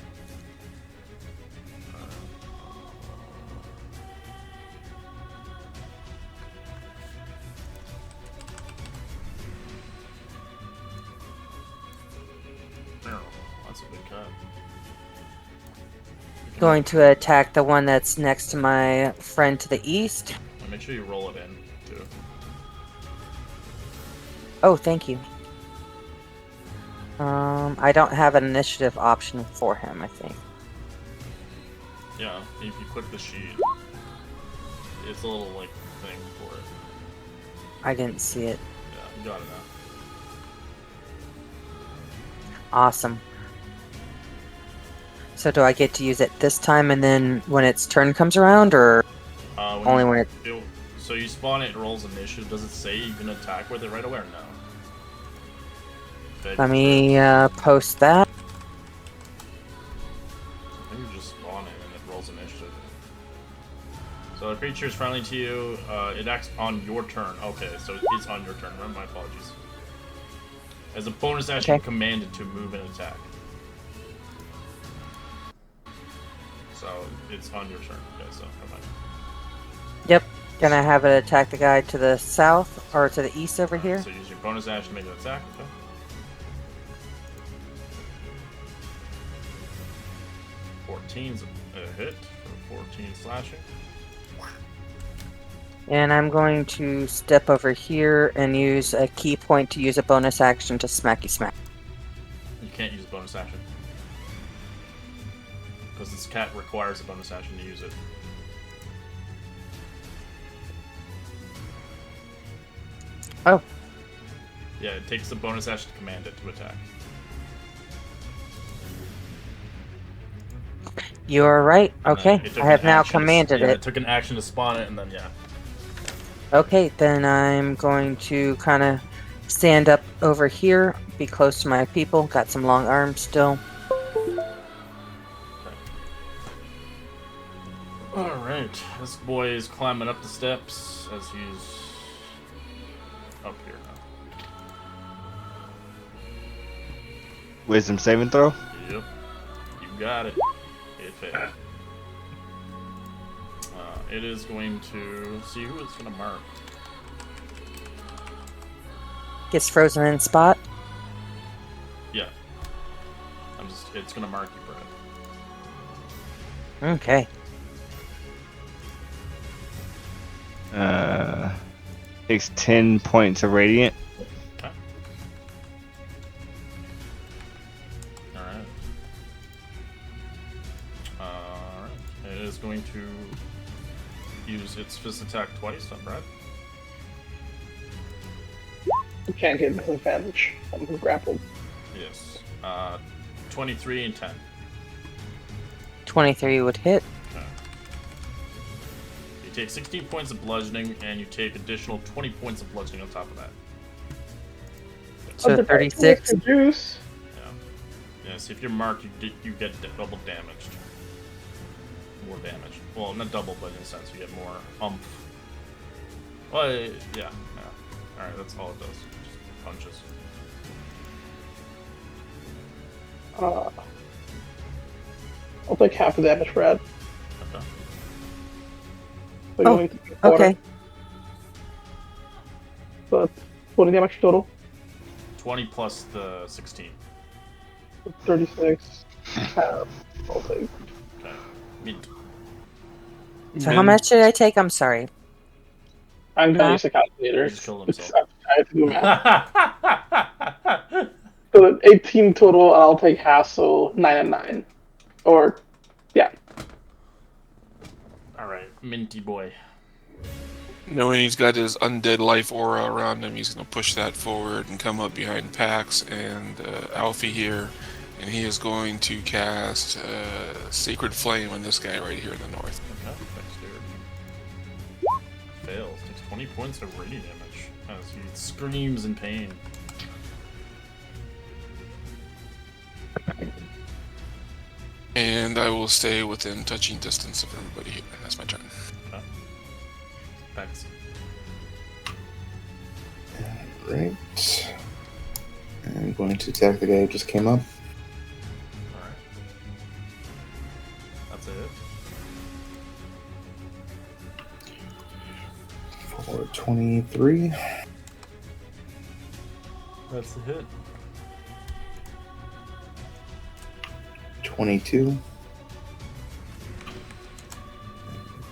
[SPEAKER 2] Oh, that's a big cut.
[SPEAKER 3] Going to attack the one that's next to my friend to the east.
[SPEAKER 2] And make sure you roll it in, too.
[SPEAKER 3] Oh, thank you. I don't have an initiative option for him, I think.
[SPEAKER 2] Yeah, if you click the sheet, it's a little, like, thing for it.
[SPEAKER 3] I didn't see it.
[SPEAKER 2] Yeah, you got it now.
[SPEAKER 3] Awesome. So do I get to use it this time and then when its turn comes around, or only when it...
[SPEAKER 2] So you spawn it, it rolls initiative. Does it say you can attack with it right away or no? Okay,
[SPEAKER 3] Let me post that.
[SPEAKER 2] I think you just spawn it and it rolls initiative. So the creature is friendly to you. It acts on your turn. Okay, so it's on your turn. My apologies. As a bonus action,
[SPEAKER 3] Okay.
[SPEAKER 2] commanded to move and attack. So it's on your turn. Okay, so never mind.
[SPEAKER 3] Yep. Can I have it attack the guy to the south or to the east over here?
[SPEAKER 2] So use your bonus action to make an attack. Okay. Fourteen's a hit for 14 slashing.
[SPEAKER 3] And I'm going to step over here and use a key point to use a bonus action to smacky smack.
[SPEAKER 2] You can't use bonus action because this cat requires a bonus action to use it.
[SPEAKER 3] Oh.
[SPEAKER 2] Yeah, it takes a bonus action to command it to attack.
[SPEAKER 3] You are right.
[SPEAKER 2] And
[SPEAKER 3] Okay,
[SPEAKER 2] then it took
[SPEAKER 3] I have
[SPEAKER 2] an
[SPEAKER 3] now
[SPEAKER 2] action to-
[SPEAKER 3] commanded
[SPEAKER 2] yeah,
[SPEAKER 3] it.
[SPEAKER 2] It took an action to spawn it, and then yeah.
[SPEAKER 3] Okay, then I'm going to kind of stand up over here, be close to my people. Got some long arms still.
[SPEAKER 2] Alright, this boy is climbing up the steps as he's up here now.
[SPEAKER 5] Wisdom saving throw.
[SPEAKER 2] Yep, you got it. It failed. It is going to see who it's going to mark.
[SPEAKER 3] Gets frozen in spot.
[SPEAKER 2] Yeah. It's going to mark you, Brad.
[SPEAKER 3] Okay.
[SPEAKER 5] Takes 10 points of radiant.
[SPEAKER 2] Okay. Alright. Alright. It is going to use its fist attack twice on Brad.
[SPEAKER 1] You can't get disadvantage. I'm grappled.
[SPEAKER 2] Yes. 23 and 10.
[SPEAKER 3] 23 would hit.
[SPEAKER 2] Okay. You take 16 points of bludgeoning, and you take additional 20 points of bludgeoning on top of that.
[SPEAKER 3] So 36.
[SPEAKER 1] Juice.
[SPEAKER 2] Yeah. Yes, if you're marked, you get double damaged. More damage. Well, not double, but in a sense, you get more umph. Well, yeah. Alright, that's all it does. Just punches.
[SPEAKER 1] I'll take half the damage, Brad.
[SPEAKER 2] Okay.
[SPEAKER 1] So
[SPEAKER 3] Oh,
[SPEAKER 1] going to be a quarter.
[SPEAKER 3] Okay.
[SPEAKER 1] So that's 20 damage total.
[SPEAKER 2] 20 plus the 16.
[SPEAKER 1] 36. Half. I'll take.
[SPEAKER 2] Okay. Mint.
[SPEAKER 3] So how much did I take? I'm sorry.
[SPEAKER 1] I'm gonna use a calculator.
[SPEAKER 2] He just killed
[SPEAKER 1] It's,
[SPEAKER 2] himself.
[SPEAKER 1] I have to do math. So 18 total, I'll take half, so 9 and 9. Or, yeah.
[SPEAKER 2] Alright, Minty boy.
[SPEAKER 4] Knowing he's got his undead life aura around him, he's going to push that forward and come up behind Pax and Alfie here. And he is going to cast Sacred Flame on this guy right here in the north.
[SPEAKER 2] Okay, thanks, dude. Fails. Takes 20 points of radiant damage as he screams in pain.
[SPEAKER 4] And I will stay within touching distance of everybody here. That's my turn.
[SPEAKER 2] Okay. Thanks.
[SPEAKER 7] Right. I'm going to attack the guy who just came up.
[SPEAKER 2] Alright. That's it.
[SPEAKER 7] For 23.
[SPEAKER 2] That's the hit.
[SPEAKER 7] 22.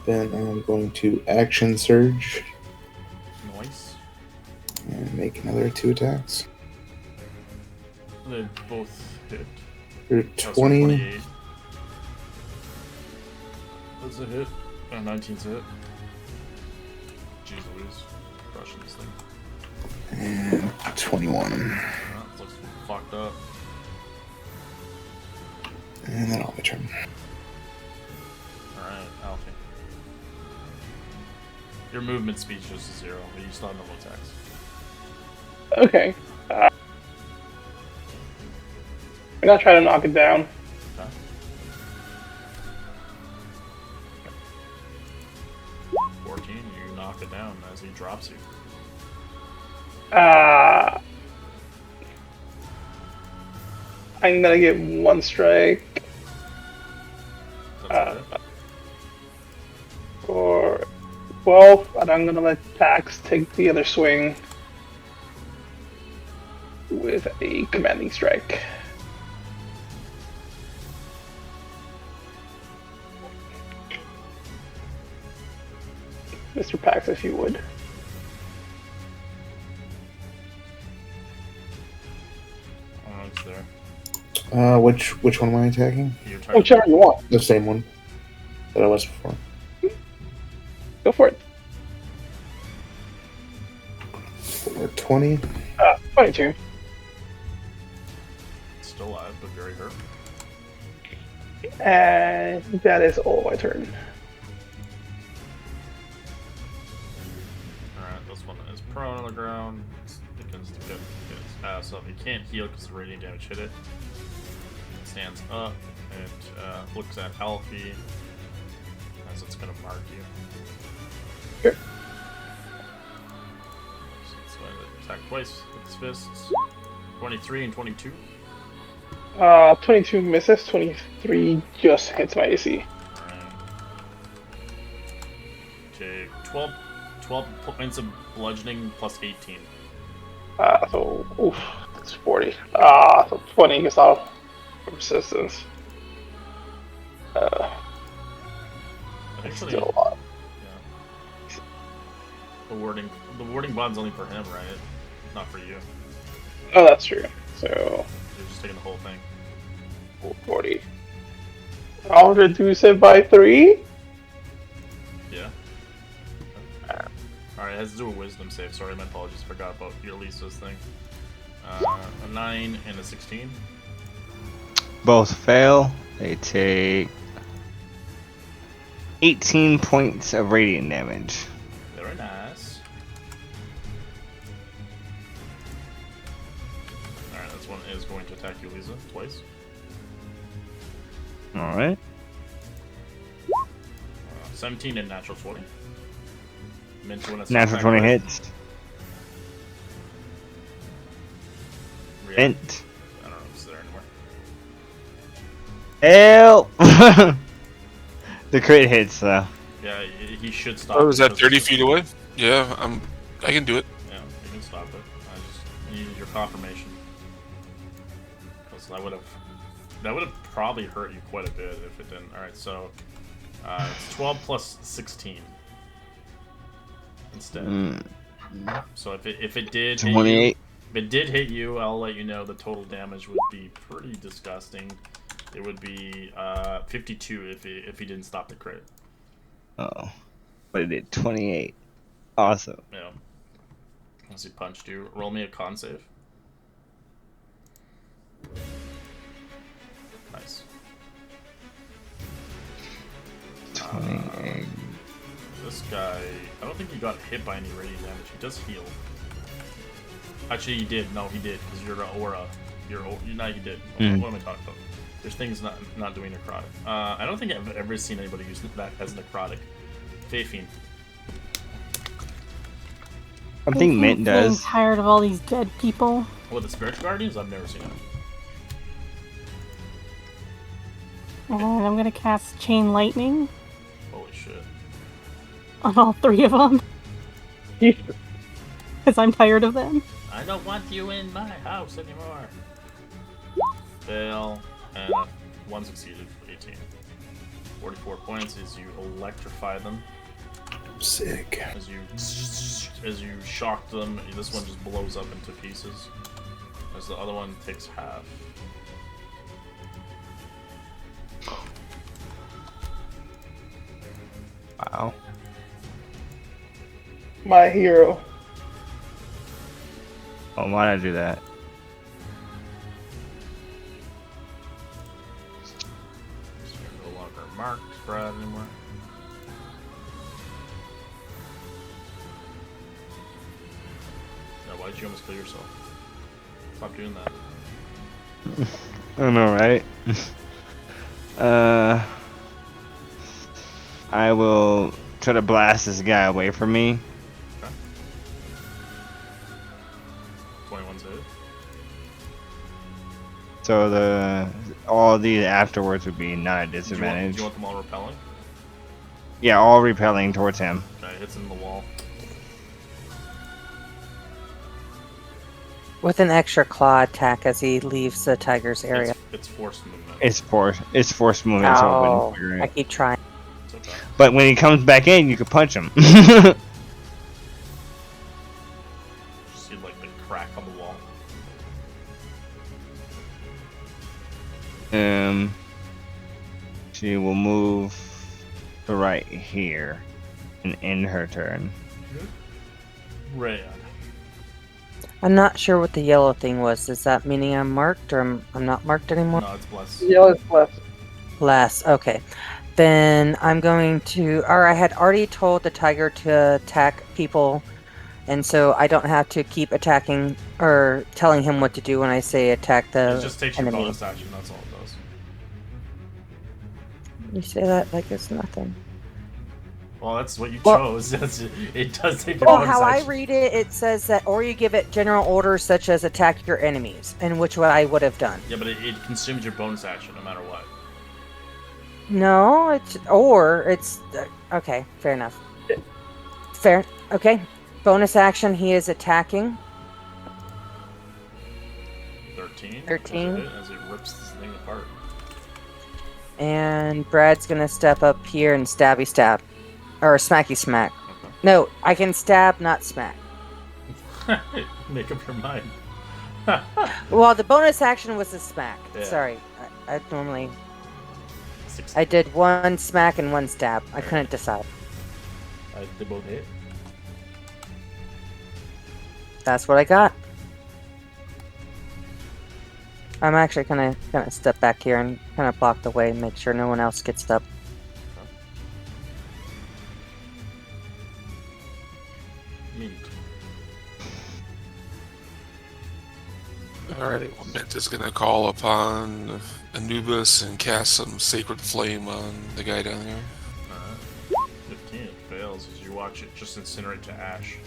[SPEAKER 7] Then I'm going to action surge
[SPEAKER 2] Nice.
[SPEAKER 7] and make another 2 attacks.
[SPEAKER 2] They both hit.
[SPEAKER 7] For
[SPEAKER 2] That's
[SPEAKER 7] 20.
[SPEAKER 2] 28. That's a hit. 19's a hit. Jeez Louise. Crushing this thing.
[SPEAKER 7] And 21.
[SPEAKER 2] That looks fucked up.
[SPEAKER 7] And then I'll return.
[SPEAKER 2] Alright, Alfie. Your movement speed is just a 0, but you still have no attacks.
[SPEAKER 1] Okay. I'm gonna try to knock it down.
[SPEAKER 2] Okay. You knock it down as he drops you.
[SPEAKER 1] I'm gonna get 1 strike.
[SPEAKER 2] That's it.
[SPEAKER 1] For 12, and I'm gonna let Pax take the other swing with a commanding strike. Mr. Pax, if you would.
[SPEAKER 2] Oh, it's there.
[SPEAKER 7] Which one am I attacking?
[SPEAKER 2] You're targeting.
[SPEAKER 1] Whichever you want.
[SPEAKER 7] The same one that I was before.
[SPEAKER 1] Go for it.
[SPEAKER 7] Or 20.
[SPEAKER 1] 22.
[SPEAKER 2] Still alive, but very hurt.
[SPEAKER 1] And that is all my turn.
[SPEAKER 2] Alright, this one is prone on the ground. It begins to get its ass up. It can't heal because the radiant damage hit it. It stands up. It looks at Alfie as it's going to mark you.
[SPEAKER 1] Sure.
[SPEAKER 2] So it's going to attack twice with its fists. 23 and 22.
[SPEAKER 1] 22 misses, 23 just hits my AC.
[SPEAKER 2] Alright. Take 12 points of bludgeoning plus 18.
[SPEAKER 1] So, oof, that's 40. So 20 because I'll resistance.
[SPEAKER 2] Actually,
[SPEAKER 1] Still a lot.
[SPEAKER 2] yeah. The warding bond's only for him, right? Not for you.
[SPEAKER 1] Oh, that's true. So,
[SPEAKER 2] You're just taking the whole thing.
[SPEAKER 1] 40. I'll reduce it by 3.
[SPEAKER 2] Yeah. Alright, it has to do a wisdom save. Sorry, my apologies. Forgot about your Lisa's thing. A 9 and a 16.
[SPEAKER 5] Both fail. They take 18 points of radiant damage.
[SPEAKER 2] Very nice. Alright, this one is going to attack you, Lisa, twice.
[SPEAKER 5] Alright.
[SPEAKER 2] 17 and natural 20. Meant to win a
[SPEAKER 5] Natural
[SPEAKER 2] attack
[SPEAKER 5] 20
[SPEAKER 2] roll.
[SPEAKER 5] hits.
[SPEAKER 2] React.
[SPEAKER 5] Hint.
[SPEAKER 2] I don't know if it's there anymore.
[SPEAKER 5] Help! The crit hits though.
[SPEAKER 2] Yeah, he should stop.
[SPEAKER 4] Oh, is that
[SPEAKER 2] because
[SPEAKER 4] 30
[SPEAKER 2] it's-
[SPEAKER 4] feet away? Yeah, I can do it.
[SPEAKER 2] Yeah, you can stop it. I just needed your confirmation. Because that would have probably hurt you quite a bit if it didn't. Alright, so it's 12 plus 16 instead. So if it did hit you,
[SPEAKER 5] 28.
[SPEAKER 2] if it did hit you, I'll let you know the total damage would be pretty disgusting. It would be 52 if he didn't stop the crit.
[SPEAKER 5] Oh. But it did 28. Awesome.
[SPEAKER 2] Yeah. As he punched you. Roll me a con save. Nice.
[SPEAKER 5] 28.
[SPEAKER 2] This guy, I don't think he got hit by any radiant damage. He does heal. Actually, he did. No, he did, because you're an aura. You're not. You did. What am I talking about? There's things not doing necrotic. I don't think I've ever seen anybody use that as necrotic. Fafine.
[SPEAKER 5] I think Mint
[SPEAKER 6] I'm
[SPEAKER 5] does.
[SPEAKER 6] tired of all these dead people.
[SPEAKER 2] What, the spiritual guardians? I've never seen it.
[SPEAKER 6] And I'm gonna cast Chain Lightning
[SPEAKER 2] Holy shit.
[SPEAKER 6] on all 3 of them. Because I'm tired of them.
[SPEAKER 2] I don't want you in my house anymore. Fail, and 1 succeeded, 18. 44 points as you electrify them.
[SPEAKER 7] Sick.
[SPEAKER 2] As you shock them, this one just blows up into pieces. As the other one takes half.
[SPEAKER 5] Wow.
[SPEAKER 1] My hero.
[SPEAKER 5] Oh, why'd I do that?
[SPEAKER 2] So you're no longer marked, Brad, anymore. Yeah, why'd you almost kill yourself? Stop doing that.
[SPEAKER 5] I know, right? I will try to blast this guy away from me.
[SPEAKER 2] Okay. 21 save.
[SPEAKER 5] So all these afterwards would be not a
[SPEAKER 2] Do you
[SPEAKER 5] disadvantage.
[SPEAKER 2] want them all repelling?
[SPEAKER 5] Yeah, all repelling towards him.
[SPEAKER 2] Okay, hits him in the wall.
[SPEAKER 3] With an extra claw attack as he leaves the tiger's area.
[SPEAKER 2] It's forced movement.
[SPEAKER 5] It's forced movement, so it
[SPEAKER 3] Oh,
[SPEAKER 5] wouldn't trigger
[SPEAKER 3] I
[SPEAKER 5] it.
[SPEAKER 3] keep trying.
[SPEAKER 2] It's okay.
[SPEAKER 5] But when he comes back in, you can punch him.
[SPEAKER 2] Just see like the crack on the wall.
[SPEAKER 5] She will move to right here and end her turn.
[SPEAKER 2] Red.
[SPEAKER 3] I'm not sure what the yellow thing was. Does that meaning I'm marked or I'm not marked anymore?
[SPEAKER 2] No, it's blessed.
[SPEAKER 1] Yellow is left.
[SPEAKER 3] Less. Okay. Then I'm going to. Or I had already told the tiger to attack people, and so I don't have to keep attacking or telling him what to do when I say attack the
[SPEAKER 2] It just takes your
[SPEAKER 3] enemy.
[SPEAKER 2] bonus action. That's all it does.
[SPEAKER 3] You say that like it's nothing.
[SPEAKER 2] Well, that's what you
[SPEAKER 3] Well-
[SPEAKER 2] chose. It does take your
[SPEAKER 3] Well,
[SPEAKER 2] bonus
[SPEAKER 3] how I
[SPEAKER 2] action.
[SPEAKER 3] read it, it says that, or you give it general orders such as attack your enemies, and which what I would have done.
[SPEAKER 2] Yeah, but it consumes your bonus action no matter what.
[SPEAKER 3] No, it's okay. Fair enough. Fair. Okay. Bonus action. He is attacking.
[SPEAKER 2] 13.
[SPEAKER 3] 13.
[SPEAKER 2] As it rips this thing apart.
[SPEAKER 3] And Brad's gonna step up here and stabby stab. Or smacky smack.
[SPEAKER 2] Okay.
[SPEAKER 3] No, I can stab, not smack.
[SPEAKER 2] Make up your mind.
[SPEAKER 3] Well, the bonus action was the smack.
[SPEAKER 2] Yeah.
[SPEAKER 3] Sorry. I normally...
[SPEAKER 2] 16.
[SPEAKER 3] I did one smack and one stab. I couldn't decide.
[SPEAKER 2] They both hit.
[SPEAKER 3] That's what I got. I'm actually gonna step back here and kind of block the way and make sure no one else gets up.
[SPEAKER 2] Meat.
[SPEAKER 4] Alright, well, Mint is gonna call upon Anubis and cast some Sacred Flame on the guy down there.
[SPEAKER 2] 15. It fails as you watch it just incinerate to ash.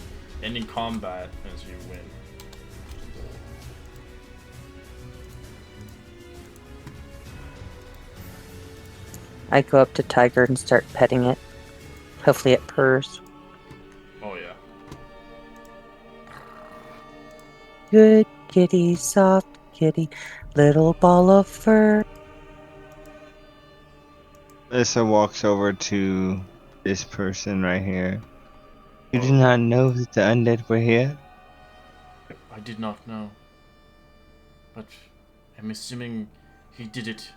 [SPEAKER 2] Ending combat as you win.
[SPEAKER 3] I go up to Tiger and start petting it. Hopefully it purrs.
[SPEAKER 2] Oh yeah.
[SPEAKER 3] Good kitty, soft kitty, little ball of fur.
[SPEAKER 5] Alyssa walks over to this person right here. You
[SPEAKER 2] Oh.
[SPEAKER 5] do not know that the undead were here?
[SPEAKER 2] I did not know. But I'm assuming he did it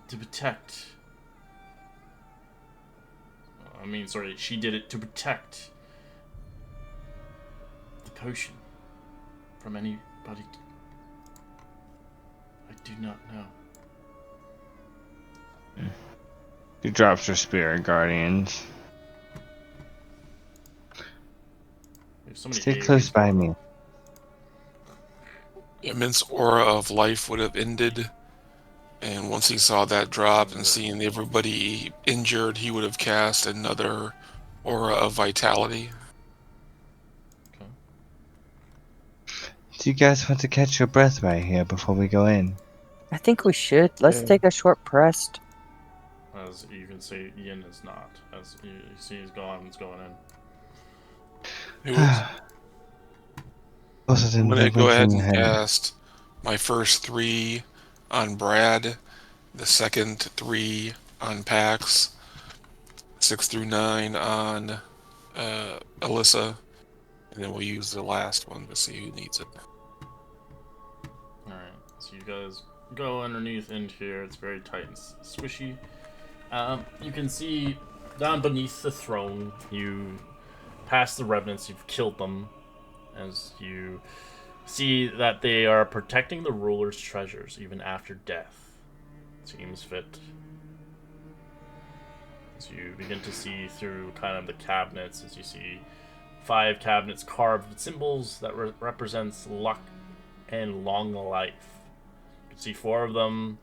[SPEAKER 2] to protect. Sorry, she did it to protect the potion from anybody. I do not know.
[SPEAKER 5] She drops her spirit guardians.
[SPEAKER 2] There's so many
[SPEAKER 5] Stay
[SPEAKER 2] AoEs
[SPEAKER 5] close by
[SPEAKER 2] going
[SPEAKER 5] me.
[SPEAKER 2] on.
[SPEAKER 4] Mint's aura of life would have ended, and once he saw that drop and seeing everybody injured, he would have cast another aura of vitality.
[SPEAKER 5] Do you guys want to catch your breath right here before we go in?
[SPEAKER 3] I think we should. Let's
[SPEAKER 5] Yeah.
[SPEAKER 3] take a short rest.
[SPEAKER 2] As you can see, Ian is not. As you see, he's gone. He's going in.
[SPEAKER 5] Also,
[SPEAKER 4] I'm
[SPEAKER 5] didn't
[SPEAKER 4] gonna
[SPEAKER 5] think
[SPEAKER 4] go ahead
[SPEAKER 5] anything
[SPEAKER 4] and
[SPEAKER 5] ahead.
[SPEAKER 4] cast my first 3 on Brad, the second 3 on Pax, 6 through 9 on Alyssa, and then we'll use the last one to see who needs it.
[SPEAKER 2] Alright, so you guys go underneath into here. It's very tight and squishy. You can see down beneath the throne, you pass the revenants, you've killed them, as you see that they are protecting the ruler's treasures even after death. Seems fit. As you begin to see through kind of the cabinets, as you see 5 cabinets carved with symbols that represents luck and long life. You can see 4 of them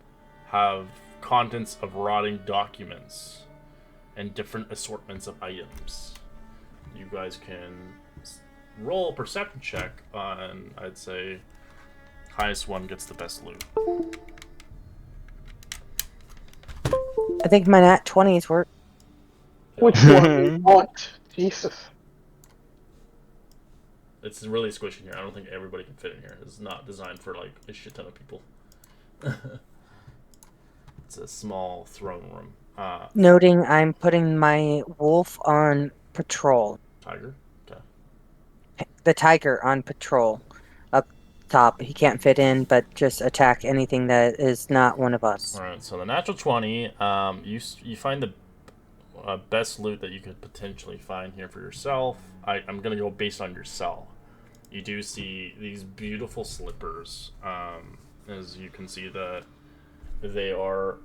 [SPEAKER 2] have contents of rotting documents and different assortments of items. You guys can roll a perception check on, I'd say, highest one gets the best loot.
[SPEAKER 3] I think my nat 20s work.
[SPEAKER 1] Which one do you want? Jesus.
[SPEAKER 2] It's really squishy here. I don't think everybody can fit in here. It's not designed for like a shit ton of people. It's a small throne room.
[SPEAKER 3] Noting I'm putting my wolf on patrol.
[SPEAKER 2] Tiger? Okay.
[SPEAKER 3] The tiger on patrol. Up top. He can't fit in, but just attack anything that is not one of us.
[SPEAKER 2] Alright, so the natural 20, you find the best loot that you could potentially find here for yourself. I'm going to go based on your cell. You do see these beautiful slippers. As you can see that they are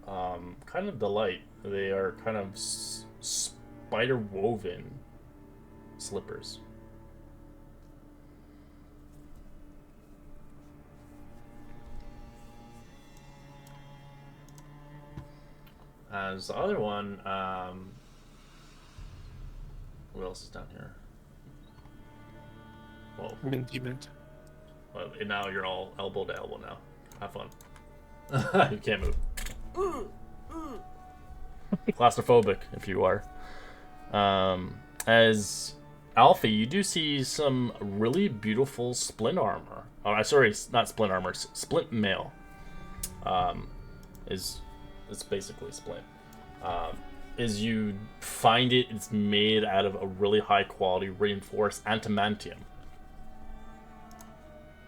[SPEAKER 2] kind of delight. They are kind of spider woven slippers. As the other one, what else is down here? Well,
[SPEAKER 4] Minty mint.
[SPEAKER 2] well, now you're all elbow to elbow now. Have fun. You can't move. Claustrophobic, if you are. As Alfie, you do see some really beautiful splint armor. Oh, sorry, not splint armor. Splint mail. It's basically splint. As you find it, it's made out of a really high quality reinforced antimantium.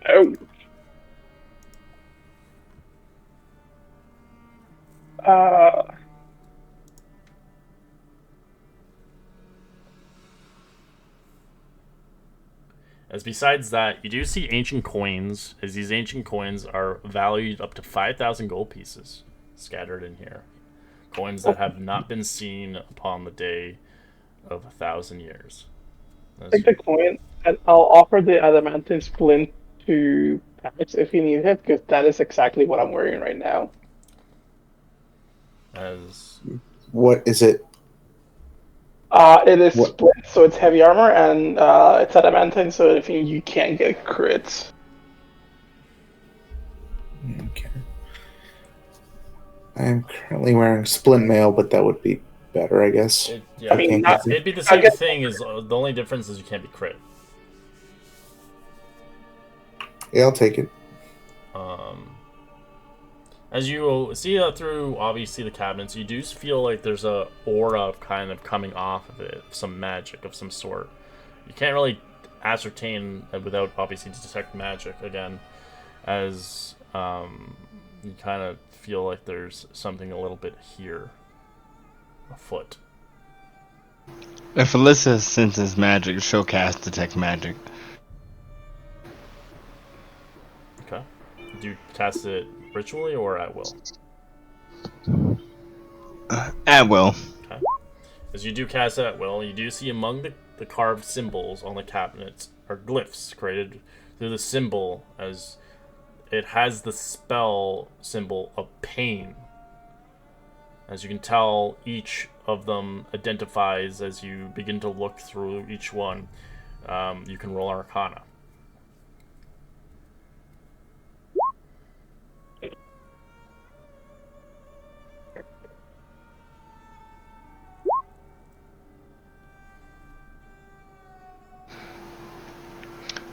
[SPEAKER 1] Oh.
[SPEAKER 2] As besides that, you do see ancient coins, as these ancient coins are valued up to 5,000 gold pieces scattered in here. Coins that have not been seen upon the day of 1,000 years.
[SPEAKER 1] Take the coin, and I'll offer the adamantine splint to Pax if he needs it, because that is exactly what I'm wearing right now.
[SPEAKER 2] As
[SPEAKER 7] What is it?
[SPEAKER 1] It is
[SPEAKER 7] What?
[SPEAKER 1] split, so it's heavy armor, and it's adamantine, so if you can't get crits.
[SPEAKER 7] Okay. I am currently wearing splint mail, but that would be better, I guess.
[SPEAKER 2] yeah,
[SPEAKER 1] I mean, not-
[SPEAKER 2] it'd be the
[SPEAKER 1] I
[SPEAKER 2] same
[SPEAKER 1] guess-
[SPEAKER 2] thing. Is the only difference is you can't be crit.
[SPEAKER 7] Yeah, I'll take it.
[SPEAKER 2] As you see through, obviously, the cabinets, you do feel like there's a aura kind of coming off of it, some magic of some sort. You can't really ascertain without, obviously, detect magic again, as you kind of feel like there's something a little bit here afoot.
[SPEAKER 5] If Alyssa senses magic, she'll cast Detect Magic.
[SPEAKER 2] Okay. Do you cast it ritually or at will?
[SPEAKER 5] At will.
[SPEAKER 2] Okay. As you do cast it at will, you do see among the carved symbols on the cabinets are glyphs created through the symbol, as it has the spell symbol of pain. As you can tell, each of them identifies as you begin to look through each one. You can roll Arcana.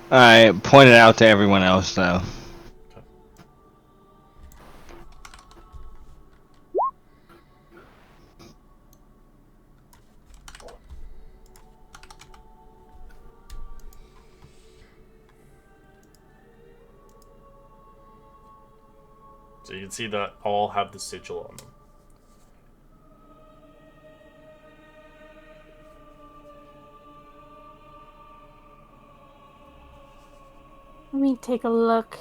[SPEAKER 5] I pointed out to everyone else, though.
[SPEAKER 2] So you can see that all have the sigil on them.
[SPEAKER 6] Let me take a look.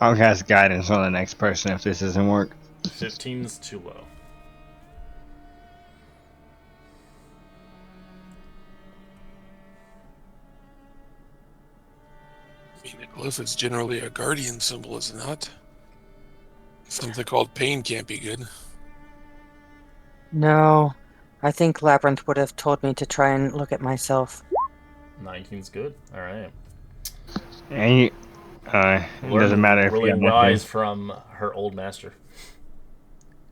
[SPEAKER 5] I'll cast Guidance on the next person if this doesn't work.
[SPEAKER 2] 15's too low.
[SPEAKER 4] I mean, a glyph is generally a guardian symbol, is it not? Something called pain can't be good.
[SPEAKER 3] No, I think Labyrinth would have told me to try and look at myself.
[SPEAKER 2] 19's good. Alright.
[SPEAKER 5] And It
[SPEAKER 2] Learned
[SPEAKER 5] doesn't matter if
[SPEAKER 2] really
[SPEAKER 5] you have
[SPEAKER 2] wise
[SPEAKER 5] nothing.
[SPEAKER 2] from her old master.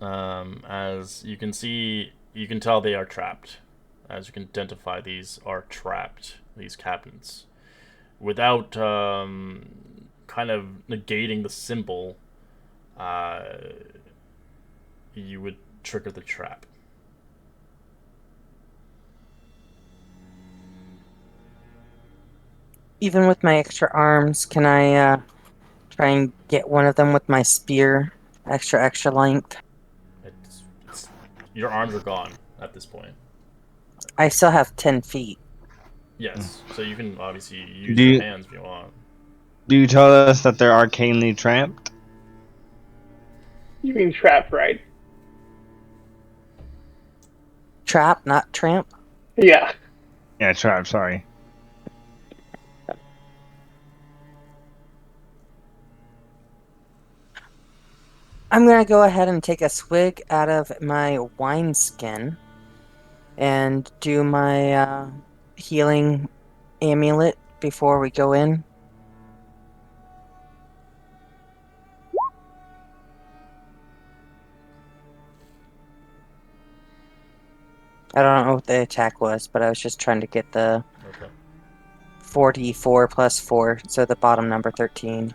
[SPEAKER 2] As you can see, you can tell they are trapped. As you can identify, these are trapped. These cabinets, without kind of negating the symbol, you would trigger the trap.
[SPEAKER 3] Even with my extra arms, can I try and get one of them with my spear? Extra length.
[SPEAKER 2] It's your arms are gone at this point.
[SPEAKER 3] I still have 10 feet.
[SPEAKER 2] Yes, so you can obviously use
[SPEAKER 5] Do
[SPEAKER 2] your
[SPEAKER 5] you
[SPEAKER 2] hands if you want.
[SPEAKER 5] do you tell us that they're arcanely trapped?
[SPEAKER 1] You mean trap, right?
[SPEAKER 3] Trap, not tramp.
[SPEAKER 1] Yeah.
[SPEAKER 5] Yeah, trapped. Sorry.
[SPEAKER 3] I'm gonna go ahead and take a swig out of my wineskin and do my healing amulet before we go in. I don't know what the attack was, but I was just trying to get the
[SPEAKER 2] Okay.
[SPEAKER 3] 44 plus 4, so the bottom number 13.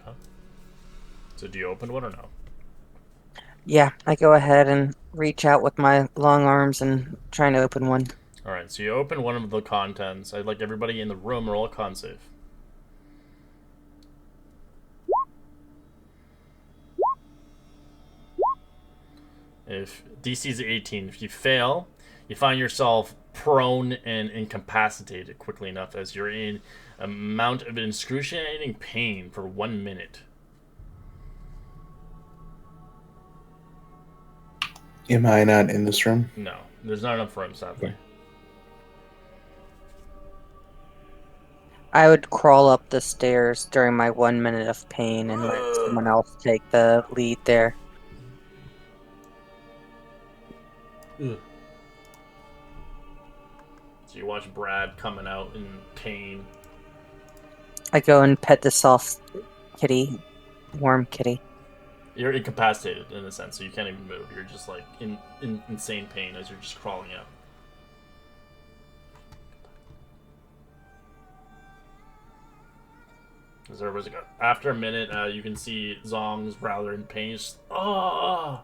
[SPEAKER 2] Okay. So do you open one or no?
[SPEAKER 3] Yeah, I go ahead and reach out with my long arms and try to open one.
[SPEAKER 2] All right. So you open one of the contents. I'd like everybody in the room roll a con save. If DC is 18, if you fail, you find yourself prone and incapacitated quickly enough as you're in a amount of excruciating pain for 1 minute.
[SPEAKER 7] Am I not in this room?
[SPEAKER 2] No, there's not enough room, sadly.
[SPEAKER 3] I would crawl up the stairs during my 1 minute of pain and let someone else take the lead there.
[SPEAKER 2] Ugh. So you watch Brad coming out in pain.
[SPEAKER 3] I go and pet the soft kitty, warm kitty.
[SPEAKER 2] You're incapacitated in a sense, so you can't even move. You're just like in insane pain as you're just crawling out. As there was after a minute, you can see Zong's rather in pain. Just, oh.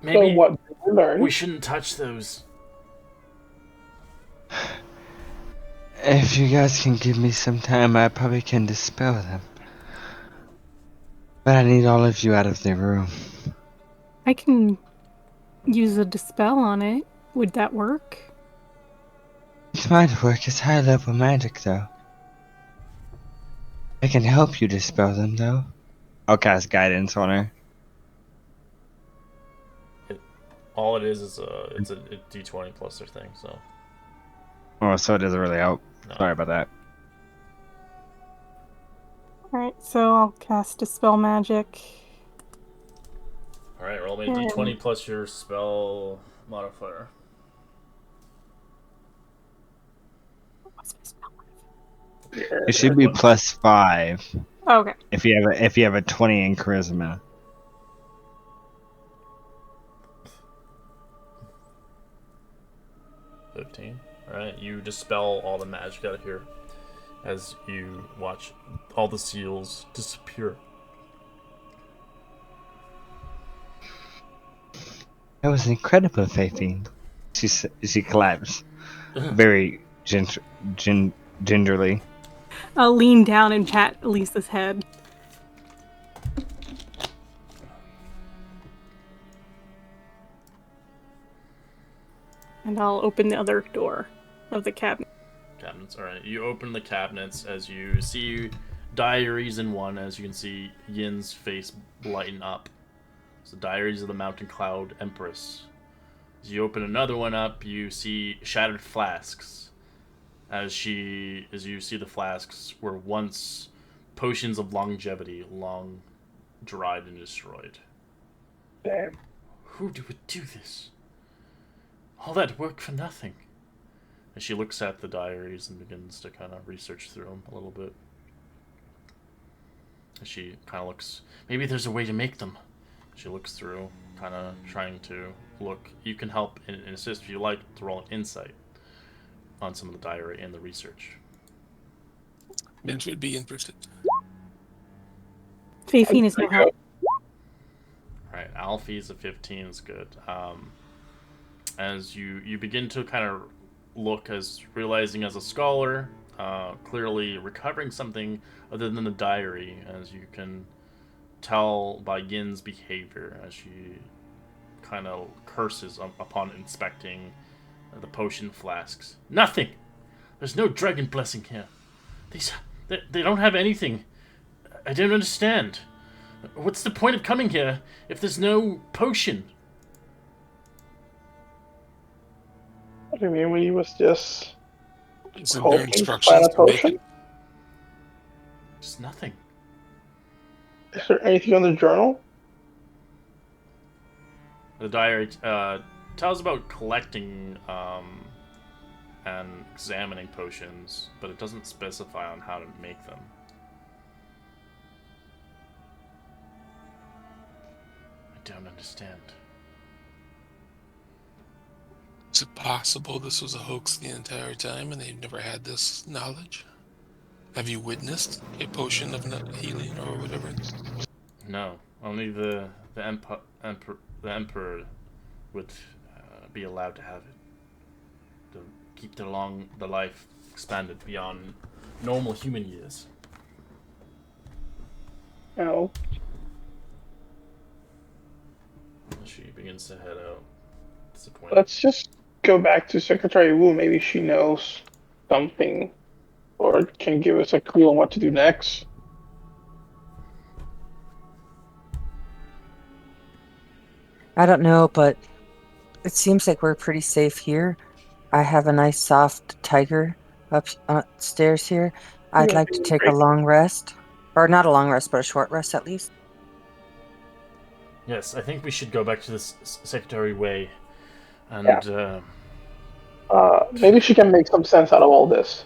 [SPEAKER 1] So
[SPEAKER 2] Maybe
[SPEAKER 1] what did we learn?
[SPEAKER 2] we shouldn't touch those.
[SPEAKER 5] If you guys can give me some time, I probably can dispel them. But I need all of you out of the room.
[SPEAKER 6] I can use a dispel on it. Would that work?
[SPEAKER 5] It might work. It's high level magic, though. I can help you dispel them, though. I'll cast guidance on her.
[SPEAKER 2] All it is it's a D20 plus their thing. So
[SPEAKER 5] Oh, so it doesn't really help.
[SPEAKER 2] no.
[SPEAKER 5] Sorry about that.
[SPEAKER 6] Alright, so I'll cast Dispel Magic.
[SPEAKER 2] All right, roll me a D20 plus your spell modifier.
[SPEAKER 6] What's my spell modifier?
[SPEAKER 5] It should be +5
[SPEAKER 6] Okay.
[SPEAKER 5] if you have a 20 in charisma.
[SPEAKER 2] All right, you dispel all the magic out of here as you watch all the seals disappear.
[SPEAKER 5] That was incredible, Faithine. She claps very gingerly.
[SPEAKER 6] I'll lean down and pat Elisa's head. And I'll open the other door of the cabinet.
[SPEAKER 2] Cabinets. All right, you open the cabinets as you see diaries in one. As you can see Yin's face lighten up. So, Diaries of the Mountain Cloud Empress. As you open another one up, you see shattered flasks. As you see the flasks were once potions of longevity, long dried and destroyed.
[SPEAKER 1] Damn.
[SPEAKER 2] Who would do this? All that work for nothing. And she looks at the diaries and begins to kind of research through them a little bit. And she kind of looks. Maybe there's a way to make them. She looks through, kind of trying to look. You can help and assist if you like to roll an insight on some of the diary and the research.
[SPEAKER 4] Bench would be interested.
[SPEAKER 6] Fifine is no help.
[SPEAKER 2] Alright, Alfie's a 15 is good. As you begin to kind of look, as realizing as a scholar, clearly recovering something other than the diary, as you can tell by Yin's behavior, as she kind of curses upon inspecting the potion flasks. Nothing! There's no dragon blessing here. They don't have anything. I don't understand. What's the point of coming here if there's no potion?
[SPEAKER 1] What do you mean when he was just
[SPEAKER 4] It's in their
[SPEAKER 1] hoping to
[SPEAKER 4] instructions
[SPEAKER 1] find a
[SPEAKER 4] to make
[SPEAKER 1] potion?
[SPEAKER 4] it.
[SPEAKER 2] Just nothing.
[SPEAKER 1] Is there anything on the journal?
[SPEAKER 2] The diary tells about collecting and examining potions, but it doesn't specify on how to make them. I don't understand.
[SPEAKER 4] Is it possible this was a hoax the entire time and they've never had this knowledge? Have you witnessed a potion of healing or whatever?
[SPEAKER 2] No, only the emperor would be allowed to have it. To keep the life expanded beyond normal human years.
[SPEAKER 1] No.
[SPEAKER 2] She begins to head out. Disappointed.
[SPEAKER 1] Let's just go back to Secretary Wu. Maybe she knows something or can give us a clue on what to do next.
[SPEAKER 3] I don't know, but it seems like we're pretty safe here. I have a nice soft tiger upstairs here. I'd
[SPEAKER 1] Yeah,
[SPEAKER 3] like to take a
[SPEAKER 1] great.
[SPEAKER 3] long rest. Or not a long rest, but a short rest at least.
[SPEAKER 2] Yes, I think we should go back to this Secretary Way, and
[SPEAKER 1] Maybe she can make some sense out of all this.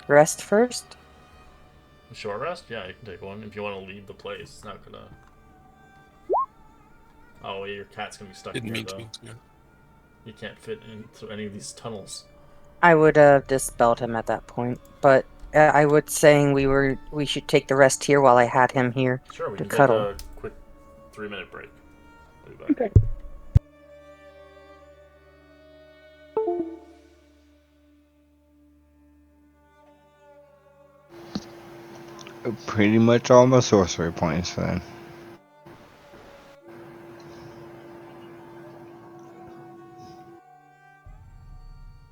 [SPEAKER 3] Rest first?
[SPEAKER 2] short rest. Yeah, you can take one if you want to leave the place. It's not gonna. Oh, your cat's gonna be stuck
[SPEAKER 4] Didn't
[SPEAKER 2] here
[SPEAKER 4] mean
[SPEAKER 2] though.
[SPEAKER 4] to.
[SPEAKER 2] You can't fit into any of these tunnels.
[SPEAKER 3] I would have dispelled him at that point, but I would saying we should take the rest here while I had him here.
[SPEAKER 2] Sure, we
[SPEAKER 3] To
[SPEAKER 2] can
[SPEAKER 3] cuddle.
[SPEAKER 2] take a quick 3-minute break. We'll be back.
[SPEAKER 1] Okay.
[SPEAKER 5] Pretty much all my sorcery points then.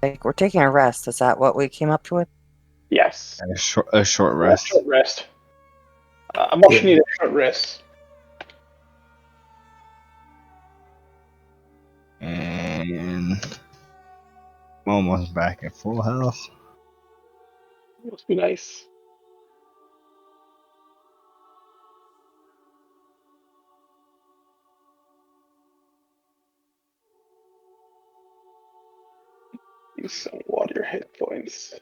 [SPEAKER 3] Like, we're taking a rest. Is that what we came up with?
[SPEAKER 1] Yes.
[SPEAKER 5] A short rest.
[SPEAKER 1] Short rest. I'm also need a short rest.
[SPEAKER 5] And I'm almost back at full health.
[SPEAKER 1] Must be nice. Use some water hit points.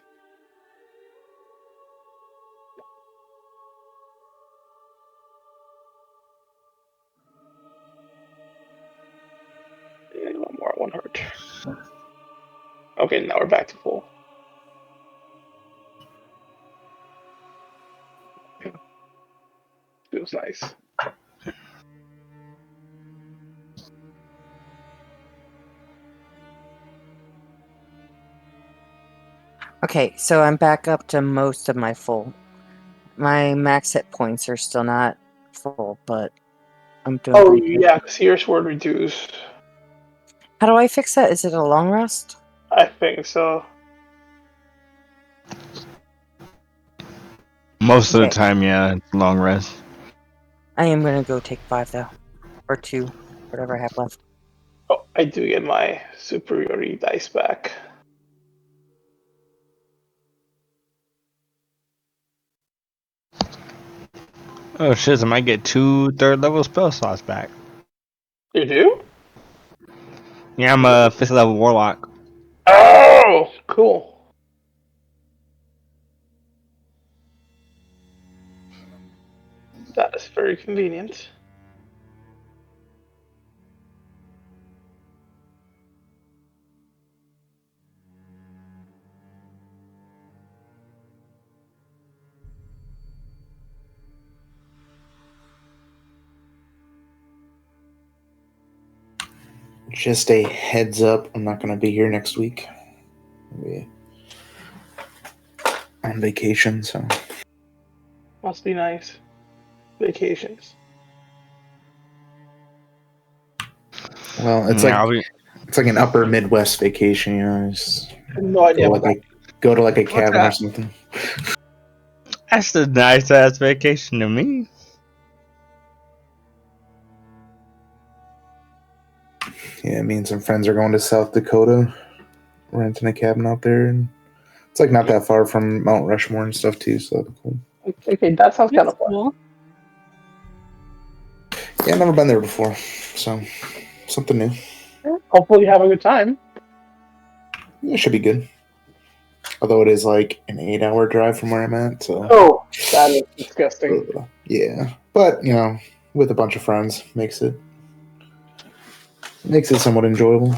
[SPEAKER 1] And one more, one hurt. Okay, now we're back to full. Feels nice.
[SPEAKER 3] Okay, so I'm back up to most of my full. My max hit points are still not full, but I'm doing
[SPEAKER 1] Oh,
[SPEAKER 3] pretty good.
[SPEAKER 1] yeah, Seer's word reduced.
[SPEAKER 3] How do I fix that? Is it a long rest?
[SPEAKER 1] I think so.
[SPEAKER 5] Most of the
[SPEAKER 1] Okay.
[SPEAKER 5] time, yeah, it's long rest.
[SPEAKER 3] I am gonna go take 5 though, or 2, whatever I have left.
[SPEAKER 1] Oh, I do get my superiority dice back.
[SPEAKER 5] Oh shit! I might get 2 third-level spell slots back.
[SPEAKER 1] You do?
[SPEAKER 5] Yeah, I'm a 5th-level warlock.
[SPEAKER 1] Oh, cool. That is very convenient.
[SPEAKER 7] Just a heads up, I'm not going to be here next week. I'll be on vacation, so.
[SPEAKER 1] Must be nice. Vacations.
[SPEAKER 7] Well, it's
[SPEAKER 5] Yeah,
[SPEAKER 7] like an upper Midwest vacation, you know. Just
[SPEAKER 1] I have no idea what that.
[SPEAKER 7] go to like a
[SPEAKER 5] What's
[SPEAKER 7] cabin or
[SPEAKER 5] that?
[SPEAKER 7] something.
[SPEAKER 5] That's a nice ass vacation to me.
[SPEAKER 7] Yeah, me and some friends are going to South Dakota, renting a cabin out there, and it's like not that far from Mount Rushmore and stuff too. So that'll be cool.
[SPEAKER 1] Okay, that sounds kind
[SPEAKER 6] That's
[SPEAKER 1] of fun.
[SPEAKER 6] cool.
[SPEAKER 7] Yeah, I've never been there before, so something new.
[SPEAKER 1] Hopefully, you have a good time.
[SPEAKER 7] Yeah, it should be good. Although it is like an 8-hour drive from where I'm at, so
[SPEAKER 1] Oh, that is disgusting.
[SPEAKER 7] yeah. But you know, with a bunch of friends, makes it somewhat enjoyable.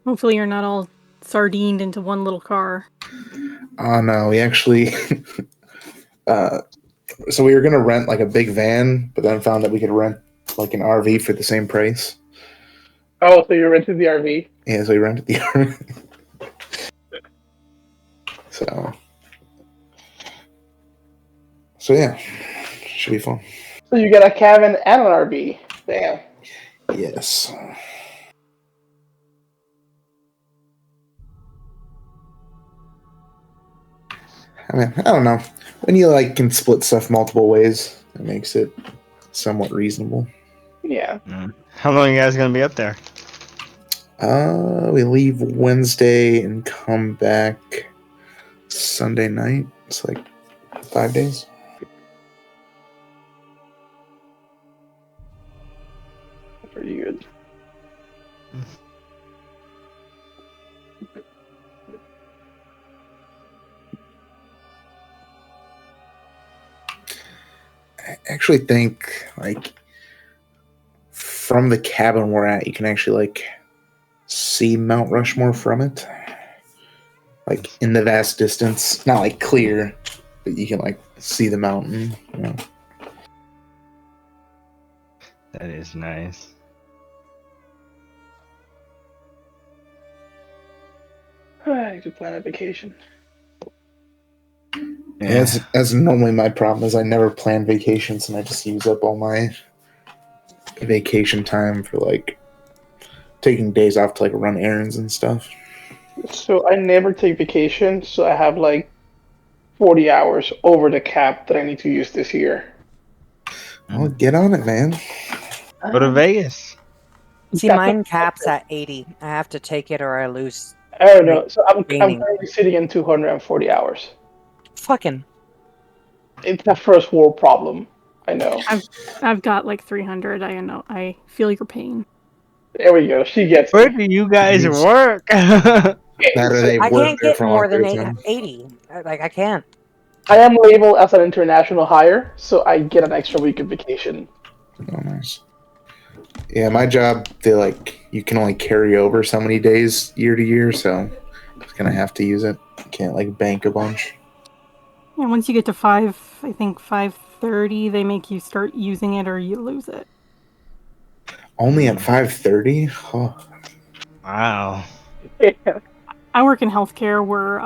[SPEAKER 6] Hopefully, you're not all sardined into one little car.
[SPEAKER 7] Oh no, we actually. So we were gonna rent like a big van, but then found that we could rent like an RV for the same price.
[SPEAKER 1] Oh, so you rented the RV?
[SPEAKER 7] Yeah, so we rented the RV. So yeah, should be fun.
[SPEAKER 1] So you get a cabin and an RV. Damn.
[SPEAKER 7] Yes. I mean, I don't know. When you like can split stuff multiple ways, it makes it somewhat reasonable.
[SPEAKER 1] Yeah.
[SPEAKER 5] How long are you guys gonna be up there?
[SPEAKER 7] We leave Wednesday and come back Sunday night. It's like 5 days.
[SPEAKER 1] Pretty good.
[SPEAKER 7] I actually think like from the cabin we're at, you can actually like see Mount Rushmore from it, like in the vast distance. Not like clear, but you can like see the mountain. You know?
[SPEAKER 5] That is nice.
[SPEAKER 1] I need to plan a vacation.
[SPEAKER 7] Yeah, that's normally my problem is I never plan vacations and I just use up all my vacation time for like taking days off to like run errands and stuff.
[SPEAKER 1] So I never take vacation, so I have like 40 hours over the cap that I need to use this year.
[SPEAKER 7] Well, get on it, man.
[SPEAKER 5] Go to Vegas.
[SPEAKER 3] See, mine caps at 80. I have to take it or I lose.
[SPEAKER 1] I don't know. So I'm
[SPEAKER 3] Gaming.
[SPEAKER 1] currently sitting in 240 hours.
[SPEAKER 3] Fucking.
[SPEAKER 1] It's a first world problem. I know.
[SPEAKER 6] I've got like 300. I know. I feel your pain.
[SPEAKER 1] There we go. She gets
[SPEAKER 5] Where
[SPEAKER 1] me.
[SPEAKER 5] do you guys
[SPEAKER 7] Yes.
[SPEAKER 5] work?
[SPEAKER 7] That or they
[SPEAKER 3] I
[SPEAKER 7] work
[SPEAKER 3] can't
[SPEAKER 7] there
[SPEAKER 3] get
[SPEAKER 7] for a
[SPEAKER 3] more
[SPEAKER 7] long
[SPEAKER 3] than
[SPEAKER 7] period of time.
[SPEAKER 3] 80. Like, I can't.
[SPEAKER 1] I am labeled as an international hire, so I get an extra week of vacation.
[SPEAKER 7] Oh, nice. Yeah, my job, they like you can only carry over so many days year to year, so I'm just gonna have to use it. Can't like bank a bunch.
[SPEAKER 6] Yeah, once you get to 5:30, they make you start using it or you lose it.
[SPEAKER 7] Only at 5:30. Oh,
[SPEAKER 5] Wow.
[SPEAKER 6] I work in healthcare. We're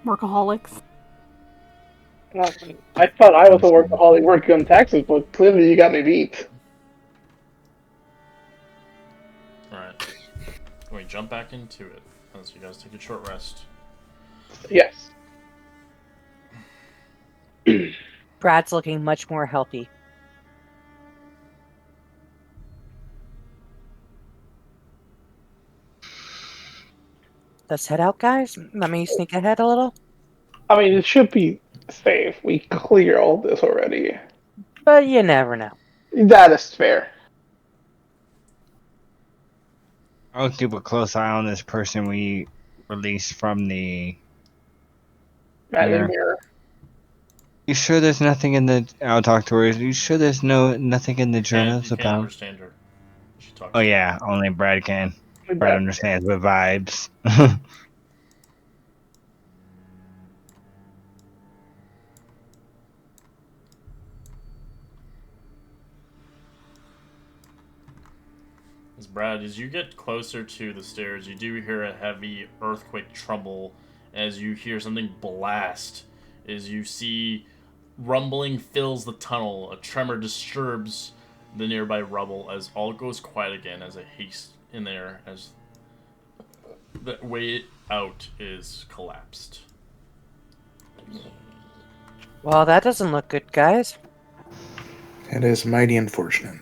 [SPEAKER 6] workaholics.
[SPEAKER 1] I thought I was a workaholic working on taxes, but clearly you got me beat.
[SPEAKER 2] Alright. Can we jump back into it? As you guys take a short rest.
[SPEAKER 1] Yes.
[SPEAKER 3] Brad's looking much more healthy. Let's head out, guys. Let me sneak ahead a little.
[SPEAKER 1] I mean, it should be safe. We clear all this already.
[SPEAKER 3] But you never know.
[SPEAKER 1] That is fair.
[SPEAKER 5] I'll keep a close eye on this person we released from the.
[SPEAKER 1] Magic
[SPEAKER 5] Yeah.
[SPEAKER 1] mirror.
[SPEAKER 5] You sure there's nothing in the? I'll talk to her. You sure there's nothing in the journals
[SPEAKER 2] You can't
[SPEAKER 5] about?
[SPEAKER 2] understand her. She talks.
[SPEAKER 5] Oh yeah, only Brad can. Brad understands with vibes.
[SPEAKER 2] Brad, as you get closer to the stairs, you do hear a heavy earthquake tremble as you hear something blast. As you see rumbling fills the tunnel, a tremor disturbs the nearby rubble as all goes quiet again as a haste in there as the way out is collapsed.
[SPEAKER 3] Well, that doesn't look good, guys.
[SPEAKER 7] It is mighty unfortunate.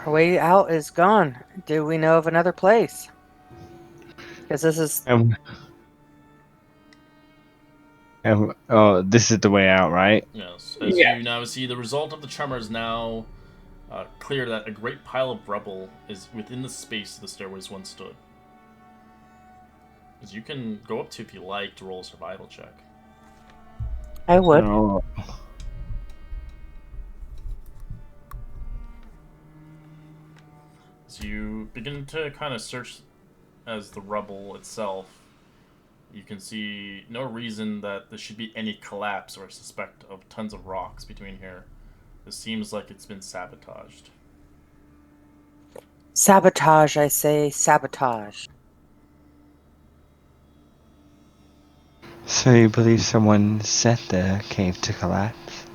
[SPEAKER 3] Our way out is gone. Do we know of another place? Because this is...
[SPEAKER 5] oh, this is the way out, right?
[SPEAKER 2] Yes. As you now see, the result of the tremor is now clear that a great pile of rubble is within the space the stairways once stood. As you can go up to if you like to roll a survival check.
[SPEAKER 3] I would.
[SPEAKER 5] Oh.
[SPEAKER 2] As you begin to kind of search as the rubble itself, you can see no reason that there should be any collapse or suspect of tons of rocks between here. This seems like it's been sabotaged.
[SPEAKER 3] Sabotage, I say. Sabotage.
[SPEAKER 5] So you believe someone set the cave to collapse?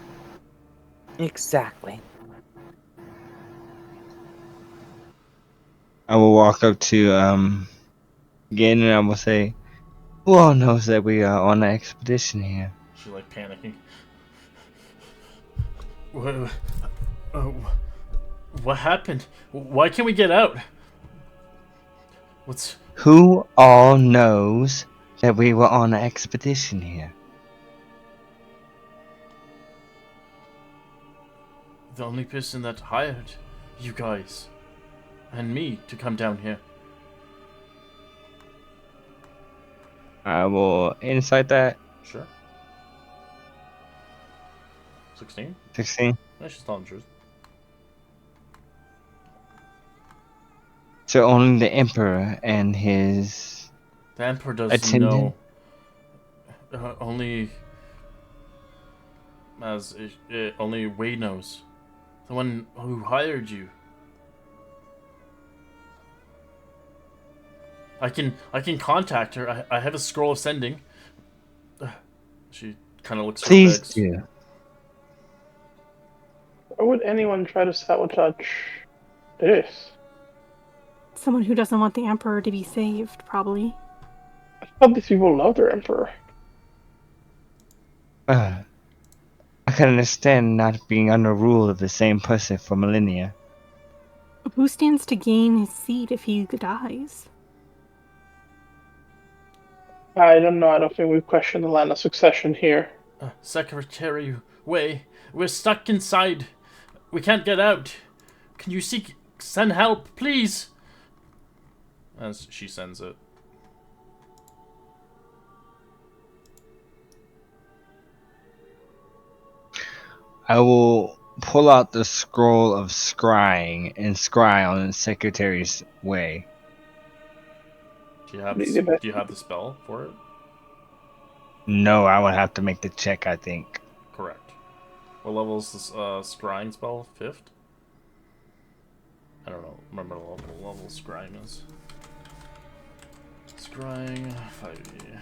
[SPEAKER 3] Exactly.
[SPEAKER 5] I will walk up to again and I will say, who all knows that we are on an expedition here?
[SPEAKER 2] She's like panicking. What happened? Why can't we get out? What's...
[SPEAKER 5] Who all knows that we were on an expedition here?
[SPEAKER 2] The only person that hired you guys and me to come down here.
[SPEAKER 5] I will insight that.
[SPEAKER 2] Sure. 16?
[SPEAKER 5] 16.
[SPEAKER 2] Yeah, she's telling the truth.
[SPEAKER 5] So only the Emperor and his...
[SPEAKER 2] The Emperor does
[SPEAKER 5] attendant?
[SPEAKER 2] know. Only... As... only Wade knows. The one who hired you. I can contact her. I have a scroll of sending. She kind of looks
[SPEAKER 5] Please
[SPEAKER 2] perplexed.
[SPEAKER 5] do.
[SPEAKER 1] Why would anyone try to sabotage this?
[SPEAKER 6] Someone who doesn't want the Emperor to be saved, probably.
[SPEAKER 1] I thought these people love their emperor.
[SPEAKER 5] I can understand not being under rule of the same person for millennia.
[SPEAKER 6] Who stands to gain his seat if he dies?
[SPEAKER 1] I don't know. I don't think we question the line of succession here.
[SPEAKER 2] Secretary Wei, we're stuck inside. We can't get out. Can you send help, please? As she sends it.
[SPEAKER 5] I will pull out the scroll of scrying and scry on the secretary's way.
[SPEAKER 2] Do you have the spell for it?
[SPEAKER 5] No, I would have to make the check, I think.
[SPEAKER 2] Correct. What level is this scrying spell? 5th? I don't know. Remember what level scrying is. Scrying 5e.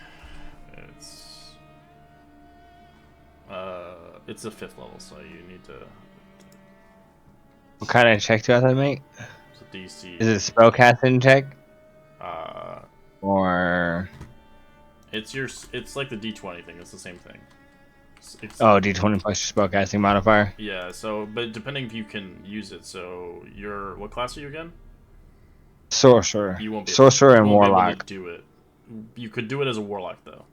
[SPEAKER 2] It's a 5th level, so you need to...
[SPEAKER 5] What kind of check do I have to make?
[SPEAKER 2] It's a DC.
[SPEAKER 5] Is it a spellcasting check? Or...
[SPEAKER 2] It's like the D20 thing. It's the same thing.
[SPEAKER 5] Oh, D20 plus your spellcasting modifier.
[SPEAKER 2] Yeah, so, but depending if you can use it, so you're, what class are you again?
[SPEAKER 5] Sorcerer.
[SPEAKER 2] You won't be
[SPEAKER 5] Sorcerer and
[SPEAKER 2] you won't be able
[SPEAKER 5] warlock.
[SPEAKER 2] to do it. You could do it as a warlock, though.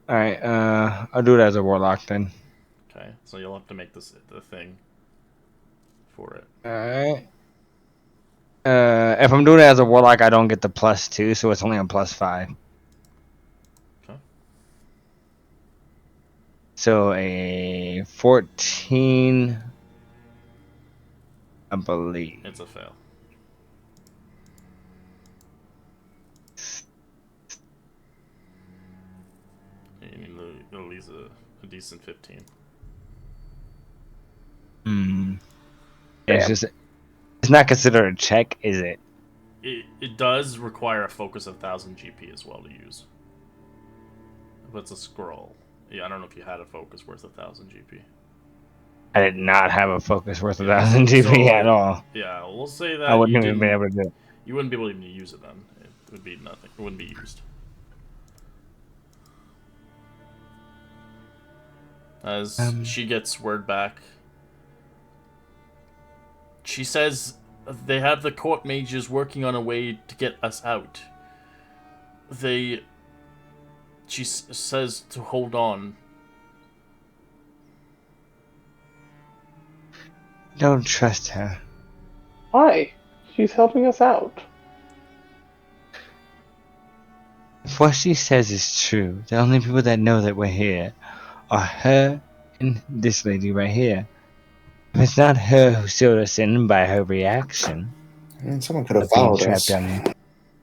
[SPEAKER 5] Alright, I'll do it as a warlock then.
[SPEAKER 2] Okay, so you'll have to make this the thing for it.
[SPEAKER 5] Alright. If I'm doing it as a warlock, I don't get the +2, so it's only a +5.
[SPEAKER 2] Okay.
[SPEAKER 5] So a 14, I believe.
[SPEAKER 2] It's a fail. You need at least a decent 15.
[SPEAKER 5] It's just, it's not considered a check, is it?
[SPEAKER 2] It does require a focus of 1000 GP as well to use. But it's a scroll. Yeah, I don't know if you had a focus worth 1000 GP.
[SPEAKER 5] I did not have a focus worth 1,000 GP at all.
[SPEAKER 2] Yeah, we'll say that
[SPEAKER 5] I wouldn't
[SPEAKER 2] you
[SPEAKER 5] even been able to do it.
[SPEAKER 2] You wouldn't be able to even use it then. It would be nothing. It wouldn't be used. As she gets word back, she says they have the court mages working on a way to get us out. She says to hold on.
[SPEAKER 5] Don't trust her.
[SPEAKER 1] Why? She's helping us out.
[SPEAKER 5] If what she says is true, the only people that know that we're here are her and this lady right here. If it's not her who sealed us in by her reaction,
[SPEAKER 7] I mean, someone could have
[SPEAKER 5] of being
[SPEAKER 7] followed
[SPEAKER 5] trapped
[SPEAKER 7] us.
[SPEAKER 5] down here.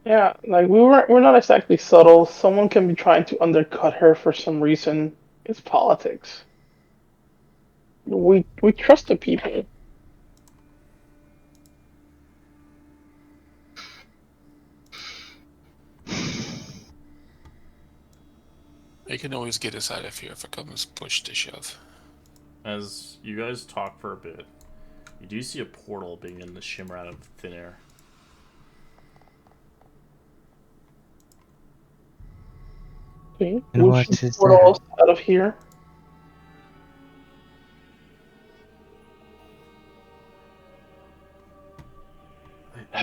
[SPEAKER 1] Yeah, like we're not exactly subtle. Someone can be trying to undercut her for some reason. It's politics. We trust the people.
[SPEAKER 4] They can always get us out of here if it comes push to shove.
[SPEAKER 2] As you guys talk for a bit, you do see a portal begin to shimmer out of thin air.
[SPEAKER 1] Okay,
[SPEAKER 5] And
[SPEAKER 1] we
[SPEAKER 5] what
[SPEAKER 1] should
[SPEAKER 5] is
[SPEAKER 1] portal
[SPEAKER 5] that?
[SPEAKER 1] us out of here.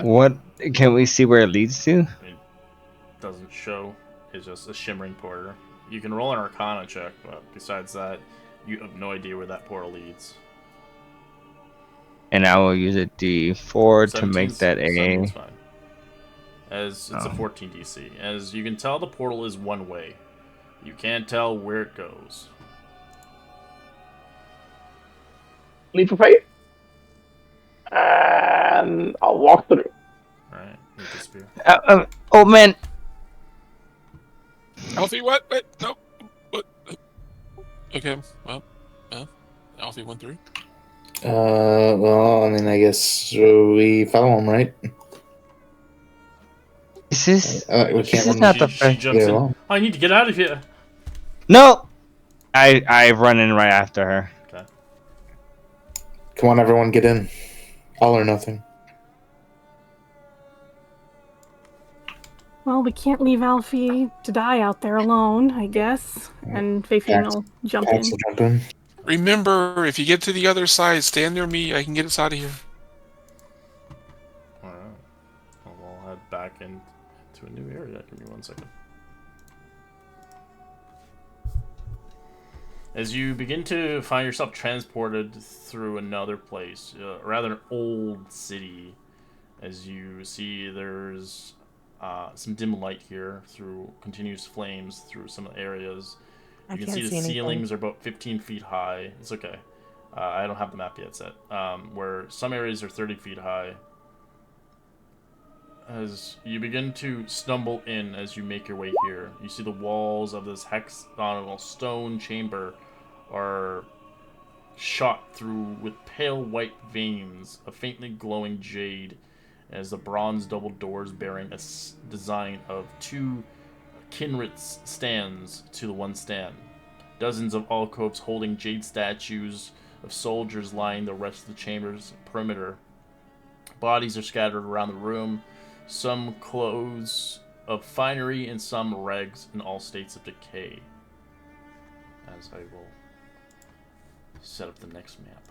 [SPEAKER 5] What can we see where it leads to?
[SPEAKER 2] It doesn't show. It's just a shimmering portal. You can roll an Arcana check, but besides that, you have no idea where that portal leads.
[SPEAKER 5] And I will use a D4 to make
[SPEAKER 2] 17's
[SPEAKER 5] that
[SPEAKER 2] 17's
[SPEAKER 5] a.
[SPEAKER 2] fine. As it's a 14 DC. As you can tell, the portal is one way. You can't tell where it goes.
[SPEAKER 1] Leap of faith. And I'll walk through.
[SPEAKER 2] Alright, you disappear.
[SPEAKER 5] Oh man!
[SPEAKER 4] Alfie, what? Wait, no. What? Okay, well, Alfie went through.
[SPEAKER 7] Well, I mean, I guess we follow him, right?
[SPEAKER 5] Is this?
[SPEAKER 7] We
[SPEAKER 5] This
[SPEAKER 7] can't.
[SPEAKER 5] is not the
[SPEAKER 2] She
[SPEAKER 5] first.
[SPEAKER 2] jumps
[SPEAKER 7] Yeah,
[SPEAKER 2] in.
[SPEAKER 7] well.
[SPEAKER 2] I need to get out of here.
[SPEAKER 5] No! I run in right after her.
[SPEAKER 2] Okay.
[SPEAKER 7] Come on, everyone, get in. All or nothing.
[SPEAKER 6] Well, we can't leave Alfie to die out there alone, I guess. And Fafine will jump in.
[SPEAKER 7] Pax will jump in.
[SPEAKER 4] Remember, if you get to the other side, stand near me. I can get us out of here.
[SPEAKER 2] Alright. Well, we'll head back into a new area. Give me 1 second. As you begin to find yourself transported through another place, rather an old city, as you see there's some dim light here through continuous flames through some areas. You can see the ceilings are about 15 feet high. It's okay. I don't have the map yet set. Where some areas are 30 feet high. As you begin to stumble in as you make your way here, you see the walls of this hexagonal stone chamber are shot through with pale white veins of faintly glowing jade, as the bronze double doors bearing a design of 2 Kinrit stands to the one stand. Dozens of alcoves holding jade statues of soldiers line the rest of the chamber's perimeter. Bodies are scattered around the room, some clothes of finery and some rags in all states of decay. as I will set up the next map.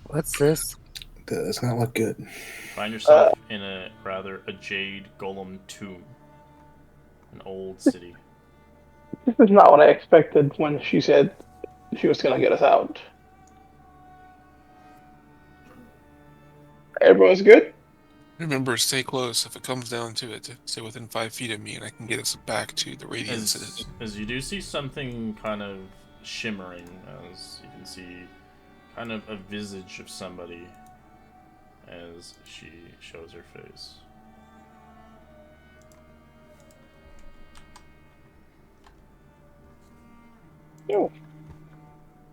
[SPEAKER 3] What's this?
[SPEAKER 7] Does not look good.
[SPEAKER 2] Find yourself in a jade golem tomb. An old city.
[SPEAKER 1] This is not what I expected when she said she was gonna get us out. Everyone's good?
[SPEAKER 4] Remember, stay close. If it comes down to it, stay within 5 feet of me, and I can get us back to the radiance.
[SPEAKER 2] As you do see something kind of shimmering, as you can see kind of a visage of somebody as she shows her face.
[SPEAKER 1] Yo.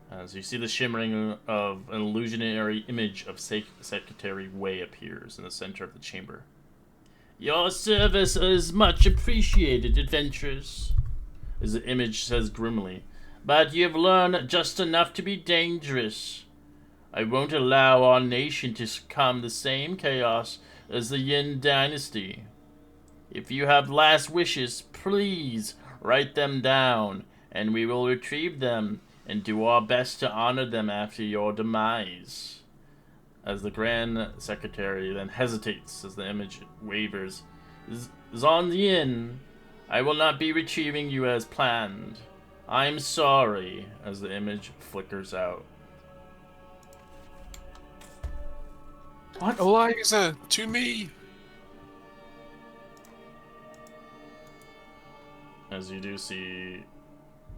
[SPEAKER 2] As you see the shimmering of an illusionary image of Secretary Wei appears in the center of the chamber. Your service is much appreciated, adventurers, as the image says grimly, but you've learned just enough to be dangerous. I won't allow our nation to succumb to the same chaos as the Yin dynasty. If you have last wishes, please write them down, and we will retrieve them and do our best to honor them after your demise. As the Grand Secretary then hesitates as the image wavers, Zon Yin, I will not be retrieving you as planned. I'm sorry, as the image flickers out.
[SPEAKER 4] What? Eliza, to me!
[SPEAKER 2] As you do see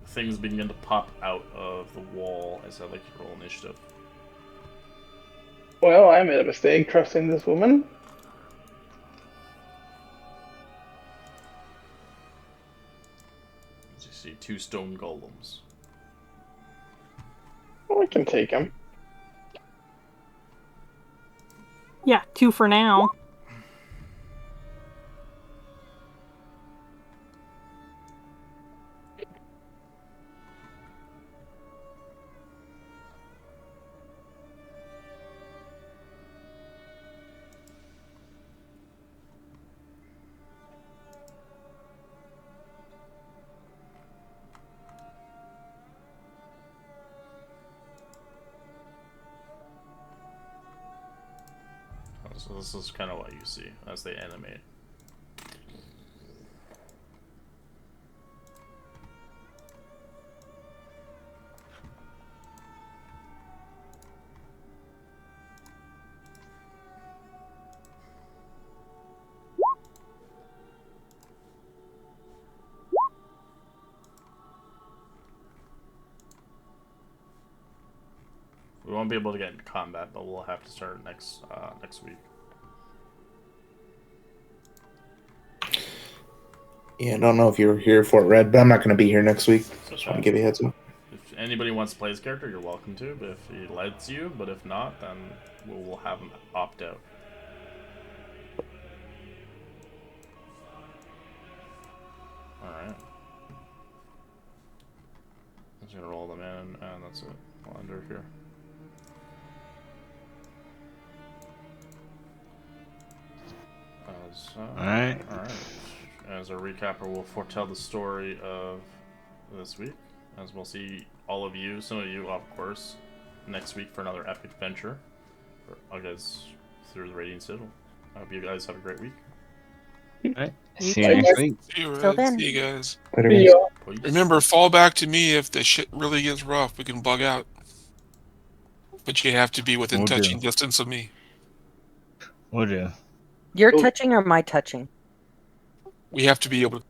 [SPEAKER 2] things begin to pop out of the wall as I like to roll initiative.
[SPEAKER 1] Well, I made a mistake trusting this woman.
[SPEAKER 2] As you see 2 stone golems.
[SPEAKER 1] Well, we can take him.
[SPEAKER 6] Yeah, 2 for now.
[SPEAKER 2] So this is kind of what you see as they animate. We won't be able to get into combat, but we'll have to start next week.
[SPEAKER 7] Yeah, I don't know if you were here for it, Red, but I'm not going to be here next week. Just want to give you a heads up.
[SPEAKER 2] If anybody wants to play his character, you're welcome to, but if he lets you, but if not, then we'll have him opt out. Alright. I'm just gonna roll them in, and that's it. I'll end her here.
[SPEAKER 5] Alright.
[SPEAKER 2] As a recapper, we'll foretell the story of this week, as we'll see all of you, some of you, of course, next week for another epic adventure. I guess through the Radiant Citadel. I hope you guys have a great week.
[SPEAKER 5] Alright.
[SPEAKER 3] You
[SPEAKER 5] See you
[SPEAKER 3] too.
[SPEAKER 5] next week.
[SPEAKER 4] See you,
[SPEAKER 3] Till
[SPEAKER 4] Red.
[SPEAKER 3] then.
[SPEAKER 4] See you guys.
[SPEAKER 7] Later,
[SPEAKER 1] See
[SPEAKER 7] guys.
[SPEAKER 1] ya.
[SPEAKER 2] Peace.
[SPEAKER 4] Remember, fall back to me if the shit really gets rough. We can bug out. But you have to be within
[SPEAKER 5] Will do.
[SPEAKER 4] touching distance of me.
[SPEAKER 5] Will do.
[SPEAKER 3] You're
[SPEAKER 1] Oh.
[SPEAKER 3] touching or my touching?
[SPEAKER 4] We have to be able to.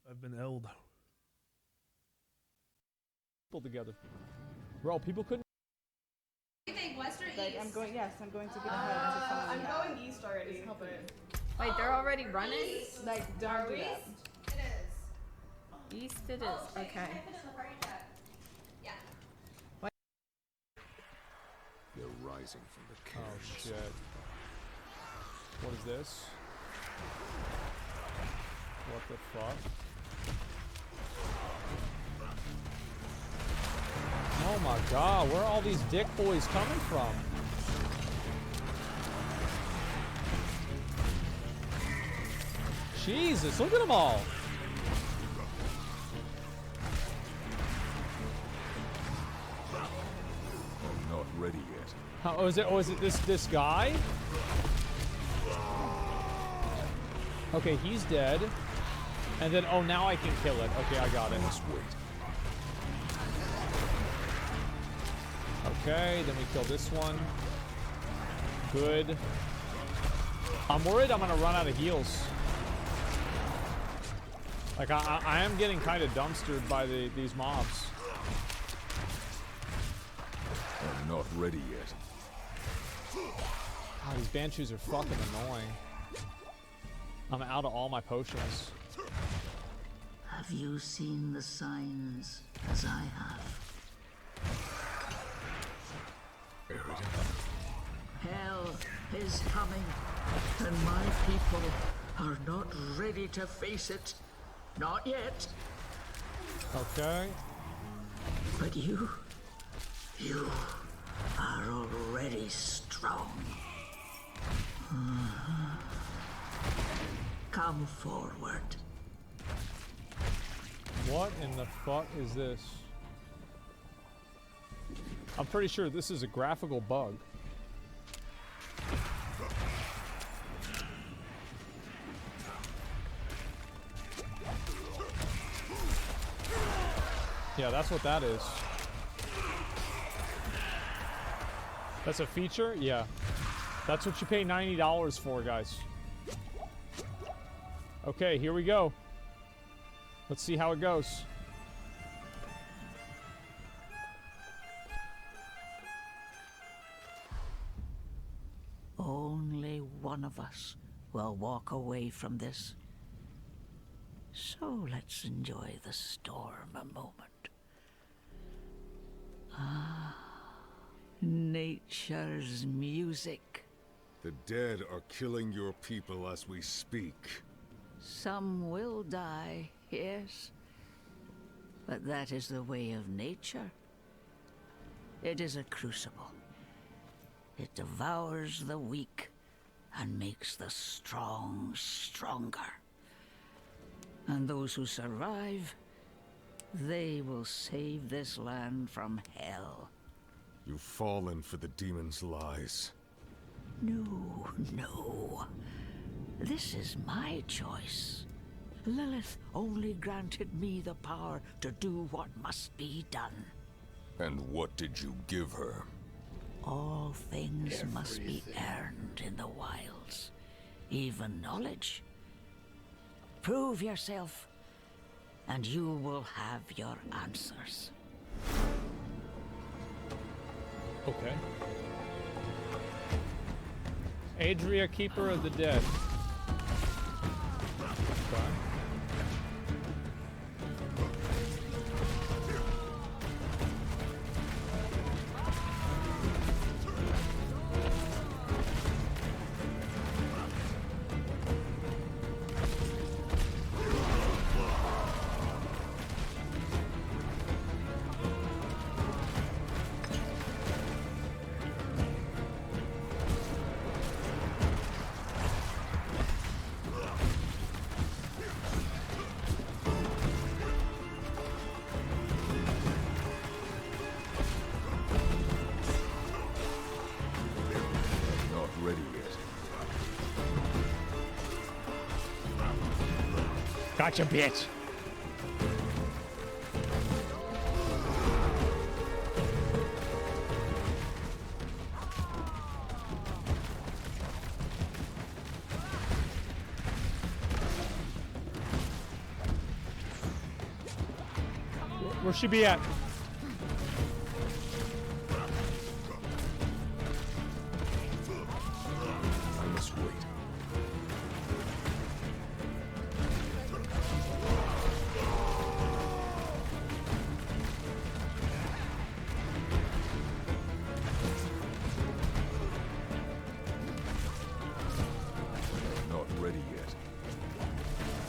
[SPEAKER 8] I've been eld. People together. Bro, people couldn't.
[SPEAKER 9] What do you think, west or east?
[SPEAKER 10] Like, I'm going to get ahead into someone.
[SPEAKER 9] I'm
[SPEAKER 10] Yeah.
[SPEAKER 9] going east already.
[SPEAKER 11] Wait, they're already running?
[SPEAKER 10] Like, don't do that.
[SPEAKER 9] It is.
[SPEAKER 11] East it is.
[SPEAKER 9] Oh,
[SPEAKER 11] Okay.
[SPEAKER 9] Type it in the party chat. Yeah.
[SPEAKER 12] They're rising from the
[SPEAKER 8] Oh
[SPEAKER 12] caves.
[SPEAKER 8] shit. What is this? What the fuck? Oh my god, where are all these dick boys coming from? Jesus, look at them all.
[SPEAKER 12] I'm not ready yet.
[SPEAKER 8] Oh, is it this guy? Okay, he's dead. And then, oh, now I can kill it. Okay, I got it.
[SPEAKER 12] Must wait.
[SPEAKER 8] Okay, then we kill this one. Good. I'm worried I'm gonna run out of heals. Like, I am getting kind of dumpstered by these mobs.
[SPEAKER 12] I'm not ready yet.
[SPEAKER 8] God, these Banshees are fucking annoying. I'm out of all my potions.
[SPEAKER 13] Have you seen the signs as I have? Hell is coming, and my people are not ready to face it. Not yet.
[SPEAKER 8] Okay.
[SPEAKER 13] But you are already strong. Come forward.
[SPEAKER 8] What in the fuck is this? I'm pretty sure this is a graphical bug. Yeah, that's what that is. That's a feature? Yeah. That's what you pay $90 for, guys. Okay, here we go. Let's see how it goes.
[SPEAKER 13] Only one of us will walk away from this. So let's enjoy the storm a moment. Ah, nature's music.
[SPEAKER 12] The dead are killing your people as we speak.
[SPEAKER 13] Some will die, yes. But that is the way of nature. It is a crucible. It devours the weak and makes the strong stronger. And those who survive, they will save this land from hell.
[SPEAKER 12] You've fallen for the demon's lies.
[SPEAKER 13] No, no. This is my choice. Lilith only granted me the power to do what must be done.
[SPEAKER 12] And what did you give her?
[SPEAKER 13] All things must be earned in the wilds, even knowledge. Prove yourself, and you will have your answers.
[SPEAKER 8] Okay. Adria, Keeper of the Dead. Okay.
[SPEAKER 12] Not ready yet.
[SPEAKER 8] Gotcha, bitch. Where she be at?
[SPEAKER 12] I must wait. Not ready yet.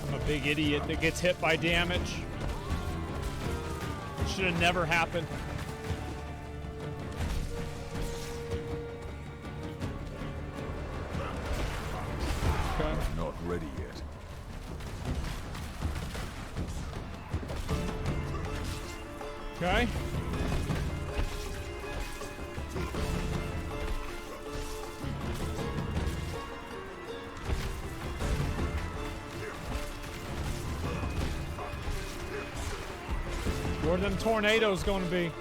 [SPEAKER 8] I'm a big idiot that gets hit by damage. Should have never happened. Okay.
[SPEAKER 12] Not ready yet.
[SPEAKER 8] Okay. Where are them tornadoes going to be?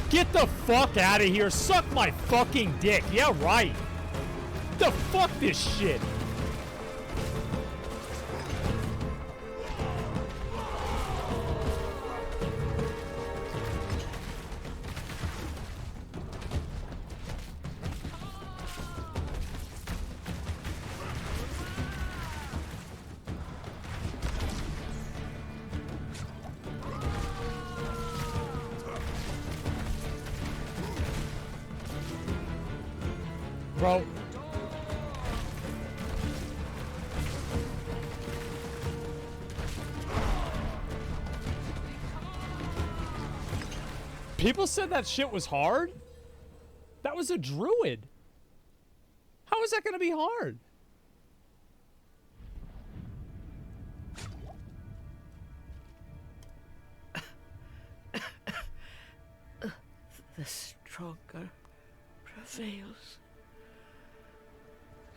[SPEAKER 8] Get the fuck out of here. Suck my fucking dick. Yeah, right. The fuck this shit. Bro. People said that shit was hard? That was a druid. How is that gonna be hard?
[SPEAKER 13] The stronger prevails.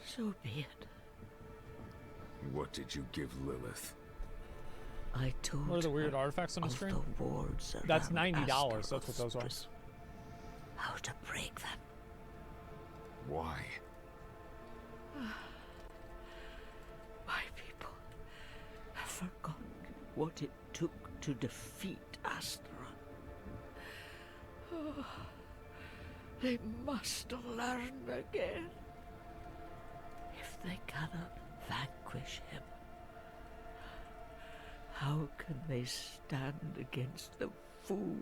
[SPEAKER 13] So be it.
[SPEAKER 12] What did you give Lilith?
[SPEAKER 13] I told
[SPEAKER 8] What are the weird
[SPEAKER 13] her
[SPEAKER 8] artifacts on the
[SPEAKER 13] of
[SPEAKER 8] screen?
[SPEAKER 13] the wards
[SPEAKER 8] That's
[SPEAKER 13] around
[SPEAKER 8] $90. That's
[SPEAKER 13] Astaroth's
[SPEAKER 8] what those are.
[SPEAKER 13] prison. How to break them.
[SPEAKER 12] Why?
[SPEAKER 13] My people have forgotten what it took to defeat Astaroth. Oh, they must learn again. If they cannot vanquish him, how can they stand against the full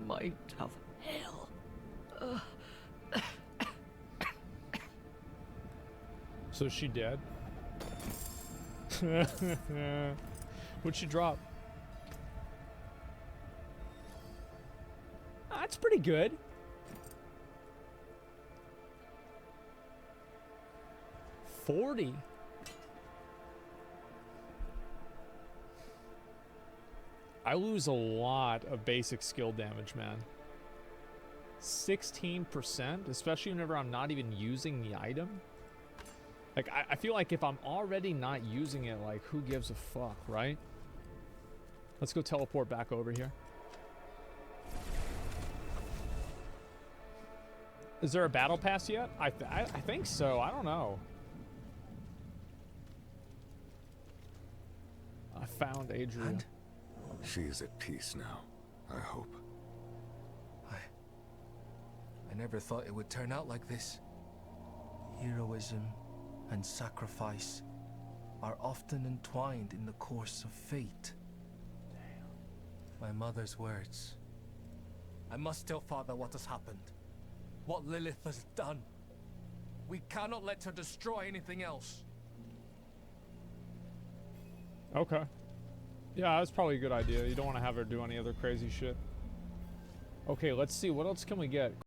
[SPEAKER 13] might of hell?
[SPEAKER 8] So is she dead? What'd she drop? That's pretty good. $40. I lose a lot of basic skill damage, man. 16%, especially whenever I'm not even using the item. Like, I feel like if I'm already not using it, like, who gives a fuck, right? Let's go teleport back over here. Is there a battle pass yet? I think so. I don't know. I found Adria.
[SPEAKER 12] And she is at peace now, I hope.
[SPEAKER 14] I never thought it would turn out like this. Heroism and sacrifice are often entwined in the course of fate. My mother's words. I must tell Father what has happened. What Lilith has done. We cannot let her destroy anything else.
[SPEAKER 8] Okay. Yeah, that's probably a good idea. You don't want to have her do any other crazy shit. Okay, let's see. What else can we get?